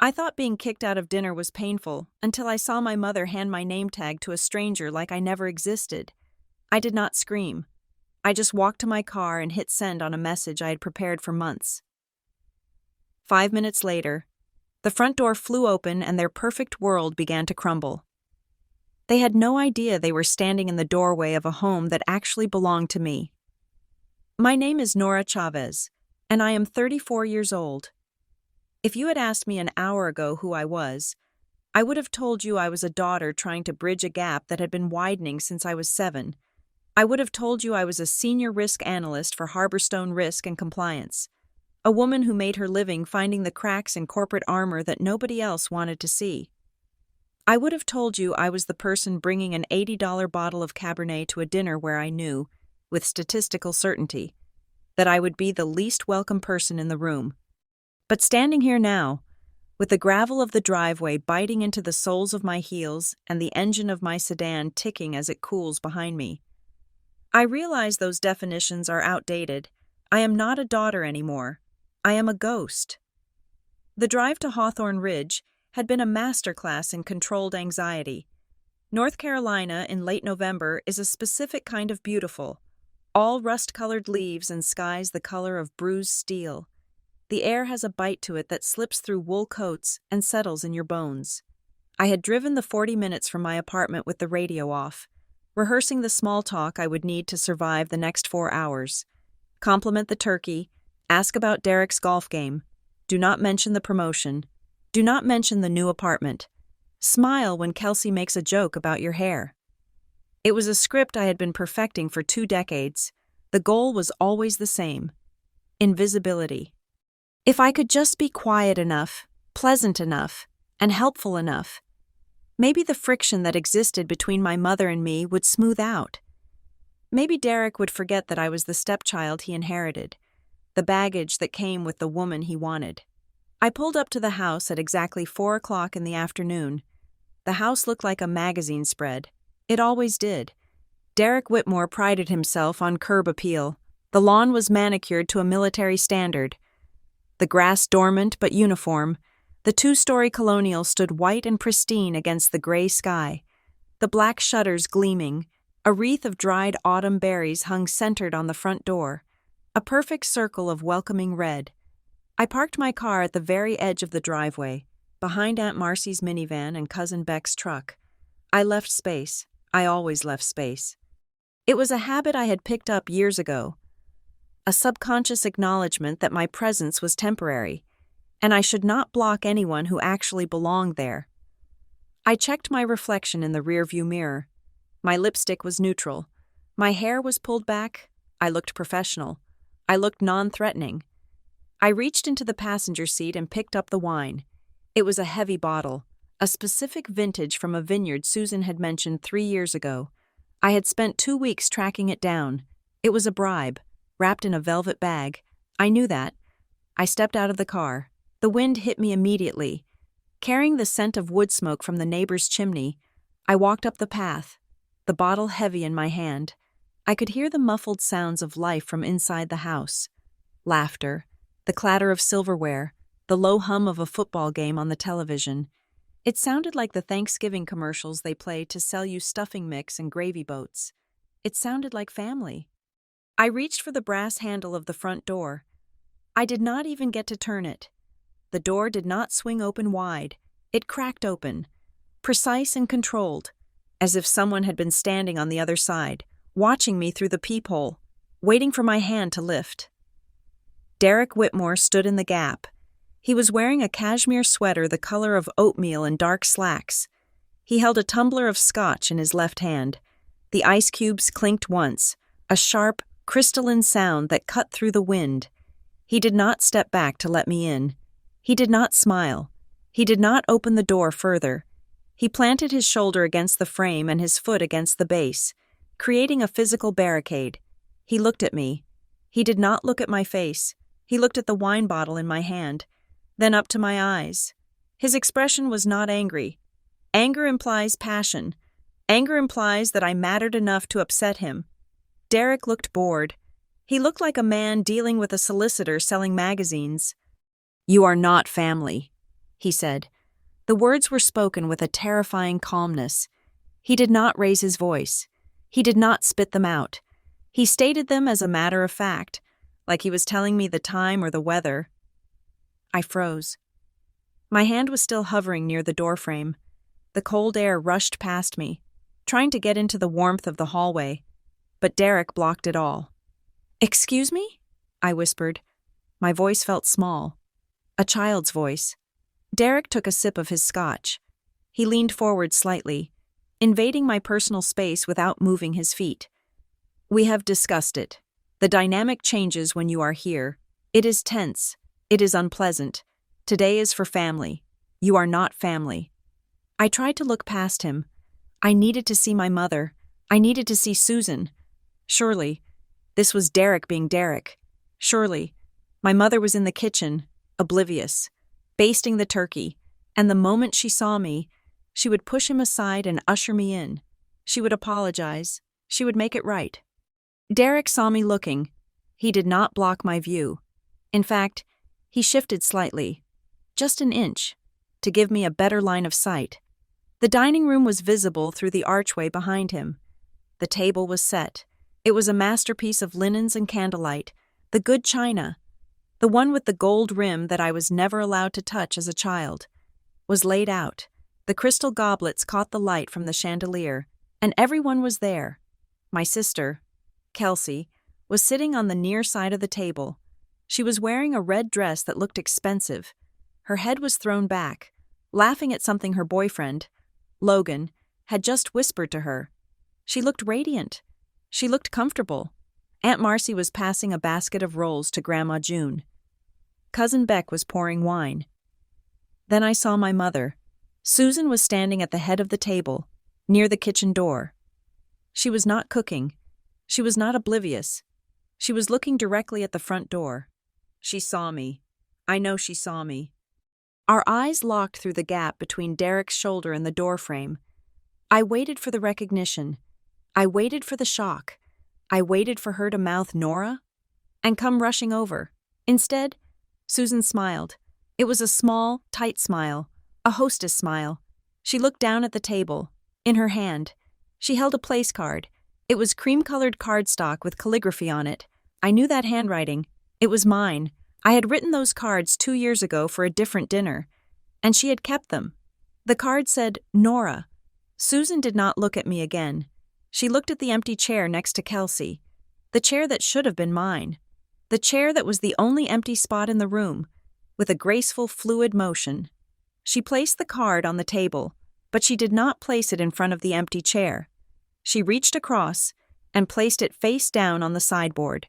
I thought being kicked out of dinner was painful until I saw my mother hand my name tag to a stranger like I never existed. I did not scream. I just walked to my car and hit send on a message I had prepared for months. 5 minutes later, the front door flew open and their perfect world began to crumble. They had no idea they were standing in the doorway of a home that actually belonged to me. My name is Nora Chavez, and I am 34 years old. If you had asked me an hour ago who I was, I would have told you I was a daughter trying to bridge a gap that had been widening since I was 7. I would have told you I was a senior risk analyst for Harborstone Risk and Compliance, a woman who made her living finding the cracks in corporate armor that nobody else wanted to see. I would have told you I was the person bringing an $80 bottle of Cabernet to a dinner where I knew, with statistical certainty, that I would be the least welcome person in the room. But standing here now, with the gravel of the driveway biting into the soles of my heels and the engine of my sedan ticking as it cools behind me, I realize those definitions are outdated. I am not a daughter anymore. I am a ghost. The drive to Hawthorne Ridge had been a masterclass in controlled anxiety. North Carolina in late November is a specific kind of beautiful, all rust-colored leaves and skies the color of bruised steel. The air has a bite to it that slips through wool coats and settles in your bones. I had driven the 40 minutes from my apartment with the radio off, rehearsing the small talk I would need to survive the next 4 hours. Compliment the turkey, ask about Derek's golf game, do not mention the promotion, do not mention the new apartment, smile when Kelsey makes a joke about your hair. It was a script I had been perfecting for 2 decades. The goal was always the same: invisibility. If I could just be quiet enough, pleasant enough, and helpful enough, maybe the friction that existed between my mother and me would smooth out. Maybe Derek would forget that I was the stepchild he inherited, the baggage that came with the woman he wanted. I pulled up to the house at exactly 4 o'clock in the afternoon. The house looked like a magazine spread. It always did. Derek Whitmore prided himself on curb appeal. The lawn was manicured to a military standard. The grass dormant but uniform, the 2-story colonial stood white and pristine against the gray sky, the black shutters gleaming. A wreath of dried autumn berries hung centered on the front door, a perfect circle of welcoming red. I parked my car at the very edge of the driveway, behind Aunt Marcy's minivan and Cousin Beck's truck. I left space. I always left space. It was a habit I had picked up years ago, a subconscious acknowledgement that my presence was temporary, and I should not block anyone who actually belonged there. I checked my reflection in the rearview mirror. My lipstick was neutral. My hair was pulled back. I looked professional. I looked non-threatening. I reached into the passenger seat and picked up the wine. It was a heavy bottle, a specific vintage from a vineyard Susan had mentioned 3 years ago. I had spent 2 weeks tracking it down. It was a bribe, wrapped in a velvet bag. I knew that. I stepped out of the car. The wind hit me immediately. Carrying the scent of wood smoke from the neighbor's chimney, I walked up the path, the bottle heavy in my hand. I could hear the muffled sounds of life from inside the house. Laughter, the clatter of silverware, the low hum of a football game on the television. It sounded like the Thanksgiving commercials they play to sell you stuffing mix and gravy boats. It sounded like family. I reached for the brass handle of the front door. I did not even get to turn it. The door did not swing open wide. It cracked open, precise and controlled, as if someone had been standing on the other side, watching me through the peephole, waiting for my hand to lift. Derek Whitmore stood in the gap. He was wearing a cashmere sweater the color of oatmeal and dark slacks. He held a tumbler of scotch in his left hand. The ice cubes clinked once, a sharp, crystalline sound that cut through the wind. He did not step back to let me in. He did not smile. He did not open the door further. He planted his shoulder against the frame and his foot against the base, creating a physical barricade. He looked at me. He did not look at my face. He looked at the wine bottle in my hand, then up to my eyes. His expression was not angry. Anger implies passion. Anger implies that I mattered enough to upset him. Derek looked bored. He looked like a man dealing with a solicitor selling magazines. "You are not family," he said. The words were spoken with a terrifying calmness. He did not raise his voice. He did not spit them out. He stated them as a matter of fact, like he was telling me the time or the weather. I froze. My hand was still hovering near the doorframe. The cold air rushed past me, trying to get into the warmth of the hallway, but Derek blocked it all. "Excuse me?" I whispered. My voice felt small. A child's voice. Derek took a sip of his scotch. He leaned forward slightly, invading my personal space without moving his feet. "We have discussed it. The dynamic changes when you are here. It is tense. It is unpleasant. Today is for family. You are not family." I tried to look past him. I needed to see my mother. I needed to see Susan. Surely, this was Derek being Derek. Surely, my mother was in the kitchen, oblivious, basting the turkey, and the moment she saw me, she would push him aside and usher me in. She would apologize. She would make it right. Derek saw me looking. He did not block my view. In fact, he shifted slightly, just an inch, to give me a better line of sight. The dining room was visible through the archway behind him. The table was set. It was a masterpiece of linens and candlelight, the good china, the one with the gold rim that I was never allowed to touch as a child, was laid out. The crystal goblets caught the light from the chandelier, and everyone was there. My sister, Kelsey, was sitting on the near side of the table. She was wearing a red dress that looked expensive. Her head was thrown back, laughing at something her boyfriend, Logan, had just whispered to her. She looked radiant. She looked comfortable. Aunt Marcy was passing a basket of rolls to Grandma June. Cousin Beck was pouring wine. Then I saw my mother. Susan was standing at the head of the table, near the kitchen door. She was not cooking. She was not oblivious. She was looking directly at the front door. She saw me. I know she saw me. Our eyes locked through the gap between Derek's shoulder and the doorframe. I waited for the recognition. I waited for the shock. I waited for her to mouth Nora and come rushing over. Instead, Susan smiled. It was a small, tight smile, a hostess smile. She looked down at the table. In her hand, she held a place card. It was cream-colored cardstock with calligraphy on it. I knew that handwriting. It was mine. I had written those cards 2 years ago for a different dinner, and she had kept them. The card said, Nora. Susan did not look at me again. She looked at the empty chair next to Kelsey, the chair that should have been mine, the chair that was the only empty spot in the room, with a graceful, fluid motion. She placed the card on the table, but she did not place it in front of the empty chair. She reached across and placed it face down on the sideboard,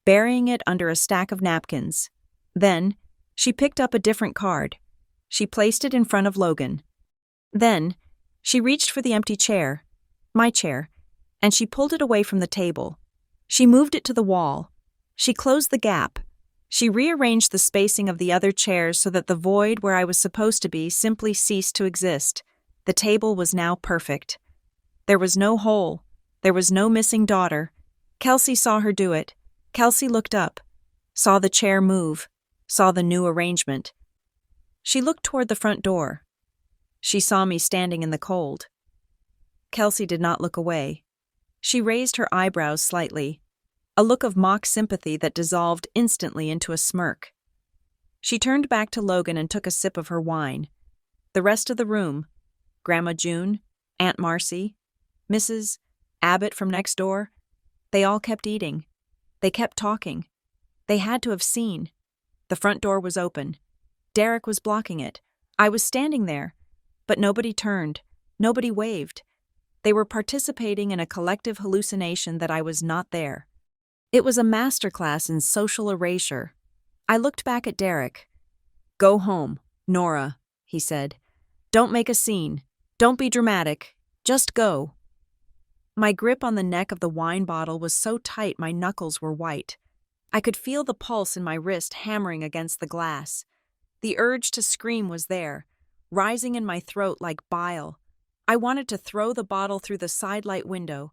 burying it under a stack of napkins. Then, she picked up a different card. She placed it in front of Logan. Then, she reached for the empty chair, my chair, and she pulled it away from the table. She moved it to the wall. She closed the gap. She rearranged the spacing of the other chairs so that the void where I was supposed to be simply ceased to exist. The table was now perfect. There was no hole. There was no missing daughter. Kelsey saw her do it. Kelsey looked up, saw the chair move, saw the new arrangement. She looked toward the front door. She saw me standing in the cold. Kelsey did not look away. She raised her eyebrows slightly, a look of mock sympathy that dissolved instantly into a smirk. She turned back to Logan and took a sip of her wine. The rest of the room, Grandma June, Aunt Marcy, Mrs. Abbott from next door, they all kept eating. They kept talking. They had to have seen. The front door was open. Derek was blocking it. I was standing there, but nobody turned. Nobody waved. They were participating in a collective hallucination that I was not there. It was a masterclass in social erasure. I looked back at Derek. "Go home, Nora," he said. "Don't make a scene. Don't be dramatic. Just go." My grip on the neck of the wine bottle was so tight my knuckles were white. I could feel the pulse in my wrist hammering against the glass. The urge to scream was there, rising in my throat like bile. I wanted to throw the bottle through the sidelight window.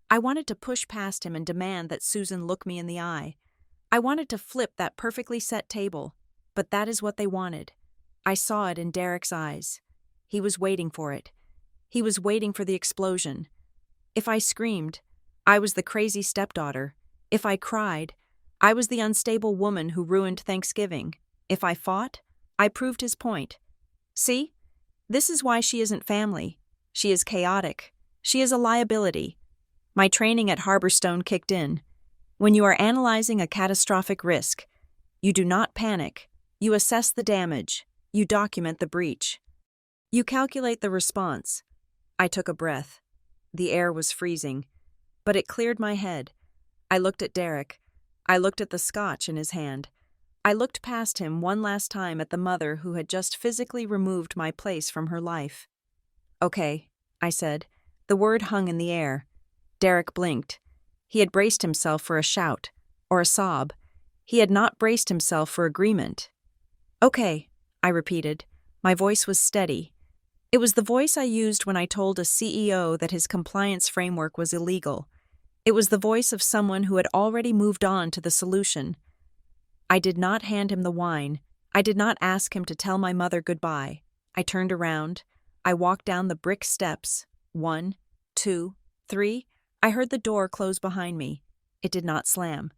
I wanted to push past him and demand that Susan look me in the eye. I wanted to flip that perfectly set table, but that is what they wanted. I saw it in Derek's eyes. He was waiting for it. He was waiting for the explosion. If I screamed, I was the crazy stepdaughter. If I cried, I was the unstable woman who ruined Thanksgiving. If I fought, I proved his point. See? This is why she isn't family. She is chaotic. She is a liability. My training at Harborstone kicked in. When you are analyzing a catastrophic risk, you do not panic. You assess the damage. You document the breach. You calculate the response. I took a breath. The air was freezing, but it cleared my head. I looked at Derek. I looked at the scotch in his hand. I looked past him one last time at the mother who had just physically removed my place from her life. "Okay," I said. The word hung in the air. Derek blinked. He had braced himself for a shout, or a sob. He had not braced himself for agreement. "Okay," I repeated. My voice was steady. It was the voice I used when I told a CEO that his compliance framework was illegal. It was the voice of someone who had already moved on to the solution. I did not hand him the wine. I did not ask him to tell my mother goodbye. I turned around. I walked down the brick steps. 1, 2, 3. I heard the door close behind me. It did not slam.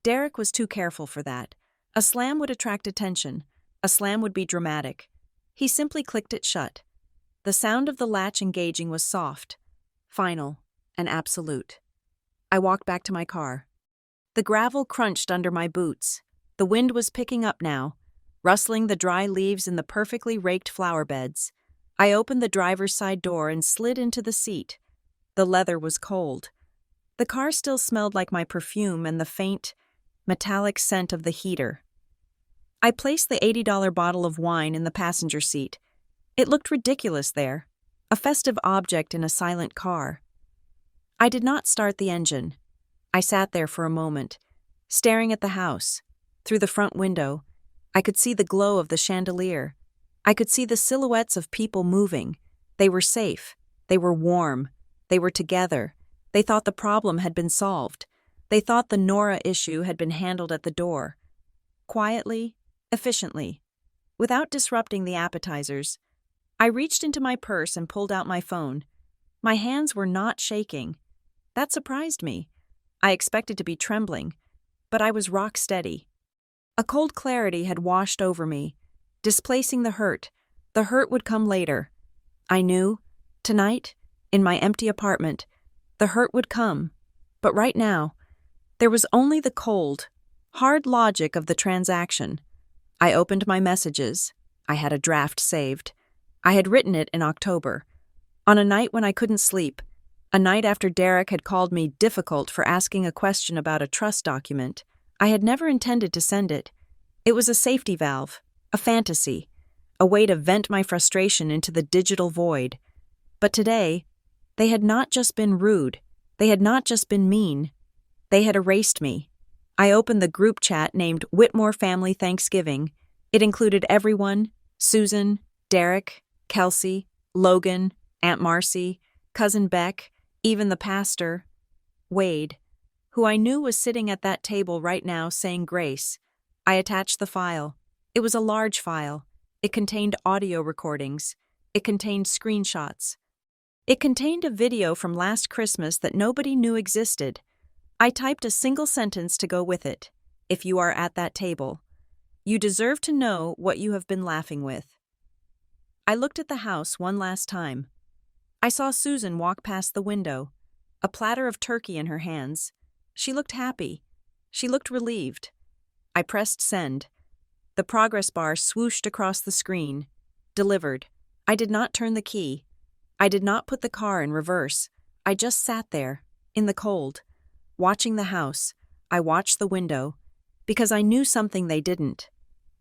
Derek was too careful for that. A slam would attract attention. A slam would be dramatic. He simply clicked it shut. The sound of the latch engaging was soft, final, and absolute. I walked back to my car. The gravel crunched under my boots. The wind was picking up now, rustling the dry leaves in the perfectly raked flower beds. I opened the driver's side door and slid into the seat. The leather was cold. The car still smelled like my perfume and the faint, metallic scent of the heater. I placed the $80 bottle of wine in the passenger seat. It looked ridiculous there, a festive object in a silent car. I did not start the engine. I sat there for a moment, staring at the house. Through the front window, I could see the glow of the chandelier. I could see the silhouettes of people moving. They were safe. They were warm. They were together. They thought the problem had been solved. They thought the Nora issue had been handled at the door. Quietly, efficiently, without disrupting the appetizers. I reached into my purse and pulled out my phone. My hands were not shaking. That surprised me. I expected to be trembling, but I was rock steady. A cold clarity had washed over me, displacing the hurt. The hurt would come later. I knew, tonight, in my empty apartment, the hurt would come. But right now, there was only the cold, hard logic of the transaction. I opened my messages. I had a draft saved. I had written it in October, on a night when I couldn't sleep, a night after Derek had called me difficult for asking a question about a trust document. I had never intended to send it. It was a safety valve, a fantasy, a way to vent my frustration into the digital void. But today, they had not just been rude. They had not just been mean. They had erased me. I opened the group chat named Whitmore Family Thanksgiving. It included everyone: Susan, Derek, Kelsey, Logan, Aunt Marcy, Cousin Beck, even the pastor, Wade, who I knew was sitting at that table right now saying grace. I attached the file. It was a large file. It contained audio recordings. It contained screenshots. It contained a video from last Christmas that nobody knew existed. I typed a single sentence to go with it. If you are at that table, you deserve to know what you have been laughing with. I looked at the house one last time. I saw Susan walk past the window, a platter of turkey in her hands. She looked happy. She looked relieved. I pressed send. The progress bar swooshed across the screen. Delivered. I did not turn the key. I did not put the car in reverse. I just sat there, in the cold, watching the house. I watched the window, because I knew something they didn't.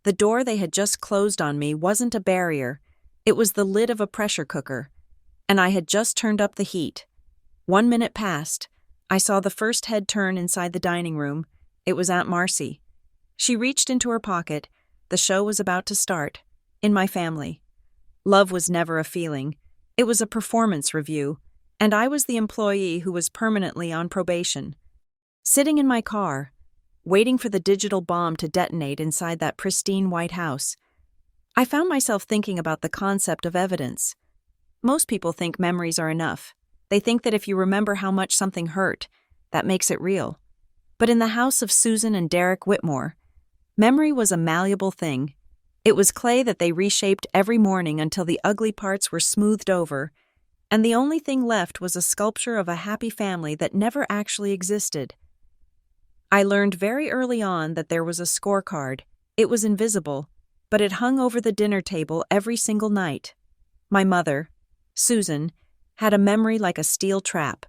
The door they had just closed on me wasn't a barrier. It was the lid of a pressure cooker, and I had just turned up the heat. 1 minute passed. I saw the first head turn inside the dining room. It was Aunt Marcy. She reached into her pocket. The show was about to start. In my family, love was never a feeling. It was a performance review, and I was the employee who was permanently on probation. Sitting in my car, waiting for the digital bomb to detonate inside that pristine White House, I found myself thinking about the concept of evidence. Most people think memories are enough. They think that if you remember how much something hurt, that makes it real. But in the house of Susan and Derek Whitmore, memory was a malleable thing. It was clay that they reshaped every morning until the ugly parts were smoothed over, and the only thing left was a sculpture of a happy family that never actually existed. I learned very early on that there was a scorecard. It was invisible, but it hung over the dinner table every single night. My mother, Susan, had a memory like a steel trap,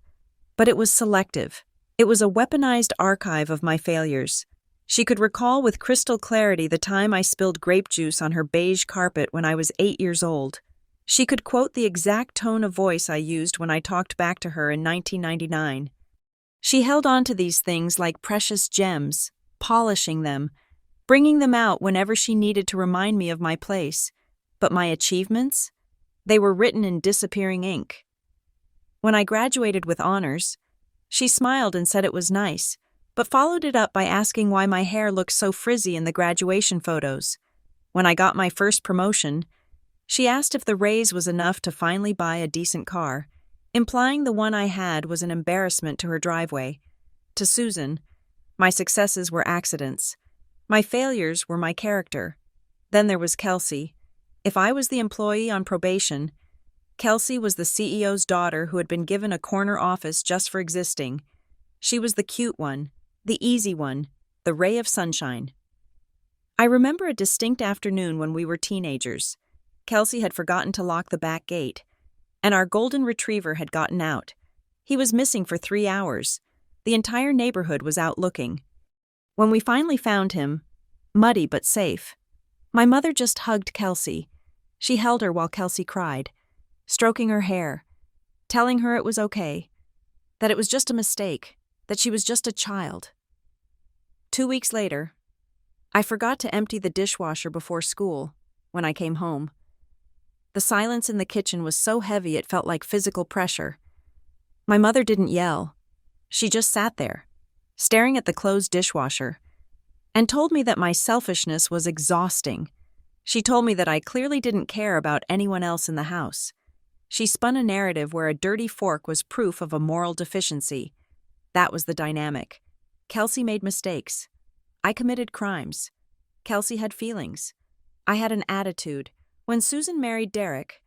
but it was selective. It was a weaponized archive of my failures. She could recall with crystal clarity the time I spilled grape juice on her beige carpet when I was 8 years old. She could quote the exact tone of voice I used when I talked back to her in 1999. She held on to these things like precious gems, polishing them, bringing them out whenever she needed to remind me of my place. But my achievements? They were written in disappearing ink. When I graduated with honors, she smiled and said it was nice, but followed it up by asking why my hair looked so frizzy in the graduation photos. When I got my first promotion, she asked if the raise was enough to finally buy a decent car, implying the one I had was an embarrassment to her driveway. To Susan, my successes were accidents. My failures were my character. Then there was Kelsey. If I was the employee on probation, Kelsey was the CEO's daughter who had been given a corner office just for existing. She was the cute one, the easy one, the ray of sunshine. I remember a distinct afternoon when we were teenagers. Kelsey had forgotten to lock the back gate, and our golden retriever had gotten out. He was missing for 3 hours. The entire neighborhood was out looking. When we finally found him, muddy but safe, my mother just hugged Kelsey. She held her while Kelsey cried, stroking her hair, telling her it was okay, that it was just a mistake, that she was just a child. 2 weeks later, I forgot to empty the dishwasher before school when I came home. The silence in the kitchen was so heavy it felt like physical pressure. My mother didn't yell. She just sat there, staring at the closed dishwasher, and told me that my selfishness was exhausting. She told me that I clearly didn't care about anyone else in the house. She spun a narrative where a dirty fork was proof of a moral deficiency. That was the dynamic. Kelsey made mistakes. I committed crimes. Kelsey had feelings. I had an attitude. When Susan married Derek,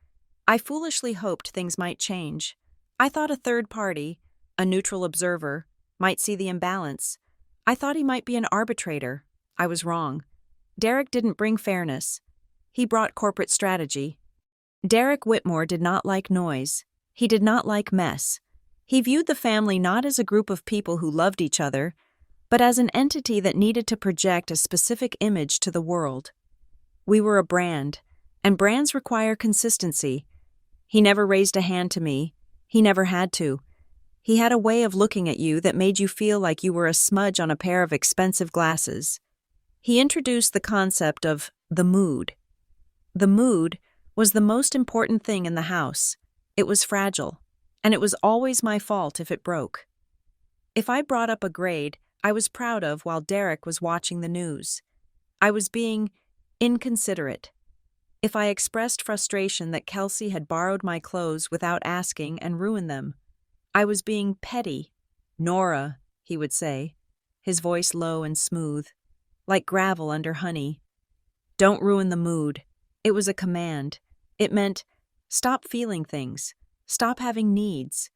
I foolishly hoped things might change. I thought a third party, a neutral observer, might see the imbalance. I thought he might be an arbitrator. I was wrong. Derek didn't bring fairness. He brought corporate strategy. Derek Whitmore did not like noise. He did not like mess. He viewed the family not as a group of people who loved each other, but as an entity that needed to project a specific image to the world. We were a brand, and brands require consistency. He never raised a hand to me. He never had to. He had a way of looking at you that made you feel like you were a smudge on a pair of expensive glasses. He introduced the concept of the mood. The mood was the most important thing in the house. It was fragile, and it was always my fault if it broke. If I brought up a grade I was proud of while Derek was watching the news, I was being inconsiderate. If I expressed frustration that Kelsey had borrowed my clothes without asking and ruined them, I was being petty. "Nora," he would say, his voice low and smooth, like gravel under honey. "Don't ruin the mood." It was a command. It meant, stop feeling things. Stop having needs.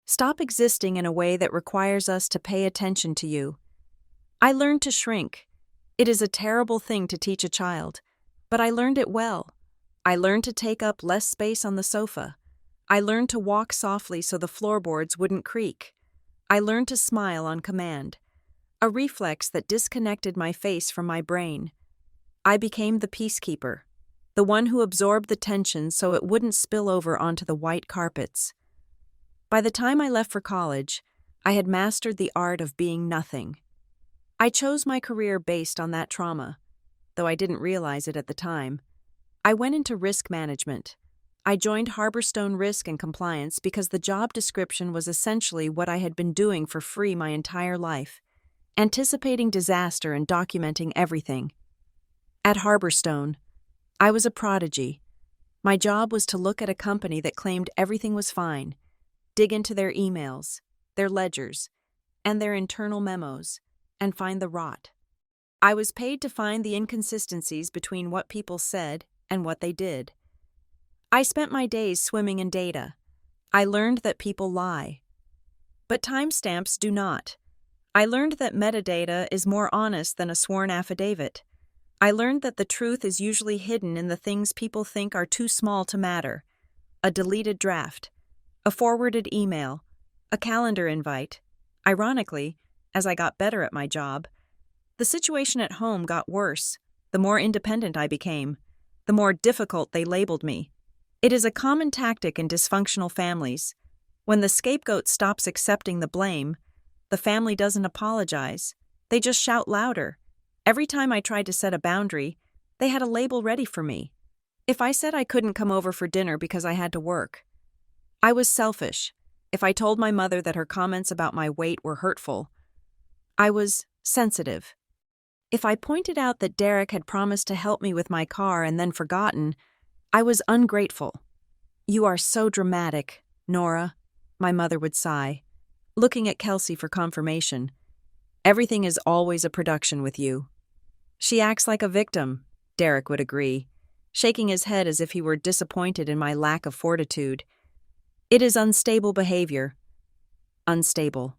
Stop existing in a way that requires us to pay attention to you. I learned to shrink. It is a terrible thing to teach a child, but I learned it well. I learned to take up less space on the sofa. I learned to walk softly so the floorboards wouldn't creak. I learned to smile on command, a reflex that disconnected my face from my brain. I became the peacekeeper, the one who absorbed the tension so it wouldn't spill over onto the white carpets. By the time I left for college, I had mastered the art of being nothing. I chose my career based on that trauma, though I didn't realize it at the time. I went into risk management. I joined Harborstone Risk and Compliance because the job description was essentially what I had been doing for free my entire life, anticipating disaster and documenting everything. At Harborstone, I was a prodigy. My job was to look at a company that claimed everything was fine, dig into their emails, their ledgers, and their internal memos, and find the rot. I was paid to find the inconsistencies between what people said and what they did. I spent my days swimming in data. I learned that people lie. But timestamps do not. I learned that metadata is more honest than a sworn affidavit. I learned that the truth is usually hidden in the things people think are too small to matter. A deleted draft, a forwarded email, a calendar invite. Ironically, as I got better at my job, the situation at home got worse. The more independent I became, the more difficult they labeled me. It is a common tactic in dysfunctional families. When the scapegoat stops accepting the blame, the family doesn't apologize. They just shout louder. Every time I tried to set a boundary, they had a label ready for me. If I said I couldn't come over for dinner because I had to work, I was selfish. If I told my mother that her comments about my weight were hurtful, I was sensitive. If I pointed out that Derek had promised to help me with my car and then forgotten, I was ungrateful. "You are so dramatic, Nora," my mother would sigh, looking at Kelsey for confirmation. "Everything is always a production with you." "She acts like a victim," Derek would agree, shaking his head as if he were disappointed in my lack of fortitude. "It is unstable behavior." Unstable.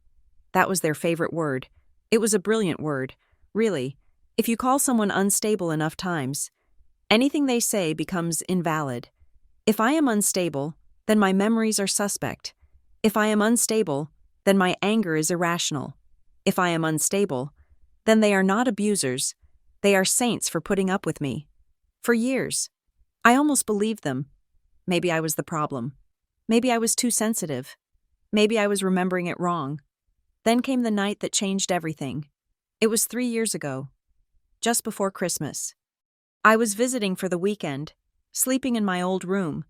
That was their favorite word. It was a brilliant word. Really, if you call someone unstable enough times, anything they say becomes invalid. If I am unstable, then my memories are suspect. If I am unstable, then my anger is irrational. If I am unstable, then they are not abusers. They are saints for putting up with me. For years, I almost believed them. Maybe I was the problem. Maybe I was too sensitive. Maybe I was remembering it wrong. Then came the night that changed everything. It was 3 years ago, just before Christmas. I was visiting for the weekend, sleeping in my old room,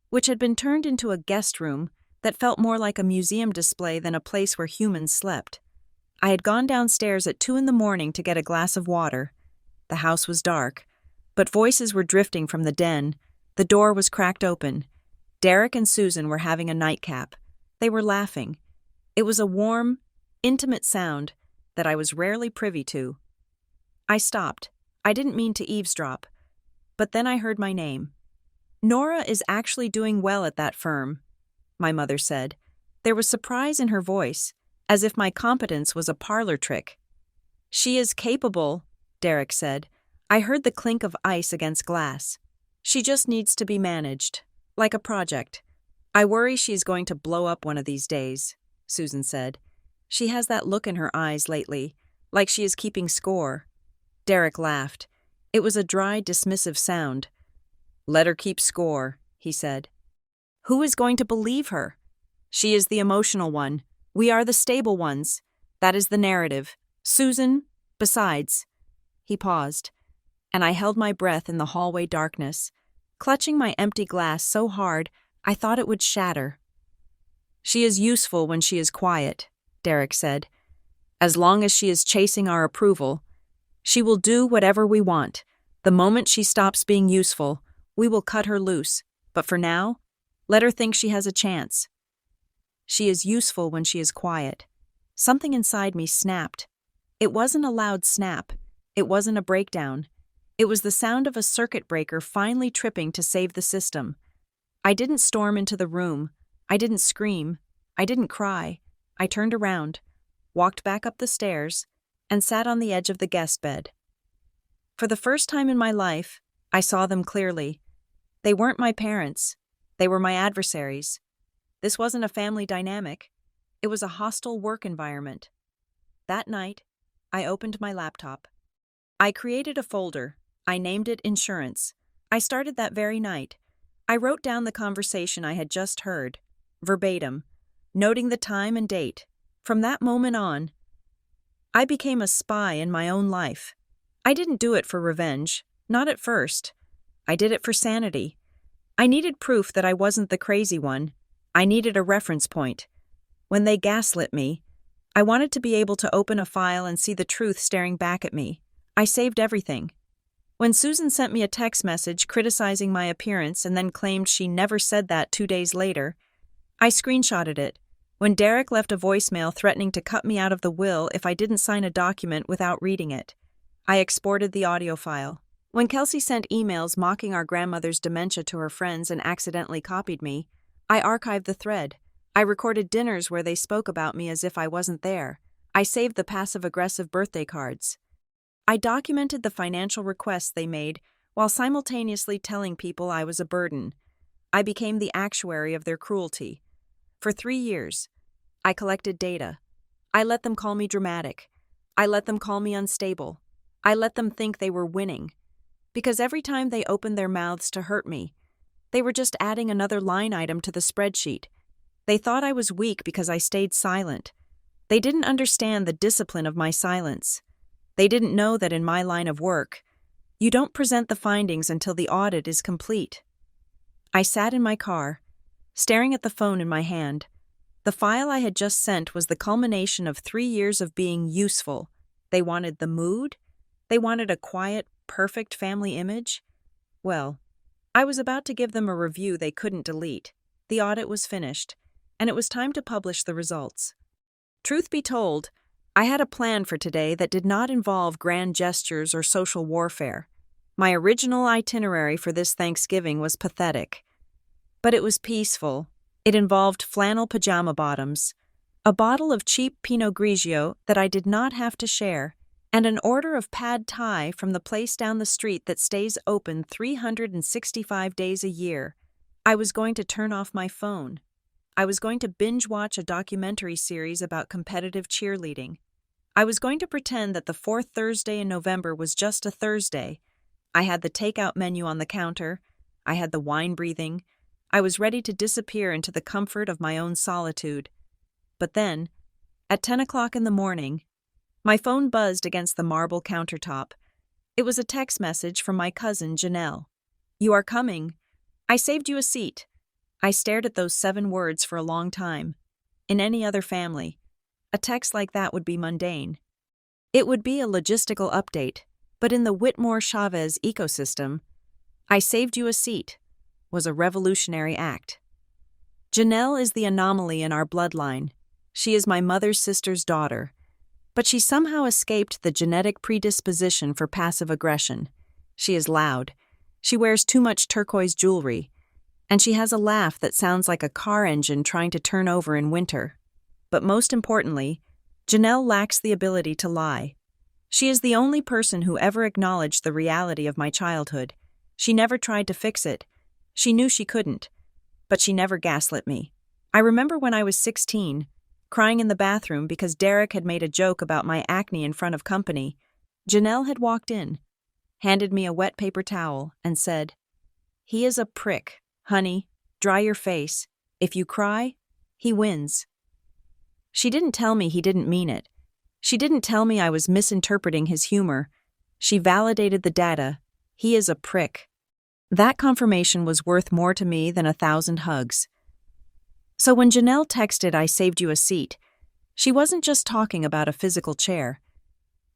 which had been turned into a guest room that felt more like a museum display than a place where humans slept. I had gone downstairs at 2 a.m. to get a glass of water. The house was dark, but voices were drifting from the den. The door was cracked open. Derek and Susan were having a nightcap. They were laughing. It was a warm, intimate sound that I was rarely privy to. I stopped. I didn't mean to eavesdrop. But then I heard my name. "Nora is actually doing well at that firm," my mother said. There was surprise in her voice, as if my competence was a parlor trick. "She is capable," Derek said. I heard the clink of ice against glass. "She just needs to be managed, like a project. I worry she's going to blow up one of these days," Susan said. "She has that look in her eyes lately, like she is keeping score." Derek laughed. It was a dry, dismissive sound. "Let her keep score," he said. "Who is going to believe her? She is the emotional one. We are the stable ones. That is the narrative. Susan, besides." He paused, and I held my breath in the hallway darkness, clutching my empty glass so hard I thought it would shatter. "She is useful when she is quiet," Derek said. "As long as she is chasing our approval, she will do whatever we want. The moment she stops being useful, we will cut her loose. But for now, let her think she has a chance." She is useful when she is quiet. Something inside me snapped. It wasn't a loud snap. It wasn't a breakdown. It was the sound of a circuit breaker finally tripping to save the system. I didn't storm into the room. I didn't scream. I didn't cry. I turned around, walked back up the stairs, and sat on the edge of the guest bed. For the first time in my life, I saw them clearly. They weren't my parents. They were my adversaries. This wasn't a family dynamic. It was a hostile work environment. That night, I opened my laptop. I created a folder. I named it Insurance. I started that very night. I wrote down the conversation I had just heard, verbatim, noting the time and date. From that moment on, I became a spy in my own life. I didn't do it for revenge, not at first. I did it for sanity. I needed proof that I wasn't the crazy one. I needed a reference point. When they gaslit me, I wanted to be able to open a file and see the truth staring back at me. I saved everything. When Susan sent me a text message criticizing my appearance and then claimed she never said that 2 days later, I screenshotted it. When Derek left a voicemail threatening to cut me out of the will if I didn't sign a document without reading it, I exported the audio file. When Kelsey sent emails mocking our grandmother's dementia to her friends and accidentally copied me, I archived the thread. I recorded dinners where they spoke about me as if I wasn't there. I saved the passive-aggressive birthday cards. I documented the financial requests they made while simultaneously telling people I was a burden. I became the actuary of their cruelty. For 3 years, I collected data. I let them call me dramatic. I let them call me unstable. I let them think they were winning. Because every time they opened their mouths to hurt me, they were just adding another line item to the spreadsheet. They thought I was weak because I stayed silent. They didn't understand the discipline of my silence. They didn't know that in my line of work, you don't present the findings until the audit is complete. I sat in my car, staring at the phone in my hand. The file I had just sent was the culmination of 3 years of being useful. They wanted the mood. They wanted a quiet, perfect family image. Well, I was about to give them a review they couldn't delete. The audit was finished, and it was time to publish the results. Truth be told, I had a plan for today that did not involve grand gestures or social warfare. My original itinerary for this Thanksgiving was pathetic. But it was peaceful. It involved flannel pajama bottoms, a bottle of cheap Pinot Grigio that I did not have to share, and an order of pad thai from the place down the street that stays open 365 days a year. I was going to turn off my phone. I was going to binge-watch a documentary series about competitive cheerleading. I was going to pretend that the fourth Thursday in November was just a Thursday. I had the takeout menu on the counter. I had the wine breathing. I was ready to disappear into the comfort of my own solitude. But then, at 10 o'clock in the morning, my phone buzzed against the marble countertop. It was a text message from my cousin, Janelle. "You are coming. I saved you a seat." I stared at those 7 words for a long time. In any other family, a text like that would be mundane. It would be a logistical update, but in the Whitmore-Chavez ecosystem, "I saved you a seat" was a revolutionary act. Janelle is the anomaly in our bloodline. She is my mother's sister's daughter, but she somehow escaped the genetic predisposition for passive aggression. She is loud. She wears too much turquoise jewelry, and she has a laugh that sounds like a car engine trying to turn over in winter. But most importantly, Janelle lacks the ability to lie. She is the only person who ever acknowledged the reality of my childhood. She never tried to fix it. She knew she couldn't, but she never gaslit me. I remember when I was 16, crying in the bathroom because Derek had made a joke about my acne in front of company. Janelle had walked in, handed me a wet paper towel, and said, "He is a prick. Honey, dry your face. If you cry, he wins." She didn't tell me he didn't mean it. She didn't tell me I was misinterpreting his humor. She validated the data. He is a prick. That confirmation was worth more to me than 1,000 hugs. So when Janelle texted, "I saved you a seat," she wasn't just talking about a physical chair.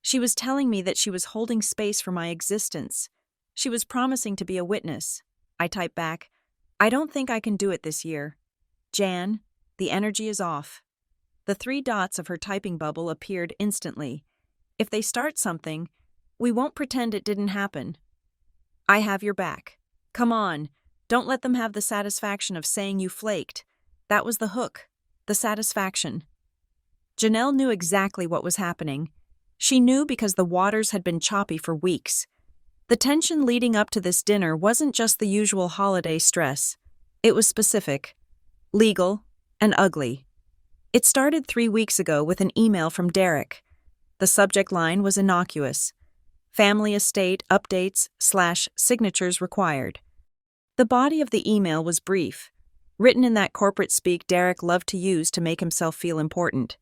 She was telling me that she was holding space for my existence. She was promising to be a witness. I typed back, "I don't think I can do it this year. Jan, the energy is off." The 3 dots of her typing bubble appeared instantly. "If they start something, we won't pretend it didn't happen. I have your back. Come on, don't let them have the satisfaction of saying you flaked." That was the hook, the satisfaction. Janelle knew exactly what was happening. She knew because the waters had been choppy for weeks. The tension leading up to this dinner wasn't just the usual holiday stress. It was specific, legal, and ugly. It started 3 weeks ago with an email from Derek. The subject line was innocuous. Family estate updates / signatures required. The body of the email was brief, written in that corporate speak Derek loved to use to make himself feel important.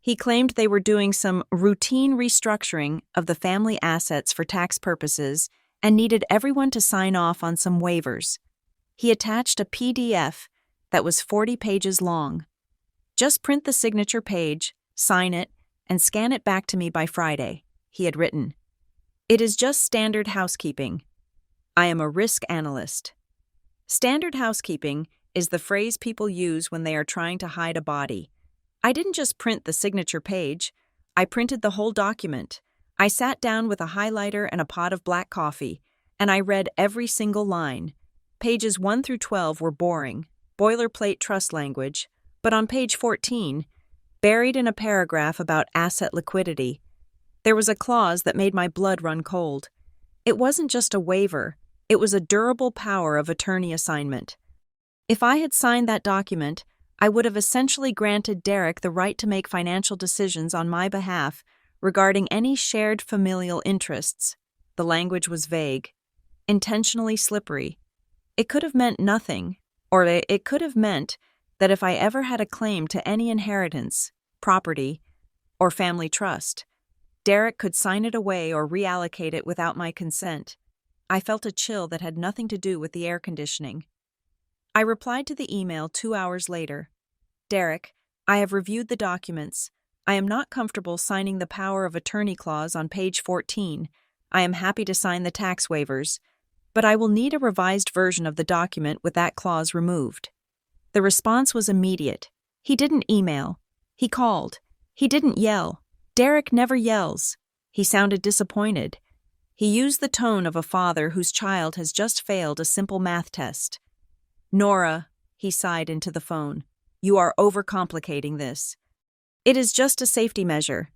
He claimed they were doing some routine restructuring of the family assets for tax purposes and needed everyone to sign off on some waivers. He attached a PDF that was 40 pages long. "Just print the signature page, sign it, and scan it back to me by Friday," he had written. It is just standard housekeeping. I am a risk analyst. Standard housekeeping is the phrase people use when they are trying to hide a body. I didn't just print the signature page. I printed the whole document. I sat down with a highlighter and a pot of black coffee, and I read every single line. Pages 1 through 12 were boring, boilerplate trust language, but on page 14, buried in a paragraph about asset liquidity, there was a clause that made my blood run cold. It wasn't just a waiver, it was a durable power of attorney assignment. If I had signed that document, I would have essentially granted Derek the right to make financial decisions on my behalf regarding any shared familial interests. The language was vague, intentionally slippery. It could have meant nothing, or it could have meant that if I ever had a claim to any inheritance, property, or family trust, Derek could sign it away or reallocate it without my consent. I felt a chill that had nothing to do with the air conditioning. I replied to the email 2 hours later. Derek, I have reviewed the documents. I am not comfortable signing the power of attorney clause on page 14. I am happy to sign the tax waivers, but I will need a revised version of the document with that clause removed. The response was immediate. He didn't email. He called. He didn't yell. Derek never yells. He sounded disappointed. He used the tone of a father whose child has just failed a simple math test. Nora, he sighed into the phone, you are overcomplicating this. It is just a safety measure.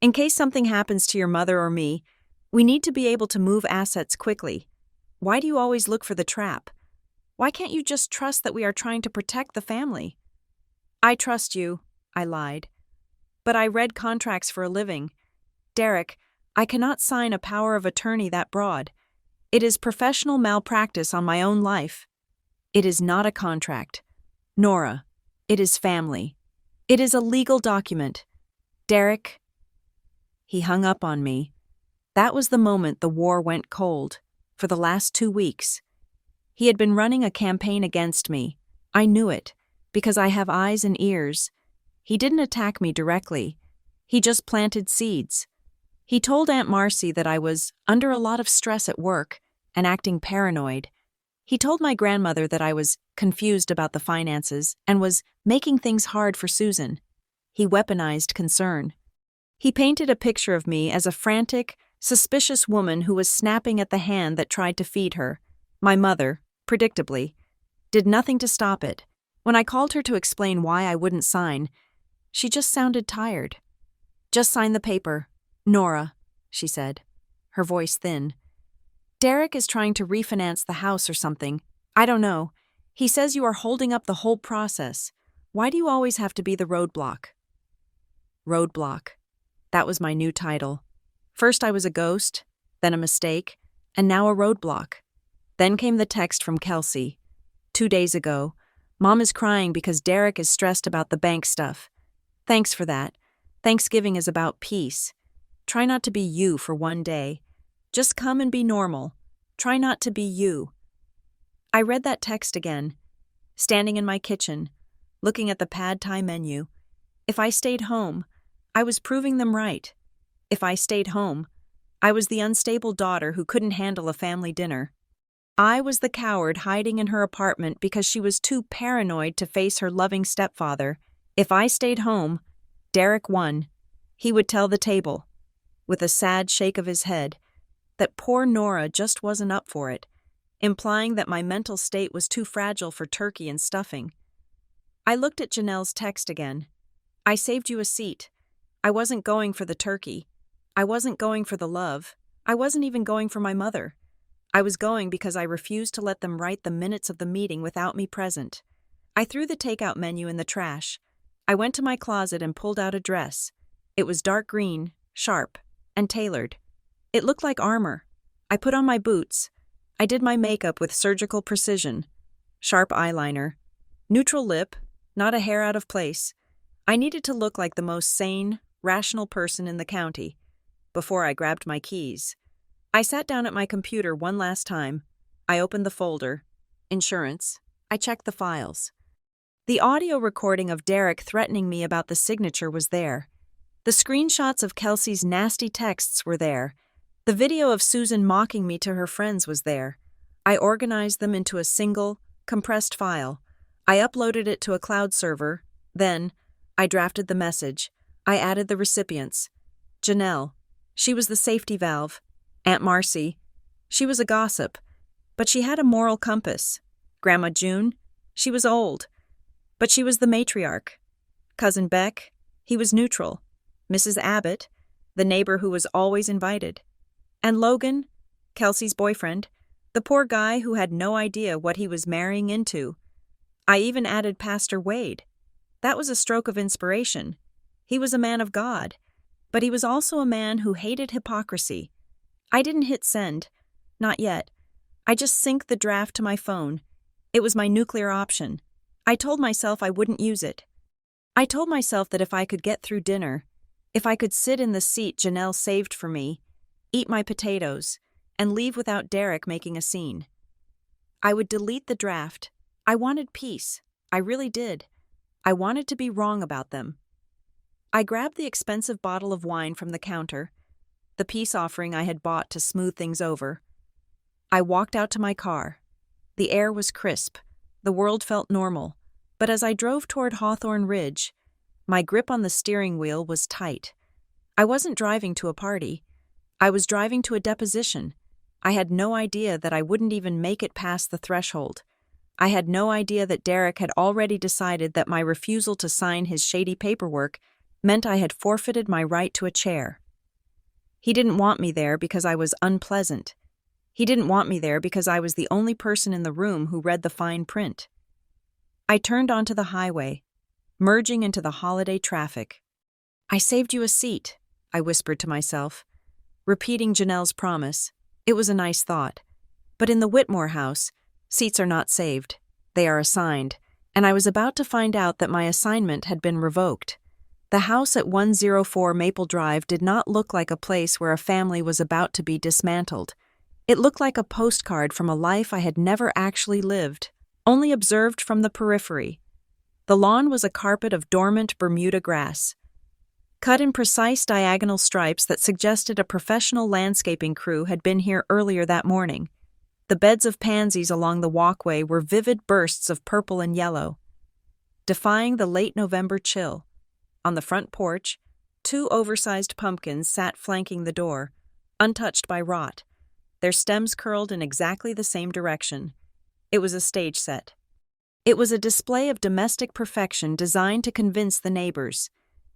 In case something happens to your mother or me, we need to be able to move assets quickly. Why do you always look for the trap? Why can't you just trust that we are trying to protect the family? I trust you, I lied. But I read contracts for a living. Derek, I cannot sign a power of attorney that broad. It is professional malpractice on my own life. It is not a contract. Nora, it is family. It is a legal document. Derek. He hung up on me. That was the moment the war went cold, for the last 2 weeks. He had been running a campaign against me. I knew it, because I have eyes and ears. He didn't attack me directly. He just planted seeds. He told Aunt Marcy that I was under a lot of stress at work and acting paranoid. He told my grandmother that I was confused about the finances and was making things hard for Susan. He weaponized concern. He painted a picture of me as a frantic, suspicious woman who was snapping at the hand that tried to feed her. My mother, predictably, did nothing to stop it. When I called her to explain why I wouldn't sign, she just sounded tired. Just sign the paper. Nora, she said, her voice thin. Derek is trying to refinance the house or something. I don't know. He says you are holding up the whole process. Why do you always have to be the roadblock? Roadblock. That was my new title. First I was a ghost, then a mistake, and now a roadblock. Then came the text from Kelsey. 2 days ago. Mom is crying because Derek is stressed about the bank stuff. Thanks for that. Thanksgiving is about peace. Try not to be you for 1 day. Just come and be normal. Try not to be you. I read that text again, standing in my kitchen, looking at the pad thai menu. If I stayed home, I was proving them right. If I stayed home, I was the unstable daughter who couldn't handle a family dinner. I was the coward hiding in her apartment because she was too paranoid to face her loving stepfather. If I stayed home, Derek won. He would tell the table, with a sad shake of his head, that poor Nora just wasn't up for it, implying that my mental state was too fragile for turkey and stuffing. I looked at Janelle's text again. I saved you a seat. I wasn't going for the turkey. I wasn't going for the love. I wasn't even going for my mother. I was going because I refused to let them write the minutes of the meeting without me present. I threw the takeout menu in the trash. I went to my closet and pulled out a dress. It was dark green, sharp, and tailored. It looked like armor. I put on my boots. I did my makeup with surgical precision. Sharp eyeliner. Neutral lip, not a hair out of place. I needed to look like the most sane, rational person in the county. Before I grabbed my keys, I sat down at my computer one last time. I opened the folder. Insurance. I checked the files. The audio recording of Derek threatening me about the signature was there. The screenshots of Kelsey's nasty texts were there. The video of Susan mocking me to her friends was there. I organized them into a single, compressed file. I uploaded it to a cloud server. Then, I drafted the message. I added the recipients. Janelle. She was the safety valve. Aunt Marcy. She was a gossip. But she had a moral compass. Grandma June. She was old. But she was the matriarch. Cousin Beck. He was neutral. Mrs. Abbott. The neighbor who was always invited. And Logan, Kelsey's boyfriend, the poor guy who had no idea what he was marrying into. I even added Pastor Wade. That was a stroke of inspiration. He was a man of God, but he was also a man who hated hypocrisy. I didn't hit send. Not yet. I just synced the draft to my phone. It was my nuclear option. I told myself I wouldn't use it. I told myself that if I could get through dinner, if I could sit in the seat Janelle saved for me, eat my potatoes, and leave without Derek making a scene, I would delete the draft. I wanted peace. I really did. I wanted to be wrong about them. I grabbed the expensive bottle of wine from the counter, the peace offering I had bought to smooth things over. I walked out to my car. The air was crisp. The world felt normal. But as I drove toward Hawthorne Ridge, my grip on the steering wheel was tight. I wasn't driving to a party. I was driving to a deposition. I had no idea that I wouldn't even make it past the threshold. I had no idea that Derek had already decided that my refusal to sign his shady paperwork meant I had forfeited my right to a chair. He didn't want me there because I was unpleasant. He didn't want me there because I was the only person in the room who read the fine print. I turned onto the highway, merging into the holiday traffic. I saved you a seat, I whispered to myself, repeating Janelle's promise. It was a nice thought. But in the Whitmore house, seats are not saved. They are assigned, and I was about to find out that my assignment had been revoked. The house at 104 Maple Drive did not look like a place where a family was about to be dismantled. It looked like a postcard from a life I had never actually lived, only observed from the periphery. The lawn was a carpet of dormant Bermuda grass, cut in precise diagonal stripes that suggested a professional landscaping crew had been here earlier that morning. The beds of pansies along the walkway were vivid bursts of purple and yellow, defying the late November chill. On the front porch, 2 oversized pumpkins sat flanking the door, untouched by rot, their stems curled in exactly the same direction. It was a stage set. It was a display of domestic perfection designed to convince the neighbors,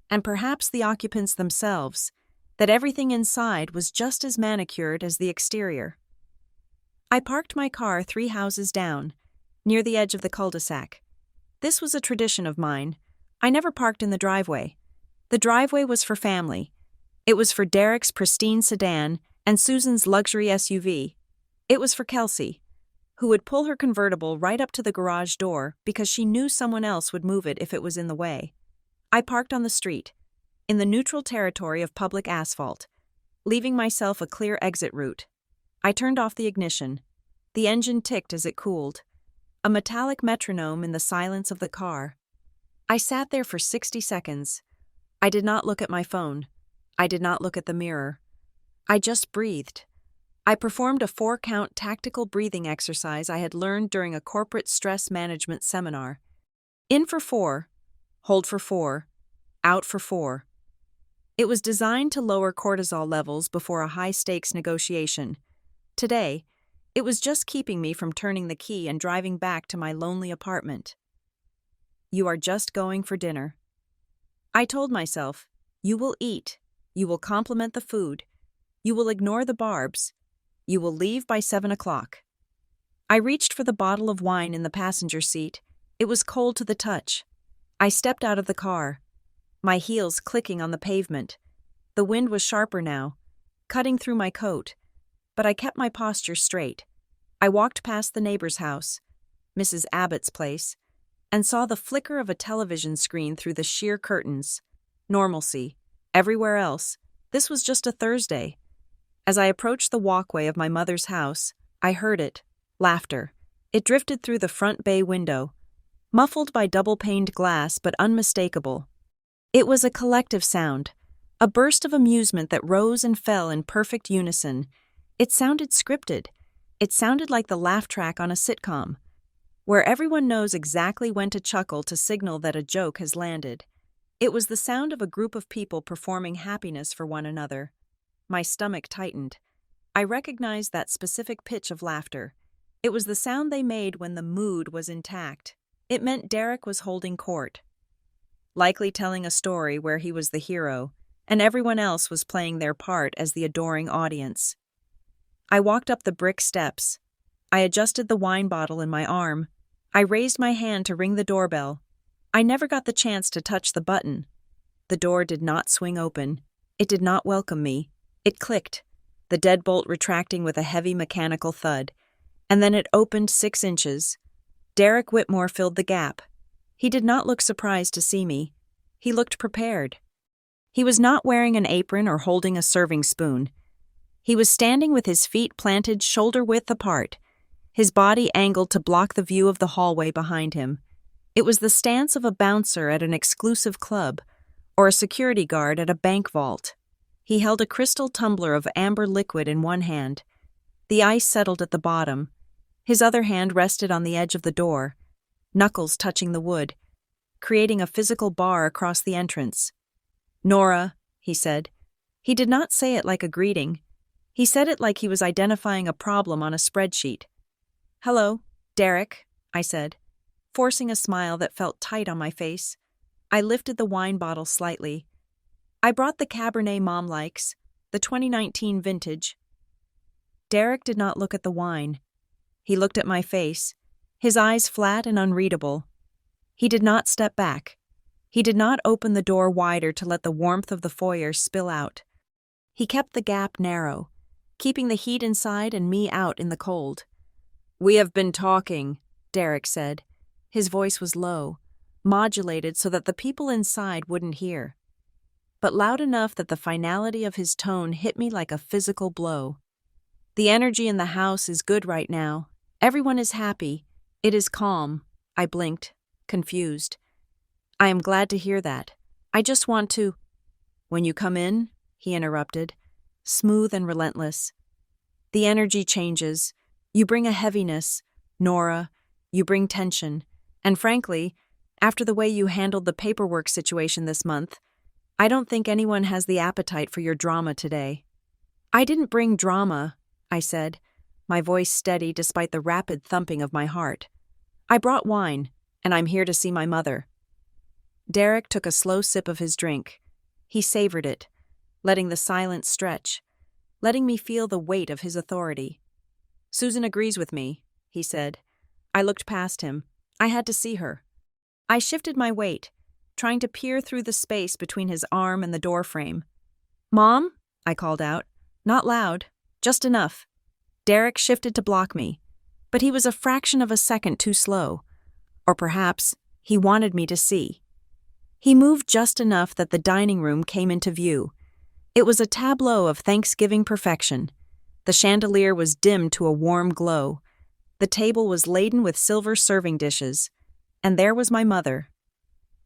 and perhaps the occupants themselves, that everything inside was just as manicured as the exterior. I parked my car 3 houses down, near the edge of the cul-de-sac. This was a tradition of mine. I never parked in the driveway. The driveway was for family. It was for Derek's pristine sedan and Susan's luxury SUV. It was for Kelsey, who would pull her convertible right up to the garage door because she knew someone else would move it if it was in the way. I parked on the street, in the neutral territory of public asphalt, leaving myself a clear exit route. I turned off the ignition. The engine ticked as it cooled, a metallic metronome in the silence of the car. I sat there for 60 seconds. I did not look at my phone. I did not look at the mirror. I just breathed. I performed a 4-count tactical breathing exercise I had learned during a corporate stress management seminar. In for 4, hold for 4, out for 4. It was designed to lower cortisol levels before a high-stakes negotiation. Today, it was just keeping me from turning the key and driving back to my lonely apartment. You are just going for dinner. I told myself, you will eat, you will compliment the food, you will ignore the barbs, you will leave by 7 o'clock. I reached for the bottle of wine in the passenger seat. It was cold to the touch. I stepped out of the car, my heels clicking on the pavement. The wind was sharper now, cutting through my coat, but I kept my posture straight. I walked past the neighbor's house, Mrs. Abbott's place, and saw the flicker of a television screen through the sheer curtains. Normalcy. Everywhere else, this was just a Thursday. As I approached the walkway of my mother's house, I heard it, laughter. It drifted through the front bay window, muffled by double-paned glass but unmistakable. It was a collective sound, A burst of amusement that rose and fell in perfect unison. It sounded scripted. It sounded like the laugh track on a sitcom, where everyone knows exactly when to chuckle to signal that a joke has landed. It was the sound of a group of people performing happiness for one another. My stomach tightened. I recognized that specific pitch of laughter. It was the sound they made when the mood was intact. It meant Derek was holding court, likely telling a story where he was the hero, and everyone else was playing their part as the adoring audience. I walked up the brick steps. I adjusted the wine bottle in my arm. I raised my hand to ring the doorbell. I never got the chance to touch the button. The door did not swing open. It did not welcome me. It clicked, the deadbolt retracting with a heavy mechanical thud, and then it opened 6 inches. Derek Whitmore filled the gap. He did not look surprised to see me. He looked prepared. He was not wearing an apron or holding a serving spoon. He was standing with his feet planted shoulder-width apart, his body angled to block the view of the hallway behind him. It was the stance of a bouncer at an exclusive club, or a security guard at a bank vault. He held a crystal tumbler of amber liquid in one hand. The ice settled at the bottom. His other hand rested on the edge of the door, knuckles touching the wood, creating a physical bar across the entrance. "Nora," he said. He did not say it like a greeting. He said it like he was identifying a problem on a spreadsheet. "Hello, Derek," I said, forcing a smile that felt tight on my face. I lifted the wine bottle slightly. "I brought the Cabernet Mom likes, the 2019 vintage." Derek did not look at the wine. He looked at my face, his eyes flat and unreadable. He did not step back. He did not open the door wider to let the warmth of the foyer spill out. He kept the gap narrow, keeping the heat inside and me out in the cold. "We have been talking," Derek said. His voice was low, modulated so that the people inside wouldn't hear, but loud enough that the finality of his tone hit me like a physical blow. "The energy in the house is good right now. Everyone is happy. It is calm." I blinked, confused. "I am glad to hear that. I just want to—" "When you come in," he interrupted, smooth and relentless, "the energy changes. You bring a heaviness, Nora. You bring tension. And frankly, after the way you handled the paperwork situation this month, I don't think anyone has the appetite for your drama today." "I didn't bring drama," I said, my voice steady despite the rapid thumping of my heart. "I brought wine, and I'm here to see my mother." Derek took a slow sip of his drink. He savored it, letting the silence stretch, letting me feel the weight of his authority. "Susan agrees with me," he said. I looked past him. I had to see her. I shifted my weight, trying to peer through the space between his arm and the doorframe. "Mom?" I called out. Not loud, just enough. Derek shifted to block me, but he was a fraction of a second too slow. Or perhaps he wanted me to see. He moved just enough that the dining room came into view. It was a tableau of Thanksgiving perfection. The chandelier was dimmed to a warm glow. The table was laden with silver serving dishes. And there was my mother.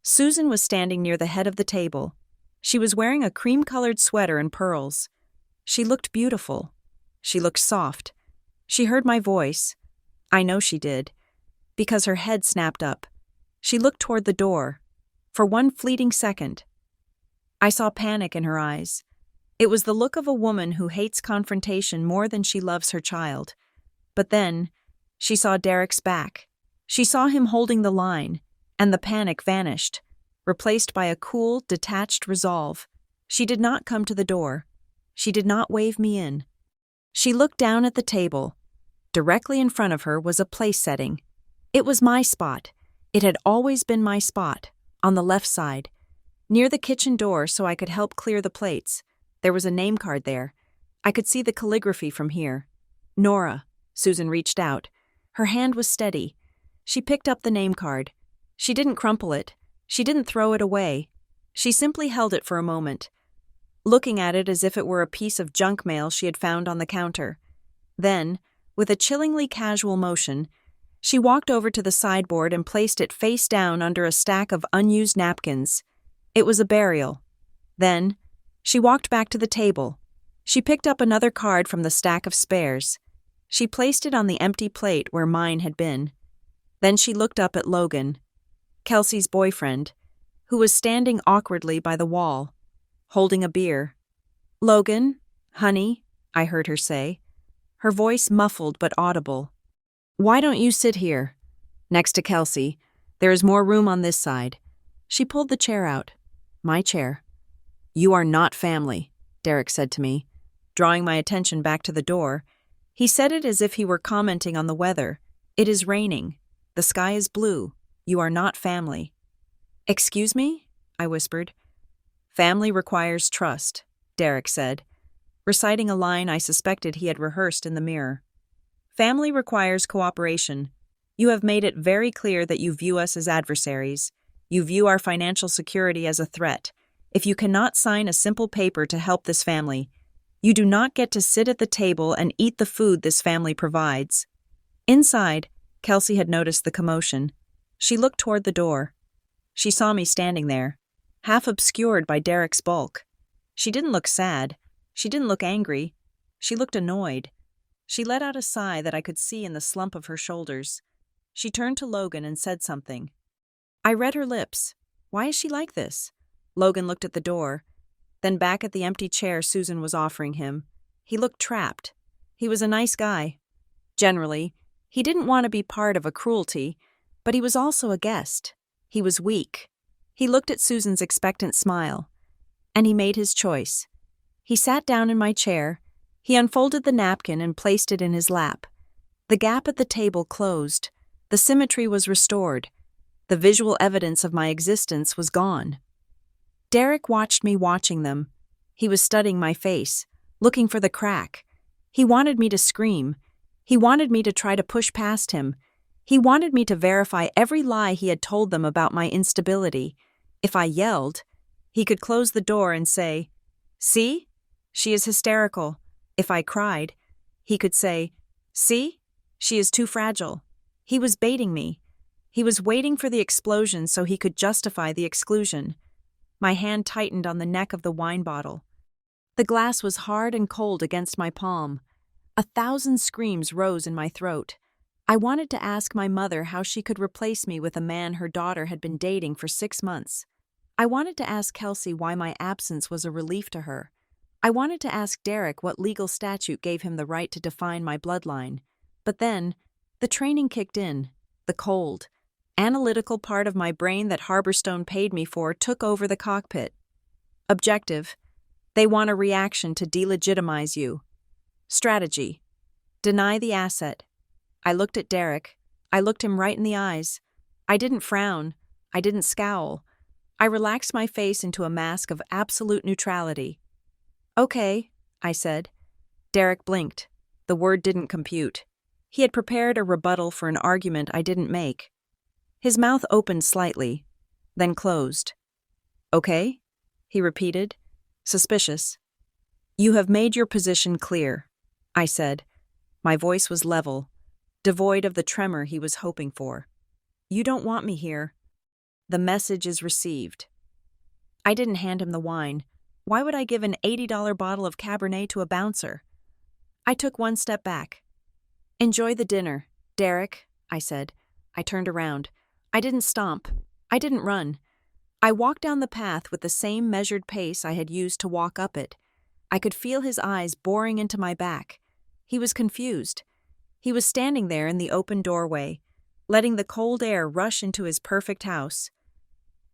Susan was standing near the head of the table. She was wearing a cream-colored sweater and pearls. She looked beautiful. She looked soft. She heard my voice. I know she did, because her head snapped up. She looked toward the door. For one fleeting second, I saw panic in her eyes. It was the look of a woman who hates confrontation more than she loves her child. But then, she saw Derek's back. She saw him holding the line, and the panic vanished, replaced by a cool, detached resolve. She did not come to the door. She did not wave me in. She looked down at the table. Directly in front of her was a place setting. It was my spot. It had always been my spot, on the left side, near the kitchen door so I could help clear the plates. There was a name card there. I could see the calligraphy from here. Nora. Susan reached out. Her hand was steady. She picked up the name card. She didn't crumple it. She didn't throw it away. She simply held it for a moment, looking at it as if it were a piece of junk mail she had found on the counter. Then, with a chillingly casual motion, she walked over to the sideboard and placed it face down under a stack of unused napkins. It was a burial. Then, She walked back to the table. She picked up another card from the stack of spares. She placed it on the empty plate where mine had been. Then she looked up at Logan, Kelsey's boyfriend, who was standing awkwardly by the wall, holding a beer. "Logan, honey," I heard her say, her voice muffled but audible. "Why don't you sit here? Next to Kelsey. There is more room on this side." She pulled the chair out. My chair. "You are not family," Derek said to me, drawing my attention back to the door. He said it as if he were commenting on the weather. "It is raining. The sky is blue. You are not family." "Excuse me?" I whispered. "Family requires trust," Derek said, reciting a line I suspected he had rehearsed in the mirror. "Family requires cooperation. You have made it very clear that you view us as adversaries. You view our financial security as a threat. If you cannot sign a simple paper to help this family, you do not get to sit at the table and eat the food this family provides." Inside, Kelsey had noticed the commotion. She looked toward the door. She saw me standing there, half obscured by Derek's bulk. She didn't look sad. She didn't look angry. She looked annoyed. She let out a sigh that I could see in the slump of her shoulders. She turned to Logan and said something. I read her lips. Why is she like this? Logan looked at the door, then back at the empty chair Susan was offering him. He looked trapped. He was a nice guy. Generally, he didn't want to be part of a cruelty, but he was also a guest. He was weak. He looked at Susan's expectant smile, and he made his choice. He sat down in my chair. He unfolded the napkin and placed it in his lap. The gap at the table closed. The symmetry was restored. The visual evidence of my existence was gone. Derek watched me watching them. He was studying my face, looking for the crack. He wanted me to scream. He wanted me to try to push past him. He wanted me to verify every lie he had told them about my instability. If I yelled, he could close the door and say, "See? She is hysterical." If I cried, he could say, "See? She is too fragile." He was baiting me. He was waiting for the explosion so he could justify the exclusion. My hand tightened on the neck of the wine bottle. The glass was hard and cold against my palm. 1,000 screams rose in my throat. I wanted to ask my mother how she could replace me with a man her daughter had been dating for 6 months. I wanted to ask Kelsey why my absence was a relief to her. I wanted to ask Derek what legal statute gave him the right to define my bloodline. But then, the training kicked in. The cold, analytical part of my brain that Harborstone paid me for took over the cockpit. Objective: they want a reaction to delegitimize you. Strategy: deny the asset. I looked at Derek. I looked him right in the eyes. I didn't frown. I didn't scowl. I relaxed my face into a mask of absolute neutrality. "Okay," I said. Derek blinked. The word didn't compute. He had prepared a rebuttal for an argument I didn't make. His mouth opened slightly, then closed. "Okay?" he repeated, suspicious. "You have made your position clear," I said. My voice was level, devoid of the tremor he was hoping for. "You don't want me here. The message is received." I didn't hand him the wine. Why would I give an $80 bottle of Cabernet to a bouncer? I took one step back. "Enjoy the dinner, Derek," I said. I turned around. I didn't stomp. I didn't run. I walked down the path with the same measured pace I had used to walk up it. I could feel his eyes boring into my back. He was confused. He was standing there in the open doorway, letting the cold air rush into his perfect house.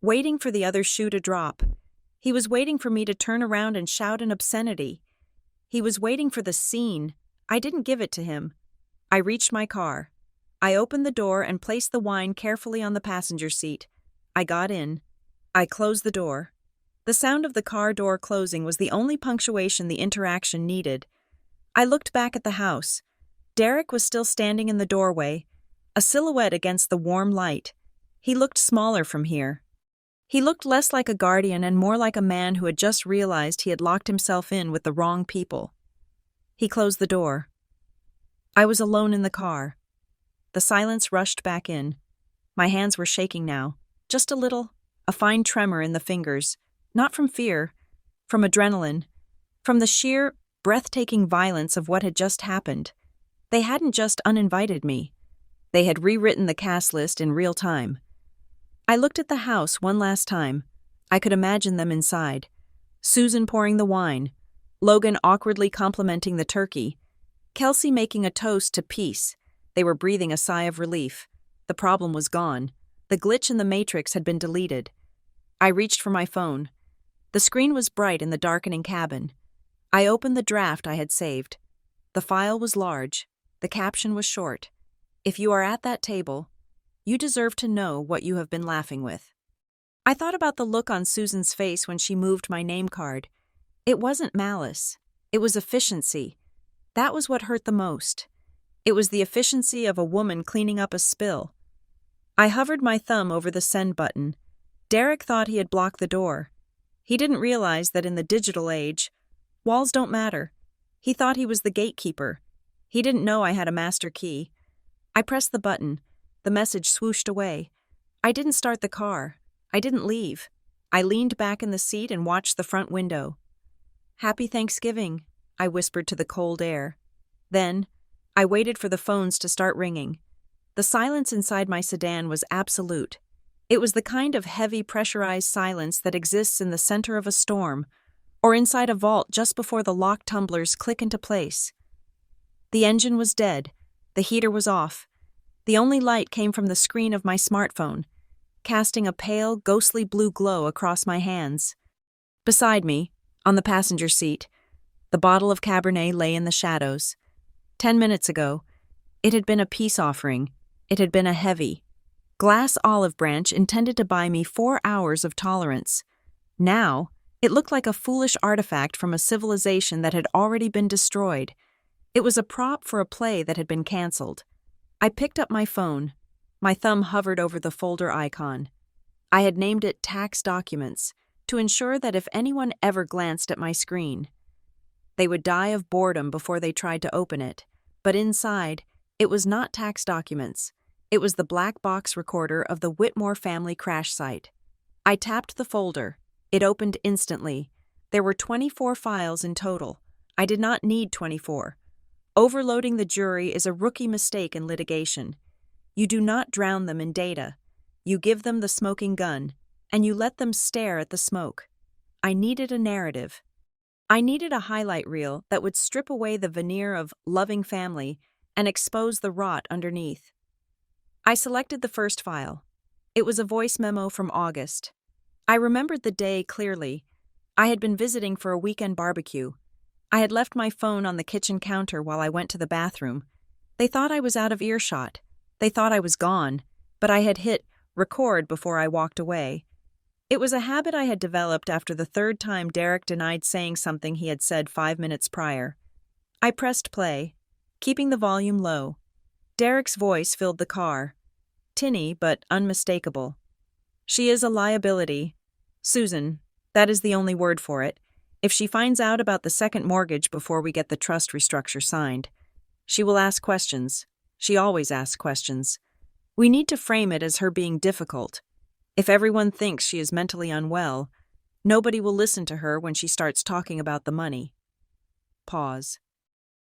Waiting for the other shoe to drop. He was waiting for me to turn around and shout an obscenity. He was waiting for the scene. I didn't give it to him. I reached my car. I opened the door and placed the wine carefully on the passenger seat. I got in. I closed the door. The sound of the car door closing was the only punctuation the interaction needed. I looked back at the house. Derek was still standing in the doorway, a silhouette against the warm light. He looked smaller from here. He looked less like a guardian and more like a man who had just realized he had locked himself in with the wrong people. He closed the door. I was alone in the car. The silence rushed back in. My hands were shaking now, just a little, a fine tremor in the fingers, not from fear, from adrenaline, from the sheer, breathtaking violence of what had just happened. They hadn't just uninvited me. They had rewritten the cast list in real time. I looked at the house one last time. I could imagine them inside. Susan pouring the wine, Logan awkwardly complimenting the turkey, Kelsey making a toast to peace. They were breathing a sigh of relief. The problem was gone. The glitch in the matrix had been deleted. I reached for my phone. The screen was bright in the darkening cabin. I opened the draft I had saved. The file was large. The caption was short. If you are at that table, you deserve to know what you have been laughing with. I thought about the look on Susan's face when she moved my name card. It wasn't malice. It was efficiency. That was what hurt the most. It was the efficiency of a woman cleaning up a spill. I hovered my thumb over the send button. Derek thought he had blocked the door. He didn't realize that in the digital age, walls don't matter. He thought he was the gatekeeper. He didn't know I had a master key. I pressed the button. The message swooshed away. I didn't start the car. I didn't leave. I leaned back in the seat and watched the front window. "Happy Thanksgiving," I whispered to the cold air. Then, I waited for the phones to start ringing. The silence inside my sedan was absolute. It was the kind of heavy, pressurized silence that exists in the center of a storm, or inside a vault just before the lock tumblers click into place. The engine was dead. The heater was off. The only light came from the screen of my smartphone, casting a pale, ghostly blue glow across my hands. Beside me, on the passenger seat, the bottle of Cabernet lay in the shadows. 10 minutes ago, it had been a peace offering. It had been a heavy, glass olive branch intended to buy me 4 hours of tolerance. Now, it looked like a foolish artifact from a civilization that had already been destroyed. It was a prop for a play that had been canceled. I picked up my phone. My thumb hovered over the folder icon. I had named it Tax Documents to ensure that if anyone ever glanced at my screen, they would die of boredom before they tried to open it. But inside, it was not tax documents. It was the black box recorder of the Whitmore family crash site. I tapped the folder. It opened instantly. There were 24 files in total. I did not need 24. Overloading the jury is a rookie mistake in litigation. You do not drown them in data. You give them the smoking gun, and you let them stare at the smoke. I needed a narrative. I needed a highlight reel that would strip away the veneer of loving family and expose the rot underneath. I selected the first file. It was a voice memo from August. I remembered the day clearly. I had been visiting for a weekend barbecue. I had left my phone on the kitchen counter while I went to the bathroom. They thought I was out of earshot. They thought I was gone, but I had hit record before I walked away. It was a habit I had developed after the third time Derek denied saying something he had said 5 minutes prior. I pressed play, keeping the volume low. Derek's voice filled the car. Tinny, but unmistakable. "She is a liability. Susan, that is the only word for it. If she finds out about the second mortgage before we get the trust restructure signed, she will ask questions. She always asks questions. We need to frame it as her being difficult. If everyone thinks she is mentally unwell, nobody will listen to her when she starts talking about the money." Pause.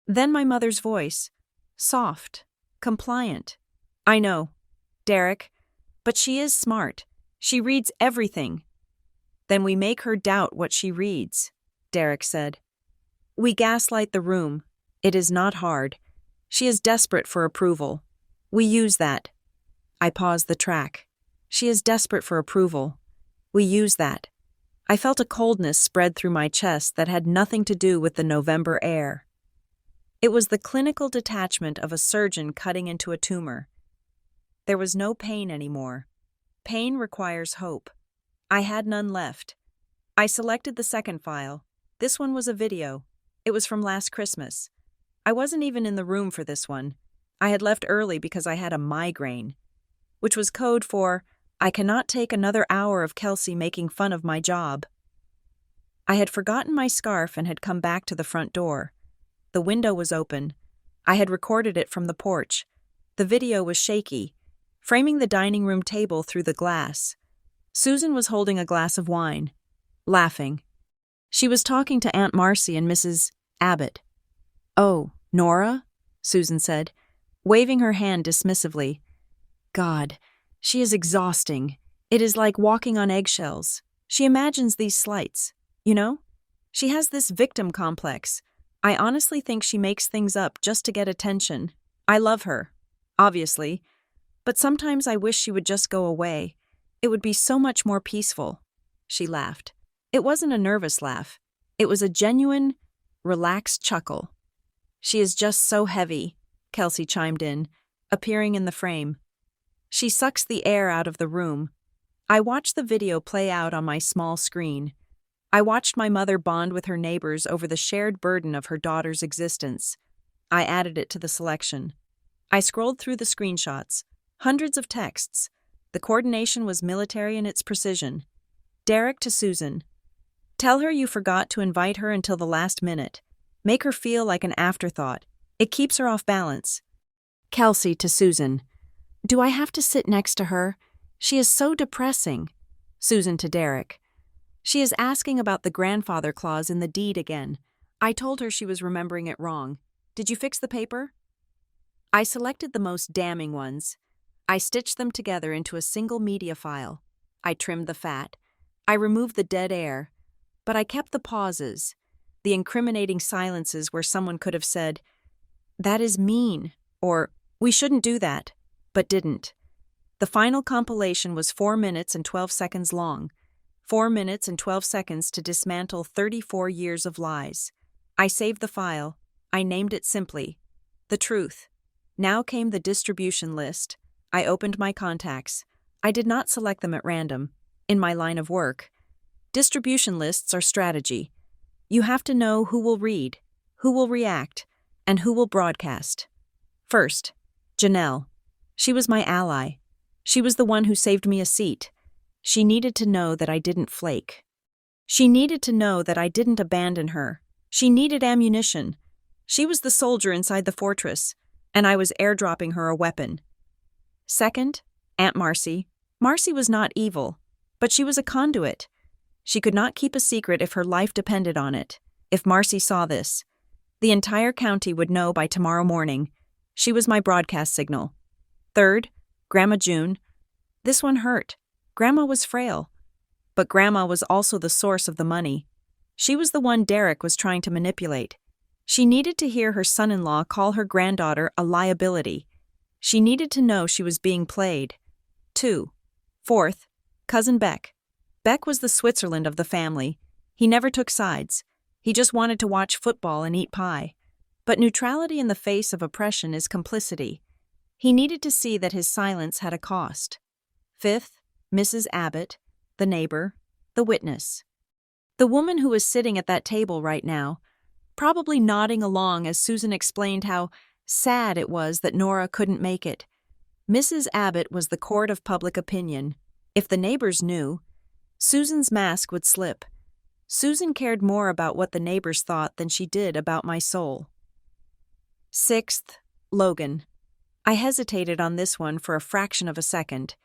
Then my mother's voice. Soft. Compliant. "I know, Derek, but she is smart. She reads everything." "Then we make her doubt what she reads," Derek said. "We gaslight the room. It is not hard. She is desperate for approval. We use that." I paused the track. "She is desperate for approval. We use that." I felt a coldness spread through my chest that had nothing to do with the November air. It was the clinical detachment of a surgeon cutting into a tumor. There was no pain anymore. Pain requires hope. I had none left. I selected the second file. This one was a video. It was from last Christmas. I wasn't even in the room for this one. I had left early because I had a migraine, which was code for, "I cannot take another hour of Kelsey making fun of my job." I had forgotten my scarf and had come back to the front door. The window was open. I had recorded it from the porch. The video was shaky, framing the dining room table through the glass. Susan was holding a glass of wine, laughing. She was talking to Aunt Marcy and Mrs. Abbott. "Oh, Nora?" Susan said, waving her hand dismissively. "God, she is exhausting. It is like walking on eggshells. She imagines these slights. You know? She has this victim complex. I honestly think she makes things up just to get attention. I love her, obviously, but sometimes I wish she would just go away. It would be so much more peaceful." She laughed. It wasn't a nervous laugh. It was a genuine, relaxed chuckle. "She is just so heavy," Kelsey chimed in, appearing in the frame. "She sucks the air out of the room." I watched the video play out on my small screen. I watched my mother bond with her neighbors over the shared burden of her daughter's existence. I added it to the selection. I scrolled through the screenshots. Hundreds of texts. The coordination was military in its precision. Derek to Susan. "Tell her you forgot to invite her until the last minute. Make her feel like an afterthought. It keeps her off balance." Kelsey to Susan. "Do I have to sit next to her? She is so depressing." Susan to Derek. "She is asking about the grandfather clause in the deed again. I told her she was remembering it wrong. Did you fix the paper?" I selected the most damning ones. I stitched them together into a single media file. I trimmed the fat. I removed the dead air. But I kept the pauses, the incriminating silences where someone could have said, "That is mean," or "We shouldn't do that," but didn't. The final compilation was 4 minutes and 12 seconds long. 4 minutes and 12 seconds to dismantle 34 years of lies. I saved the file. I named it simply The Truth. Now came the distribution list. I opened my contacts. I did not select them at random. In my line of work, distribution lists are strategy. You have to know who will read, who will react, and who will broadcast. First, Janelle. She was my ally. She was the one who saved me a seat. She needed to know that I didn't flake. She needed to know that I didn't abandon her. She needed ammunition. She was the soldier inside the fortress, and I was airdropping her a weapon. Second, Aunt Marcy. Marcy was not evil, but she was a conduit. She could not keep a secret if her life depended on it. If Marcy saw this, the entire county would know by tomorrow morning. She was my broadcast signal. Third, Grandma June. This one hurt. Grandma was frail, but Grandma was also the source of the money. She was the one Derek was trying to manipulate. She needed to hear her son-in-law call her granddaughter a liability. She needed to know she was being played. 2. Fourth, Cousin Beck. Beck was the Switzerland of the family. He never took sides. He just wanted to watch football and eat pie. But neutrality in the face of oppression is complicity. He needed to see that his silence had a cost. Fifth, Mrs. Abbott, the neighbor, the witness. The woman who was sitting at that table right now, probably nodding along as Susan explained how sad it was that Nora couldn't make it. Mrs. Abbott was the court of public opinion. If the neighbors knew, Susan's mask would slip. Susan cared more about what the neighbors thought than she did about my soul. Sixth, Logan. I hesitated on this one for a fraction of a second.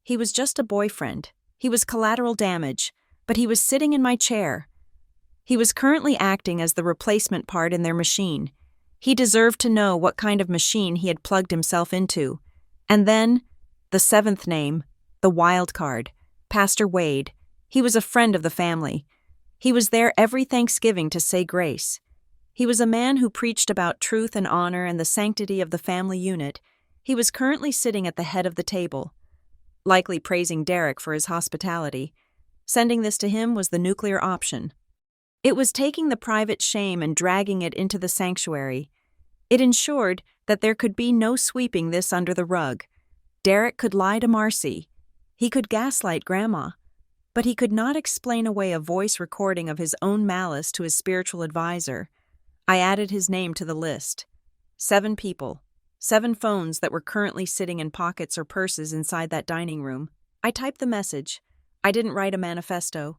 He was just a boyfriend. He was collateral damage, but he was sitting in my chair. He was currently acting as the replacement part in their machine. He deserved to know what kind of machine he had plugged himself into. And then, the seventh name, the wild card, Pastor Wade. He was a friend of the family. He was there every Thanksgiving to say grace. He was a man who preached about truth and honor and the sanctity of the family unit. He was currently sitting at the head of the table, likely praising Derek for his hospitality. Sending this to him was the nuclear option. It was taking the private shame and dragging it into the sanctuary. It ensured that there could be no sweeping this under the rug. Derek could lie to Marcy. He could gaslight Grandma. But he could not explain away a voice recording of his own malice to his spiritual advisor. I added his name to the list. 7 people. 7 phones that were currently sitting in pockets or purses inside that dining room. I typed the message. I didn't write a manifesto.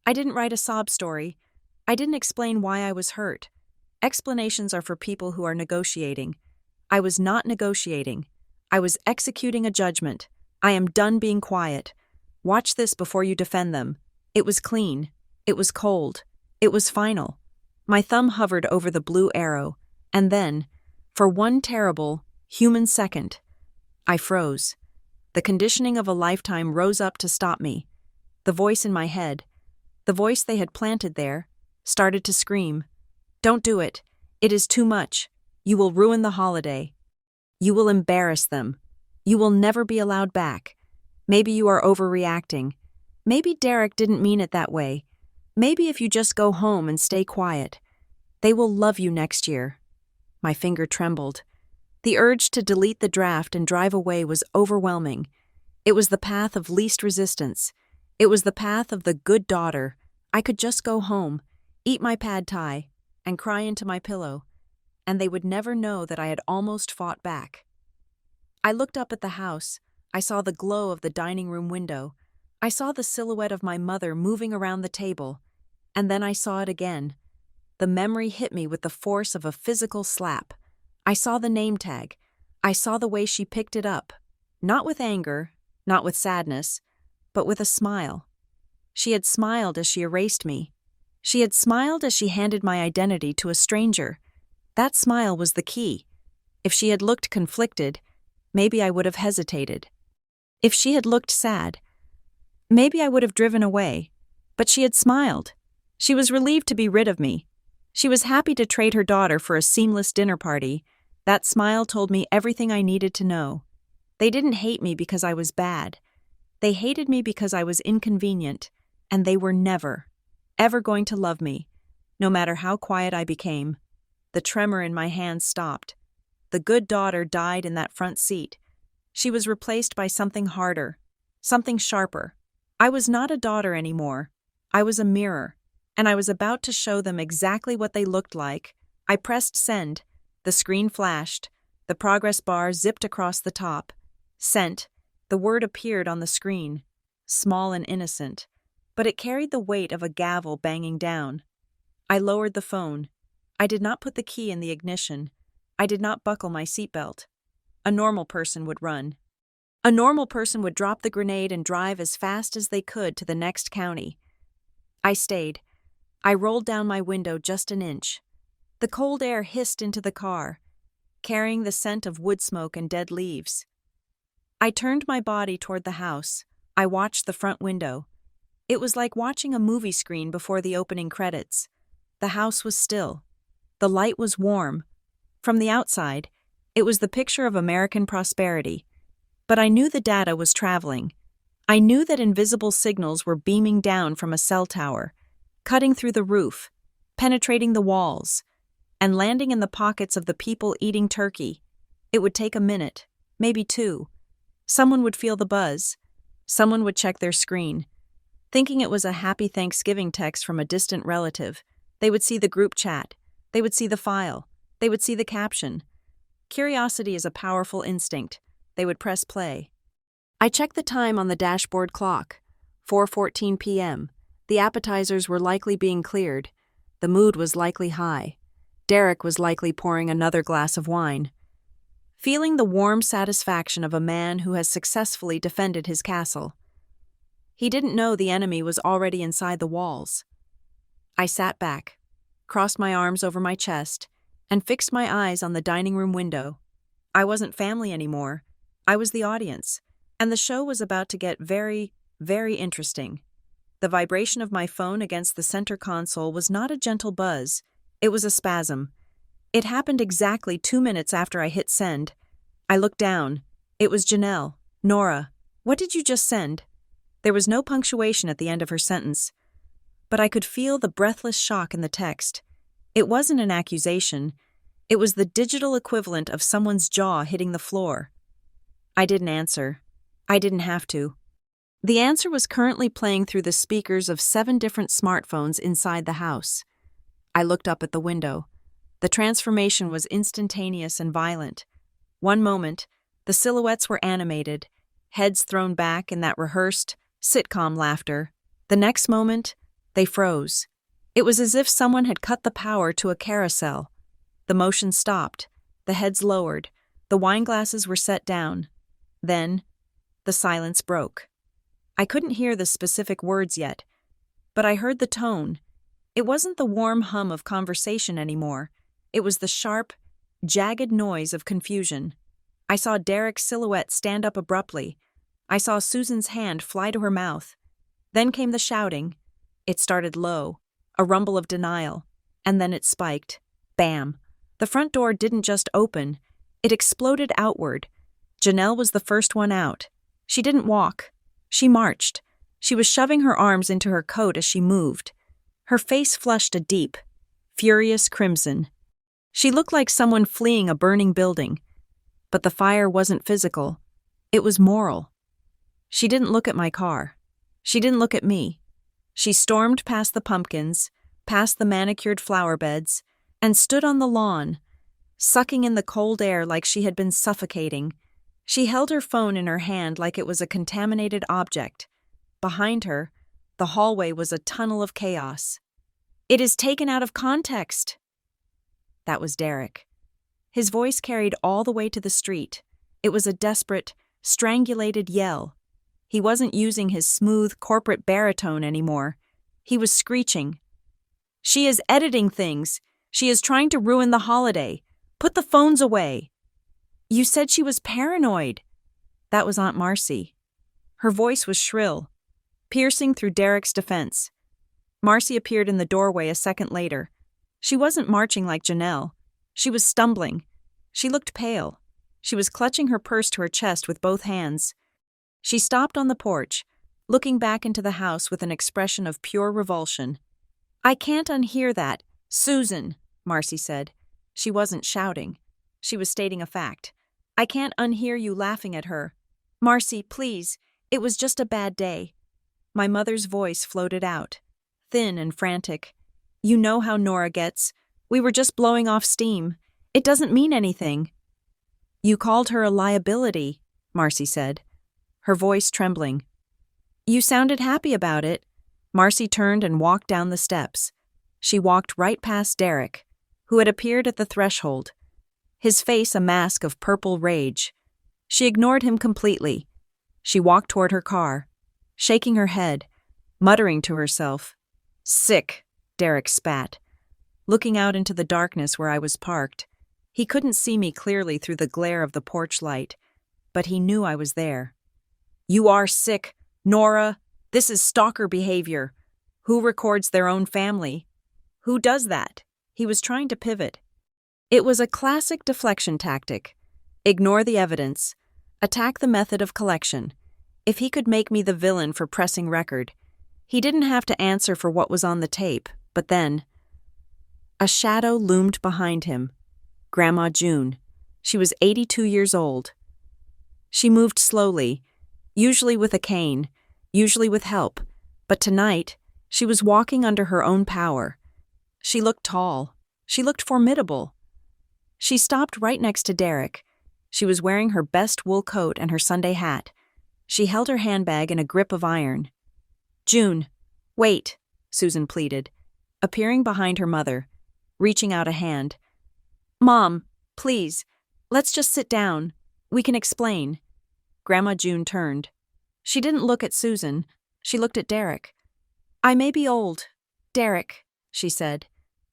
I didn't write a sob story. I didn't explain why I was hurt. Explanations are for people who are negotiating. I was not negotiating. I was executing a judgment. I am done being quiet. Watch this before you defend them. It was clean. It was cold. It was final. My thumb hovered over the blue arrow, and then, for one terrible, human second, I froze. The conditioning of a lifetime rose up to stop me. The voice in my head, the voice they had planted there, started to scream. Don't do it. It is too much. You will ruin the holiday. You will embarrass them. You will never be allowed back. Maybe you are overreacting. Maybe Derek didn't mean it that way. Maybe if you just go home and stay quiet, they will love you next year. My finger trembled. The urge to delete the draft and drive away was overwhelming. It was the path of least resistance. It was the path of the good daughter. I could just go home, eat my pad thai, and cry into my pillow, and they would never know that I had almost fought back. I looked up at the house. I saw the glow of the dining room window. I saw the silhouette of my mother moving around the table, and then I saw it again. The memory hit me with the force of a physical slap. I saw the name tag. I saw the way she picked it up, not with anger, not with sadness, but with a smile. She had smiled as she erased me. She had smiled as she handed my identity to a stranger. That smile was the key. If she had looked conflicted, maybe I would have hesitated. If she had looked sad, maybe I would have driven away. But she had smiled. She was relieved to be rid of me. She was happy to trade her daughter for a seamless dinner party. That smile told me everything I needed to know. They didn't hate me because I was bad. They hated me because I was inconvenient, and they were never, ever going to love me, no matter how quiet I became. The tremor in my hands stopped. The good daughter died in that front seat. She was replaced by something harder, something sharper. I was not a daughter anymore. I was a mirror, and I was about to show them exactly what they looked like. I pressed send. The screen flashed. The progress bar zipped across the top. Sent. The word appeared on the screen, small and innocent, but it carried the weight of a gavel banging down. I lowered the phone. I did not put the key in the ignition. I did not buckle my seatbelt. A normal person would run. A normal person would drop the grenade and drive as fast as they could to the next county. I stayed. I rolled down my window just an inch. The cold air hissed into the car, carrying the scent of wood smoke and dead leaves. I turned my body toward the house. I watched the front window. It was like watching a movie screen before the opening credits. The house was still. The light was warm. From the outside, it was the picture of American prosperity. But I knew the data was traveling. I knew that invisible signals were beaming down from a cell tower, cutting through the roof, penetrating the walls, and landing in the pockets of the people eating turkey. It would take a minute, maybe two. Someone would feel the buzz. Someone would check their screen. Thinking it was a happy Thanksgiving text from a distant relative, they would see the group chat. They would see the file. They would see the caption. Curiosity is a powerful instinct. They would press play. I checked the time on the dashboard clock. 4:14 p.m. The appetizers were likely being cleared. The mood was likely high. Derek was likely pouring another glass of wine. Feeling the warm satisfaction of a man who has successfully defended his castle. He didn't know the enemy was already inside the walls. I sat back, crossed my arms over my chest, and fixed my eyes on the dining room window. I wasn't family anymore. I was the audience, and the show was about to get very, very interesting. The vibration of my phone against the center console was not a gentle buzz. It was a spasm. It happened exactly 2 minutes after I hit send. I looked down. It was Janelle. Nora, what did you just send? There was no punctuation at the end of her sentence, but I could feel the breathless shock in the text. It wasn't an accusation. It was the digital equivalent of someone's jaw hitting the floor. I didn't answer. I didn't have to. The answer was currently playing through the speakers of 7 different smartphones inside the house. I looked up at the window. The transformation was instantaneous and violent. One moment, the silhouettes were animated, heads thrown back in that rehearsed, sitcom laughter. The next moment, they froze. It was as if someone had cut the power to a carousel. The motion stopped, the heads lowered, the wine glasses were set down. Then, the silence broke. I couldn't hear the specific words yet, but I heard the tone. It wasn't the warm hum of conversation anymore. It was the sharp, jagged noise of confusion. I saw Derek's silhouette stand up abruptly. I saw Susan's hand fly to her mouth. Then came the shouting. It started low, a rumble of denial, and then it spiked. Bam! The front door didn't just open, it exploded outward. Janelle was the first one out. She didn't walk. She marched. She was shoving her arms into her coat as she moved. Her face flushed a deep, furious crimson. She looked like someone fleeing a burning building. But the fire wasn't physical. It was moral. She didn't look at my car. She didn't look at me. She stormed past the pumpkins, past the manicured flower beds, and stood on the lawn, sucking in the cold air like she had been suffocating. She held her phone in her hand like it was a contaminated object. Behind her, the hallway was a tunnel of chaos. "It is taken out of context." That was Derek. His voice carried all the way to the street. It was a desperate, strangulated yell. He wasn't using his smooth, corporate baritone anymore. He was screeching. "She is editing things. She is trying to ruin the holiday. Put the phones away." "You said she was paranoid." That was Aunt Marcy. Her voice was shrill, piercing through Derek's defense. Marcy appeared in the doorway a second later. She wasn't marching like Janelle. She was stumbling. She looked pale. She was clutching her purse to her chest with both hands. She stopped on the porch, looking back into the house with an expression of pure revulsion. "I can't unhear that, Susan," Marcy said. She wasn't shouting. She was stating a fact. "I can't unhear you laughing at her. Marcy, please, it was just a bad day." My mother's voice floated out, thin and frantic. "You know how Nora gets. We were just blowing off steam. It doesn't mean anything." "You called her a liability," Marcy said, her voice trembling. "You sounded happy about it." Marcy turned and walked down the steps. She walked right past Derek, who had appeared at the threshold, his face a mask of purple rage. She ignored him completely. She walked toward her car, shaking her head, muttering to herself. "Sick," Derek spat. Looking out into the darkness where I was parked, he couldn't see me clearly through the glare of the porch light, but he knew I was there. "You are sick, Nora. This is stalker behavior. Who records their own family? Who does that?" He was trying to pivot. It was a classic deflection tactic. Ignore the evidence. Attack the method of collection. If he could make me the villain for pressing record, he didn't have to answer for what was on the tape, but then... A shadow loomed behind him. Grandma June. She was 82 years old. She moved slowly, usually with a cane, usually with help, but tonight she was walking under her own power. She looked tall. She looked formidable. She stopped right next to Derek. She was wearing her best wool coat and her Sunday hat. She held her handbag in a grip of iron. "June, wait," Susan pleaded, appearing behind her mother, reaching out a hand. "Mom, please, let's just sit down. We can explain." Grandma June turned. She didn't look at Susan. She looked at Derek. "I may be old, Derek," she said.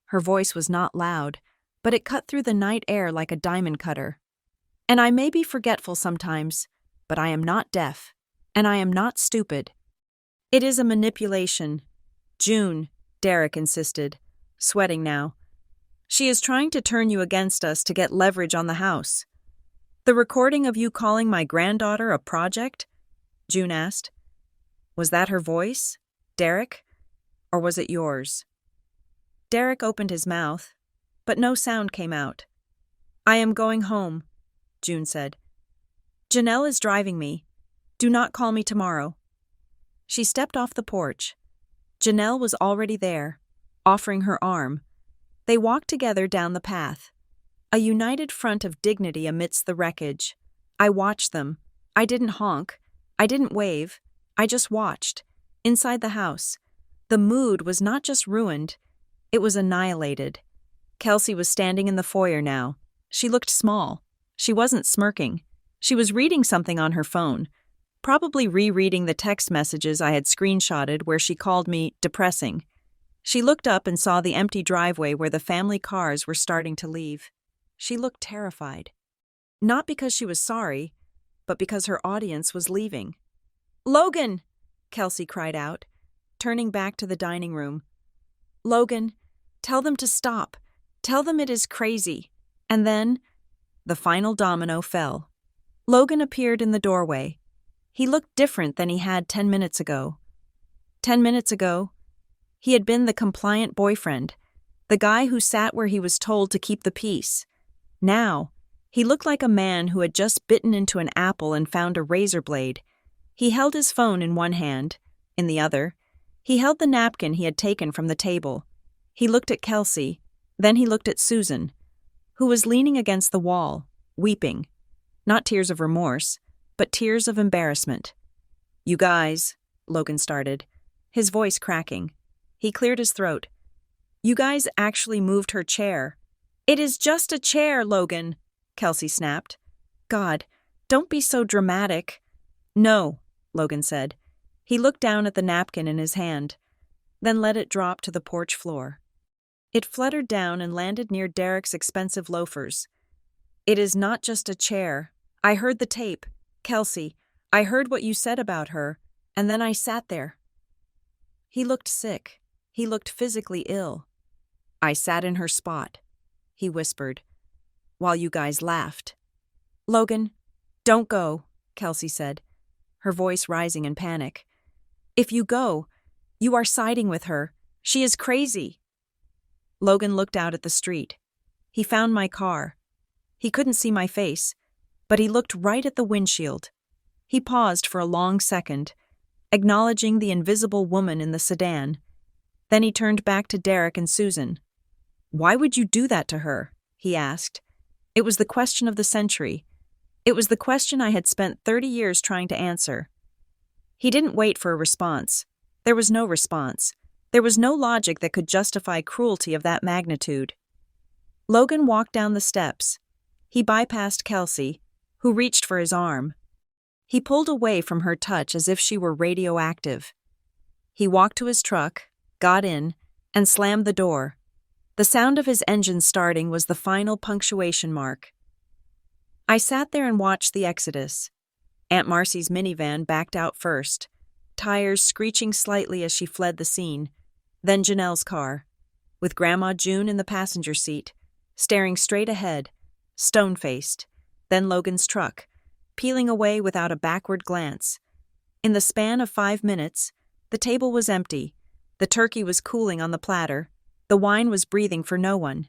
Her voice was not loud, but it cut through the night air like a diamond cutter. "And I may be forgetful sometimes, but I am not deaf, and I am not stupid." "It is a manipulation." "June," Derek insisted, sweating now. "She is trying to turn you against us to get leverage on the house." "The recording of you calling my granddaughter a project?" June asked. "Was that her voice, Derek, or was it yours?" Derek opened his mouth, but no sound came out. "I am going home," June said. "Janelle is driving me. Do not call me tomorrow." She stepped off the porch. Janelle was already there, offering her arm. They walked together down the path, a united front of dignity amidst the wreckage. I watched them. I didn't honk. I didn't wave. I just watched. Inside the house, the mood was not just ruined, it was annihilated. Kelsey was standing in the foyer now. She looked small. She wasn't smirking. She was reading something on her phone, probably rereading the text messages I had screenshotted where she called me depressing. She looked up and saw the empty driveway where the family cars were starting to leave. She looked terrified. Not because she was sorry, but because her audience was leaving. "Logan!" Kelsey cried out, turning back to the dining room. "Logan, tell them to stop. Tell them it is crazy." And then, the final domino fell. Logan appeared in the doorway. He looked different than he had 10 minutes ago. 10 minutes ago, he had been the compliant boyfriend, the guy who sat where he was told to keep the peace. Now, he looked like a man who had just bitten into an apple and found a razor blade. He held his phone in one hand. In the other, he held the napkin he had taken from the table. He looked at Kelsey, then he looked at Susan, who was leaning against the wall, weeping. Not tears of remorse, but tears of embarrassment. "You guys," Logan started, his voice cracking. He cleared his throat. "You guys actually moved her chair." "It is just a chair, Logan," Kelsey snapped. "God, don't be so dramatic." "No," Logan said. He looked down at the napkin in his hand, then let it drop to the porch floor. It fluttered down and landed near Derek's expensive loafers. "It is not just a chair. I heard the tape. Kelsey, I heard what you said about her, and then I sat there." He looked sick. He looked physically ill. "I sat in her spot," he whispered, "while you guys laughed." "Logan, don't go," Kelsey said, her voice rising in panic. "If you go, you are siding with her. She is crazy." Logan looked out at the street. He found my car. He couldn't see my face, but he looked right at the windshield. He paused for a long second, acknowledging the invisible woman in the sedan. Then he turned back to Derek and Susan. "Why would you do that to her?" he asked. It was the question of the century. It was the question I had spent 30 years trying to answer. He didn't wait for a response. There was no response. There was no logic that could justify cruelty of that magnitude. Logan walked down the steps. He bypassed Kelsey, who reached for his arm. He pulled away from her touch as if she were radioactive. He walked to his truck, got in, and slammed the door. The sound of his engine starting was the final punctuation mark. I sat there and watched the exodus. Aunt Marcy's minivan backed out first, tires screeching slightly as she fled the scene. Then Janelle's car, with Grandma June in the passenger seat, staring straight ahead, stone-faced. Then Logan's truck, peeling away without a backward glance. In the span of 5 minutes, the table was empty. The turkey was cooling on the platter. The wine was breathing for no one.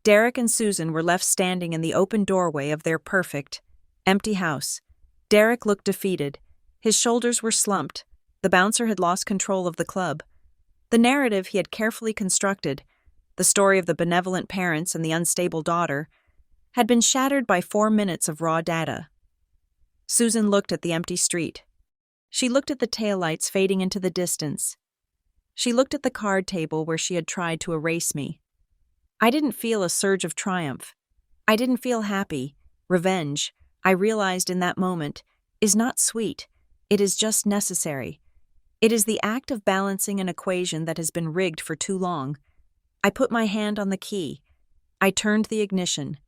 Derek and Susan were left standing in the open doorway of their perfect, empty house. Derek looked defeated. His shoulders were slumped. The bouncer had lost control of the club. The narrative he had carefully constructed, the story of the benevolent parents and the unstable daughter, had been shattered by 4 minutes of raw data. Susan looked at the empty street. She looked at the taillights fading into the distance. She looked at the card table where she had tried to erase me. I didn't feel a surge of triumph. I didn't feel happy. Revenge, I realized in that moment, is not sweet. It is just necessary. It is the act of balancing an equation that has been rigged for too long. I put my hand on the key. I turned the ignition.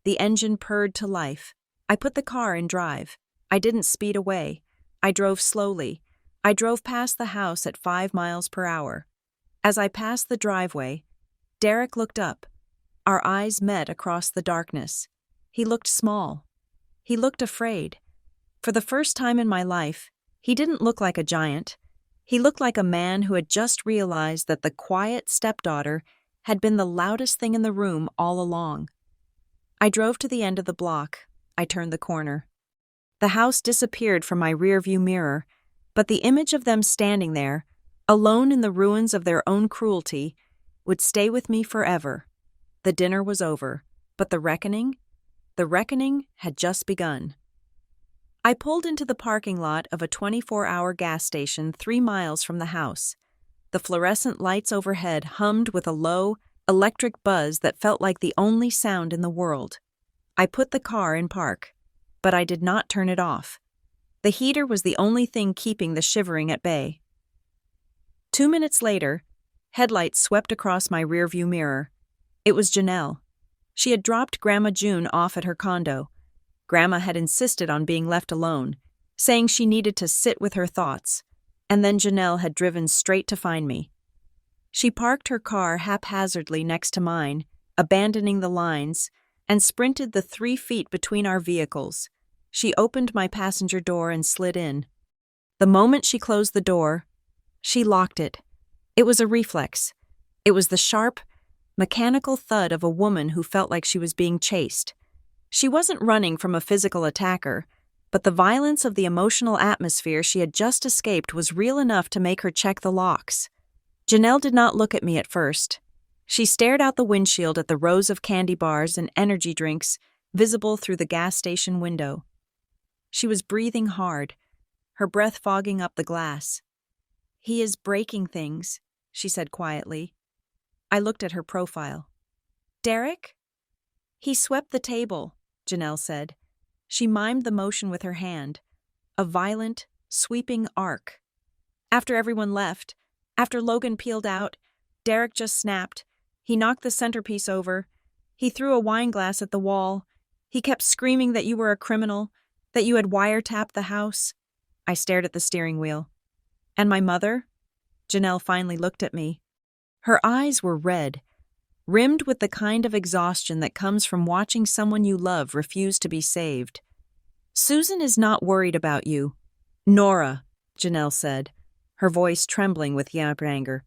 The engine purred to life. I put the car in drive. I didn't speed away. I drove slowly. I drove past the house at 5 miles per hour. As I passed the driveway, Derek looked up. Our eyes met across the darkness. He looked small. He looked afraid. For the first time in my life, he didn't look like a giant. He looked like a man who had just realized that the quiet stepdaughter had been the loudest thing in the room all along. I drove to the end of the block. I turned the corner. The house disappeared from my rearview mirror, but the image of them standing there, alone in the ruins of their own cruelty, would stay with me forever. The dinner was over, but the reckoning had just begun. I pulled into the parking lot of a 24-hour gas station 3 miles from the house. The fluorescent lights overhead hummed with a low, electric buzz that felt like the only sound in the world. I put the car in park, but I did not turn it off. The heater was the only thing keeping the shivering at bay. 2 minutes later, Headlights swept across my rearview mirror. It was Janelle. She had dropped Grandma June off at her condo. Grandma had insisted on being left alone, saying she needed to sit with her thoughts, and then Janelle had driven straight to find me. She parked her car haphazardly next to mine, abandoning the lines, and sprinted the 3 feet between our vehicles. She opened my passenger door and slid in. The moment she closed the door, she locked it. It was a reflex. It was the sharp, mechanical thud of a woman who felt like she was being chased. She wasn't running from a physical attacker, but the violence of the emotional atmosphere she had just escaped was real enough to make her check the locks. Janelle did not look at me at first. She stared out the windshield at the rows of candy bars and energy drinks visible through the gas station window. She was breathing hard, her breath fogging up the glass. "He is breaking things," she said quietly. I looked at her profile. "Derek?" "He swept the table," Janelle said. She mimed the motion with her hand, a violent, sweeping arc. After everyone left, after Logan peeled out, Derek just snapped. He knocked the centerpiece over. He threw a wine glass at the wall. He kept screaming that you were a criminal, that you had wiretapped the house. I stared at the steering wheel. "And my mother?" Janelle finally looked at me. Her eyes were red, rimmed with the kind of exhaustion that comes from watching someone you love refuse to be saved. "Susan is not worried about you." "Nora," Janelle said, her voice trembling with anger.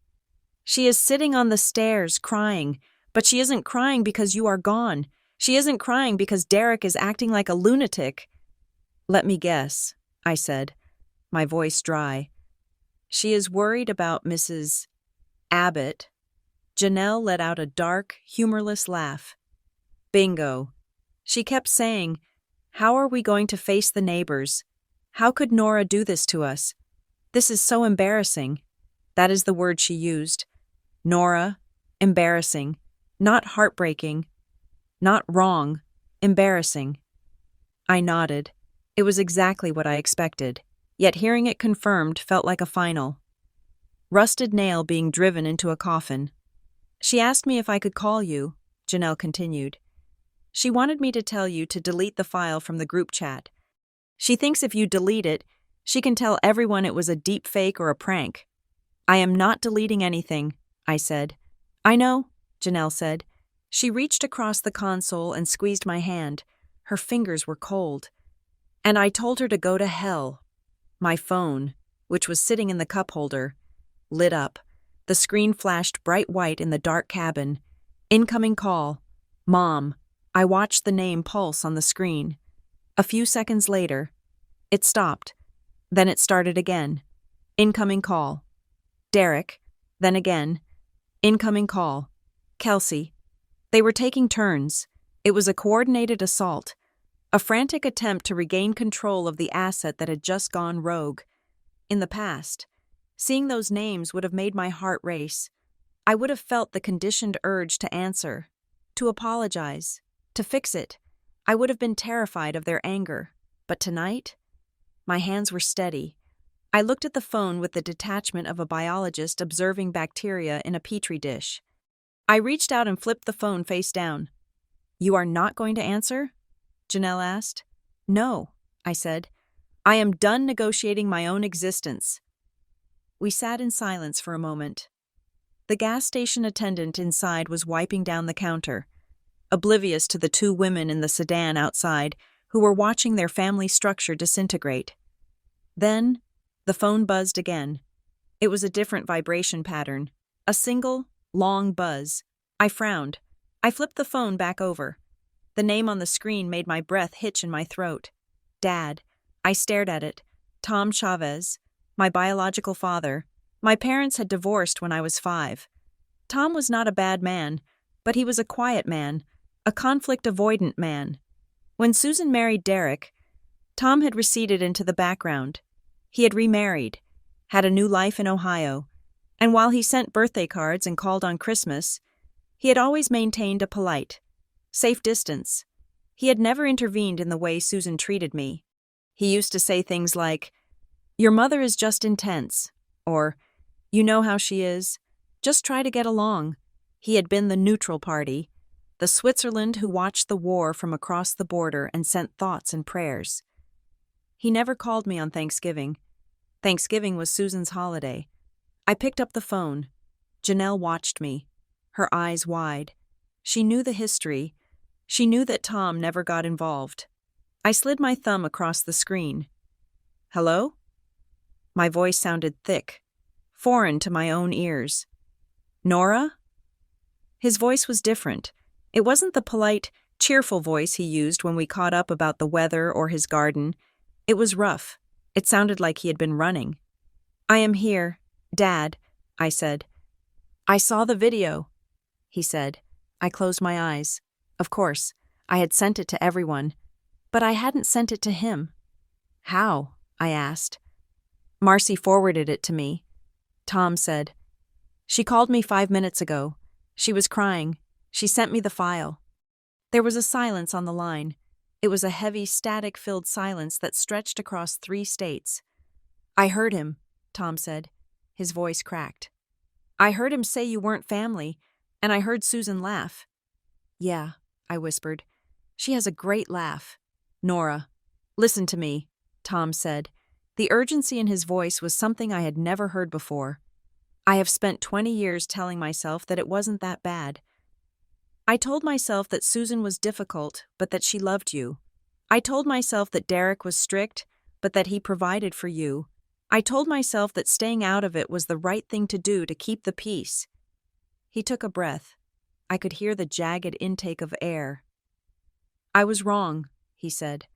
"She is sitting on the stairs crying, but she isn't crying because you are gone. She isn't crying because Derek is acting like a lunatic." "Let me guess," I said, my voice dry. "She is worried about Mrs. Abbott." Janelle let out a dark, humorless laugh. "Bingo." She kept saying, "How are we going to face the neighbors? How could Nora do this to us? This is so embarrassing." That is the word she used. Nora, embarrassing, not heartbreaking, not wrong, embarrassing. I nodded. It was exactly what I expected, yet hearing it confirmed felt like a final. Rusted nail being driven into a coffin. "She asked me if I could call you," Janelle continued. "She wanted me to tell you to delete the file from the group chat. She thinks if you delete it, she can tell everyone it was a deep fake or a prank." "I am not deleting anything," I said. "I know," Janelle said. She reached across the console and squeezed my hand. Her fingers were cold. "And I told her to go to hell." My phone, which was sitting in the cup holder, lit up. The screen flashed bright white in the dark cabin. "Incoming call. Mom." I watched the name pulse on the screen. A few seconds later, it stopped. Then it started again. "Incoming call. Derek." Then again. "Incoming call. Kelsey." They were taking turns. It was a coordinated assault, a frantic attempt to regain control of the asset that had just gone rogue. In the past, seeing those names would have made my heart race. I would have felt the conditioned urge to answer, to apologize, to fix it. I would have been terrified of their anger. But tonight, my hands were steady. I looked at the phone with the detachment of a biologist observing bacteria in a petri dish. I reached out and flipped the phone face down. "You are not going to answer?" Janelle asked. "No," I said. "I am done negotiating my own existence." We sat in silence for a moment. The gas station attendant inside was wiping down the counter, oblivious to the 2 women in the sedan outside who were watching their family structure disintegrate. Then, the phone buzzed again. It was a different vibration pattern, a single, long buzz. I frowned. I flipped the phone back over. The name on the screen made my breath hitch in my throat. Dad. I stared at it. Tom Chavez, my biological father. My parents had divorced when I was 5. Tom was not a bad man, but he was a quiet man, a conflict-avoidant man. When Susan married Derek, Tom had receded into the background. He had remarried, had a new life in Ohio, and while he sent birthday cards and called on Christmas, he had always maintained a polite, safe distance. He had never intervened in the way Susan treated me. He used to say things like, "Your mother is just intense," or, "You know how she is. Just try to get along. He had been the neutral party, the Switzerland who watched the war from across the border and sent thoughts and prayers. He never called me on Thanksgiving. Thanksgiving was Susan's holiday. I picked up the phone. Janelle watched me, her eyes wide. She knew the history. She knew that Tom never got involved. I slid my thumb across the screen. Hello? My voice sounded thick, foreign to my own ears. Nora? His voice was different. It wasn't the polite, cheerful voice he used when we caught up about the weather or his garden. It was rough. It sounded like he had been running. I am here, Dad, I said. I saw the video, he said. I closed my eyes. Of course, I had sent it to everyone, but I hadn't sent it to him. How? I asked. Marcy forwarded it to me. Tom said. She called me 5 minutes ago. She was crying. She sent me the file. There was a silence on the line. It was a heavy, static-filled silence that stretched across 3 states. I heard him, Tom said. His voice cracked. I heard him say you weren't family, and I heard Susan laugh. Yeah, I whispered. She has a great laugh. Nora, listen to me, Tom said. The urgency in his voice was something I had never heard before. I have spent 20 years telling myself that it wasn't that bad. I told myself that Susan was difficult, but that she loved you. I told myself that Derek was strict, but that he provided for you. I told myself that staying out of it was the right thing to do to keep the peace. He took a breath. I could hear the jagged intake of air. I was wrong, he said.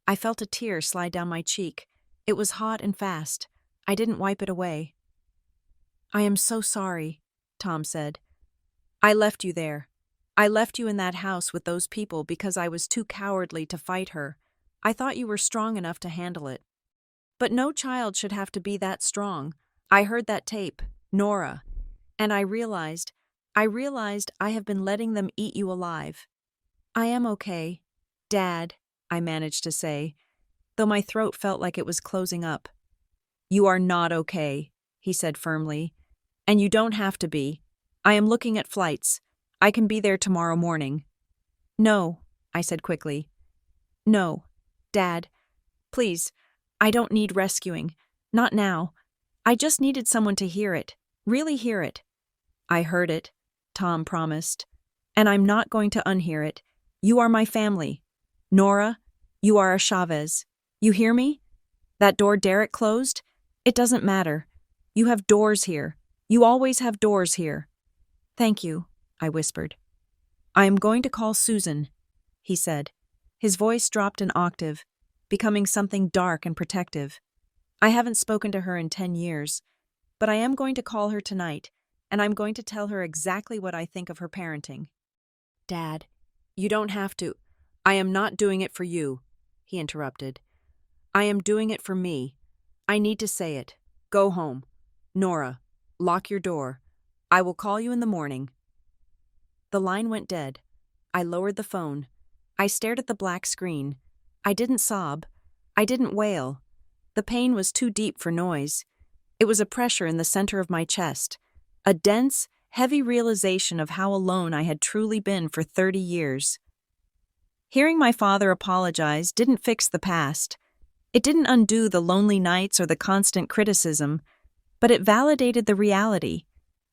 I felt a tear slide down my cheek. It was hot and fast. I didn't wipe it away. I am so sorry, Tom said. I left you there. I left you in that house with those people because I was too cowardly to fight her. I thought you were strong enough to handle it. But no child should have to be that strong. I heard that tape, Nora, and I realized I have been letting them eat you alive. I am okay, Dad, I managed to say, though my throat felt like it was closing up. You are not okay, he said firmly, and you don't have to be. I am looking at flights. I can be there tomorrow morning. No, I said quickly. No, Dad, please, I don't need rescuing. Not now. I just needed someone to hear it, really hear it. I heard it, Tom promised, and I'm not going to unhear it. You are my family. Nora, you are a Chavez. You hear me? That door Derek closed? It doesn't matter. You have doors here. You always have doors here. Thank you, I whispered. I am going to call Susan, he said. His voice dropped an octave, becoming something dark and protective. I haven't spoken to her in 10 years, but I am going to call her tonight, and I'm going to tell her exactly what I think of her parenting. Dad, you don't have to. I am not doing it for you, he interrupted. I am doing it for me. I need to say it. Go home. Nora, lock your door. I will call you in the morning. The line went dead. I lowered the phone. I stared at the black screen. I didn't sob. I didn't wail. The pain was too deep for noise. It was a pressure in the center of my chest, a dense, heavy realization of how alone I had truly been for 30 years. Hearing my father apologize didn't fix the past. It didn't undo the lonely nights or the constant criticism, but it validated the reality.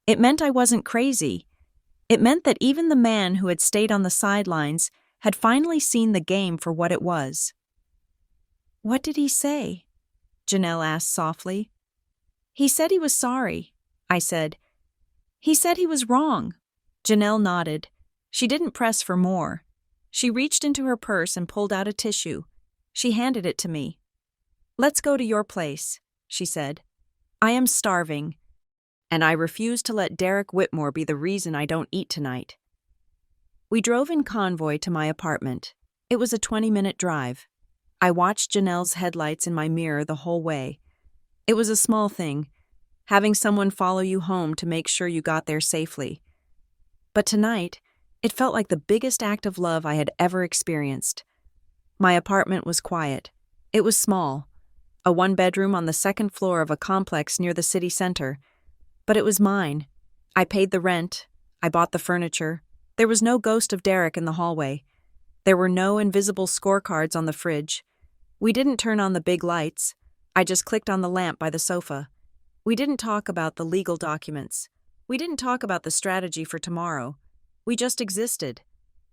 It meant I wasn't crazy. It meant that even the man who had stayed on the sidelines had finally seen the game for what it was. What did he say? Janelle asked softly. He said he was sorry, I said. He said he was wrong. Janelle nodded. She didn't press for more. She reached into her purse and pulled out a tissue. She handed it to me. Let's go to your place, she said. I am starving, and I refuse to let Derek Whitmore be the reason I don't eat tonight. We drove in convoy to my apartment. It was a 20-minute drive. I watched Janelle's headlights in my mirror the whole way. It was a small thing, having someone follow you home to make sure you got there safely. But tonight, it felt like the biggest act of love I had ever experienced. My apartment was quiet. It was small, a 1-bedroom on the 2nd floor of a complex near the city center, but it was mine. I paid the rent. I bought the furniture. There was no ghost of Derek in the hallway. There were no invisible scorecards on the fridge. We didn't turn on the big lights. I just clicked on the lamp by the sofa. We didn't talk about the legal documents. We didn't talk about the strategy for tomorrow. We just existed.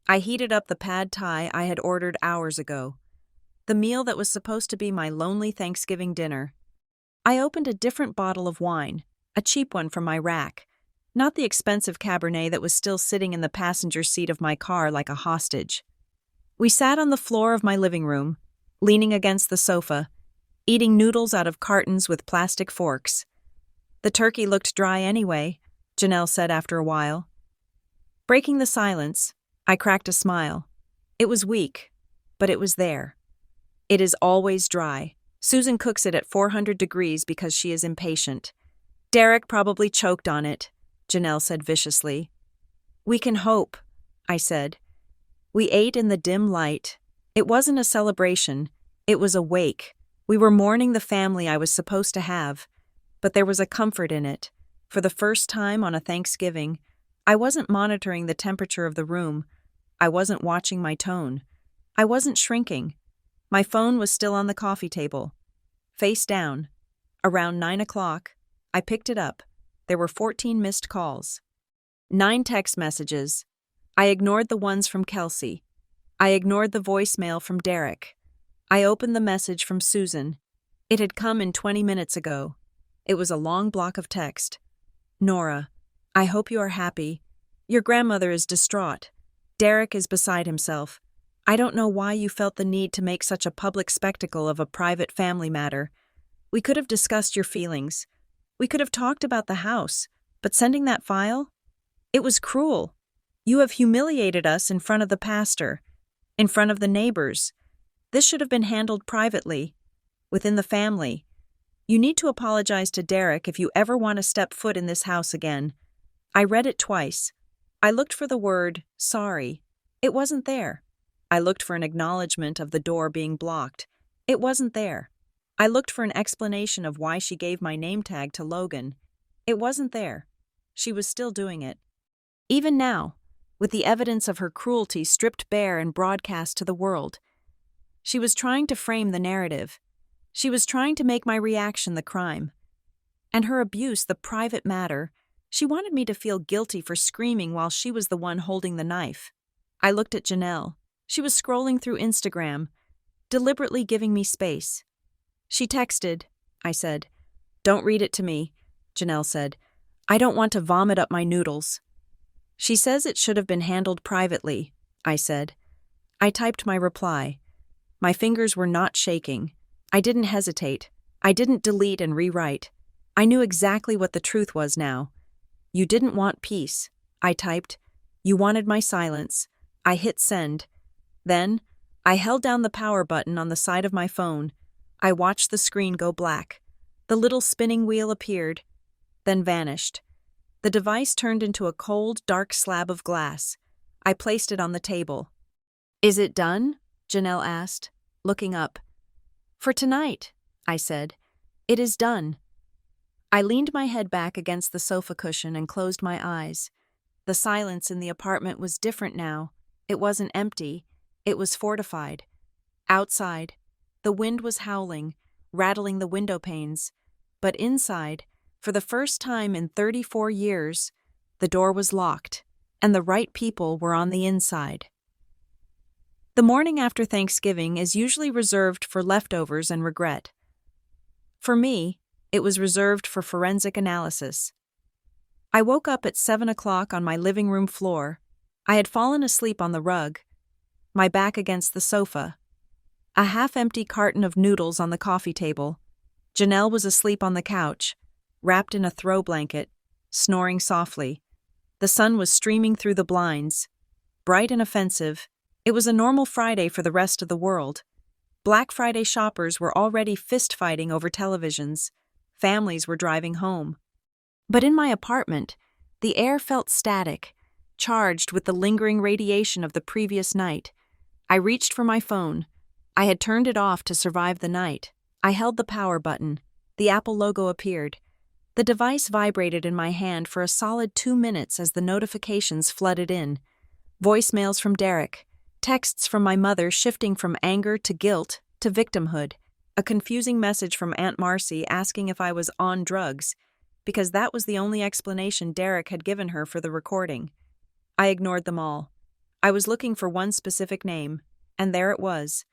I heated up the pad thai I had ordered hours ago. The meal that was supposed to be my lonely Thanksgiving dinner. I opened a different bottle of wine, a cheap one from my rack, not the expensive Cabernet that was still sitting in the passenger seat of my car like a hostage. We sat on the floor of my living room, leaning against the sofa, eating noodles out of cartons with plastic forks. The turkey looked dry anyway, Janelle said after a while. Breaking the silence, I cracked a smile. It was weak, but it was there. It is always dry. Susan cooks it at 400 degrees because she is impatient. Derek probably choked on it, Janelle said viciously. We can hope, I said. We ate in the dim light. It wasn't a celebration. It was a wake. We were mourning the family I was supposed to have, but there was a comfort in it. For the first time on a Thanksgiving, I wasn't monitoring the temperature of the room. I wasn't watching my tone. I wasn't shrinking. My phone was still on the coffee table, face down. Around 9 o'clock, I picked it up. There were 14 missed calls. 9 text messages. I ignored the ones from Kelsey. I ignored the voicemail from Derek. I opened the message from Susan. It had come in 20 minutes ago. It was a long block of text. Nora, I hope you are happy. Your grandmother is distraught. Derek is beside himself. I don't know why you felt the need to make such a public spectacle of a private family matter. We could have discussed your feelings. We could have talked about the house, but sending that file? It was cruel. You have humiliated us in front of the pastor, in front of the neighbors. This should have been handled privately, within the family. You need to apologize to Derek if you ever want to step foot in this house again. I read it twice. I looked for the word, sorry. It wasn't there. I looked for an acknowledgement of the door being blocked. It wasn't there. I looked for an explanation of why she gave my name tag to Logan. It wasn't there. She was still doing it. Even now, with the evidence of her cruelty stripped bare and broadcast to the world. She was trying to frame the narrative. She was trying to make my reaction the crime. And her abuse the private matter. She wanted me to feel guilty for screaming while she was the one holding the knife. I looked at Janelle. She was scrolling through Instagram, deliberately giving me space. She texted, I said. Don't read it to me, Janelle said. I don't want to vomit up my noodles. She says it should have been handled privately, I said. I typed my reply. My fingers were not shaking. I didn't hesitate. I didn't delete and rewrite. I knew exactly what the truth was now. You didn't want peace, I typed. You wanted my silence. I hit send. Then, I held down the power button on the side of my phone. I watched the screen go black. The little spinning wheel appeared, then vanished. The device turned into a cold, dark slab of glass. I placed it on the table. Is it done? Janelle asked, looking up. For tonight, I said. It is done. I leaned my head back against the sofa cushion and closed my eyes. The silence in the apartment was different now. It wasn't empty. It was fortified. Outside, the wind was howling, rattling the window panes. But inside, for the first time in 34 years, the door was locked, and the right people were on the inside. The morning after Thanksgiving is usually reserved for leftovers and regret. For me, it was reserved for forensic analysis. I woke up at 7 o'clock on my living room floor. I had fallen asleep on the rug, my back against the sofa. A half-empty carton of noodles on the coffee table. Janelle was asleep on the couch, wrapped in a throw blanket, snoring softly. The sun was streaming through the blinds, bright and offensive. It was a normal Friday for the rest of the world. Black Friday shoppers were already fist-fighting over televisions. Families were driving home. But in my apartment, the air felt static, charged with the lingering radiation of the previous night. I reached for my phone. I had turned it off to survive the night. I held the power button. The Apple logo appeared. The device vibrated in my hand for a solid 2 minutes as the notifications flooded in. Voicemails from Derek, texts from my mother shifting from anger to guilt to victimhood, a confusing message from Aunt Marcy asking if I was on drugs, because that was the only explanation Derek had given her for the recording. I ignored them all. I was looking for one specific name, and there it was,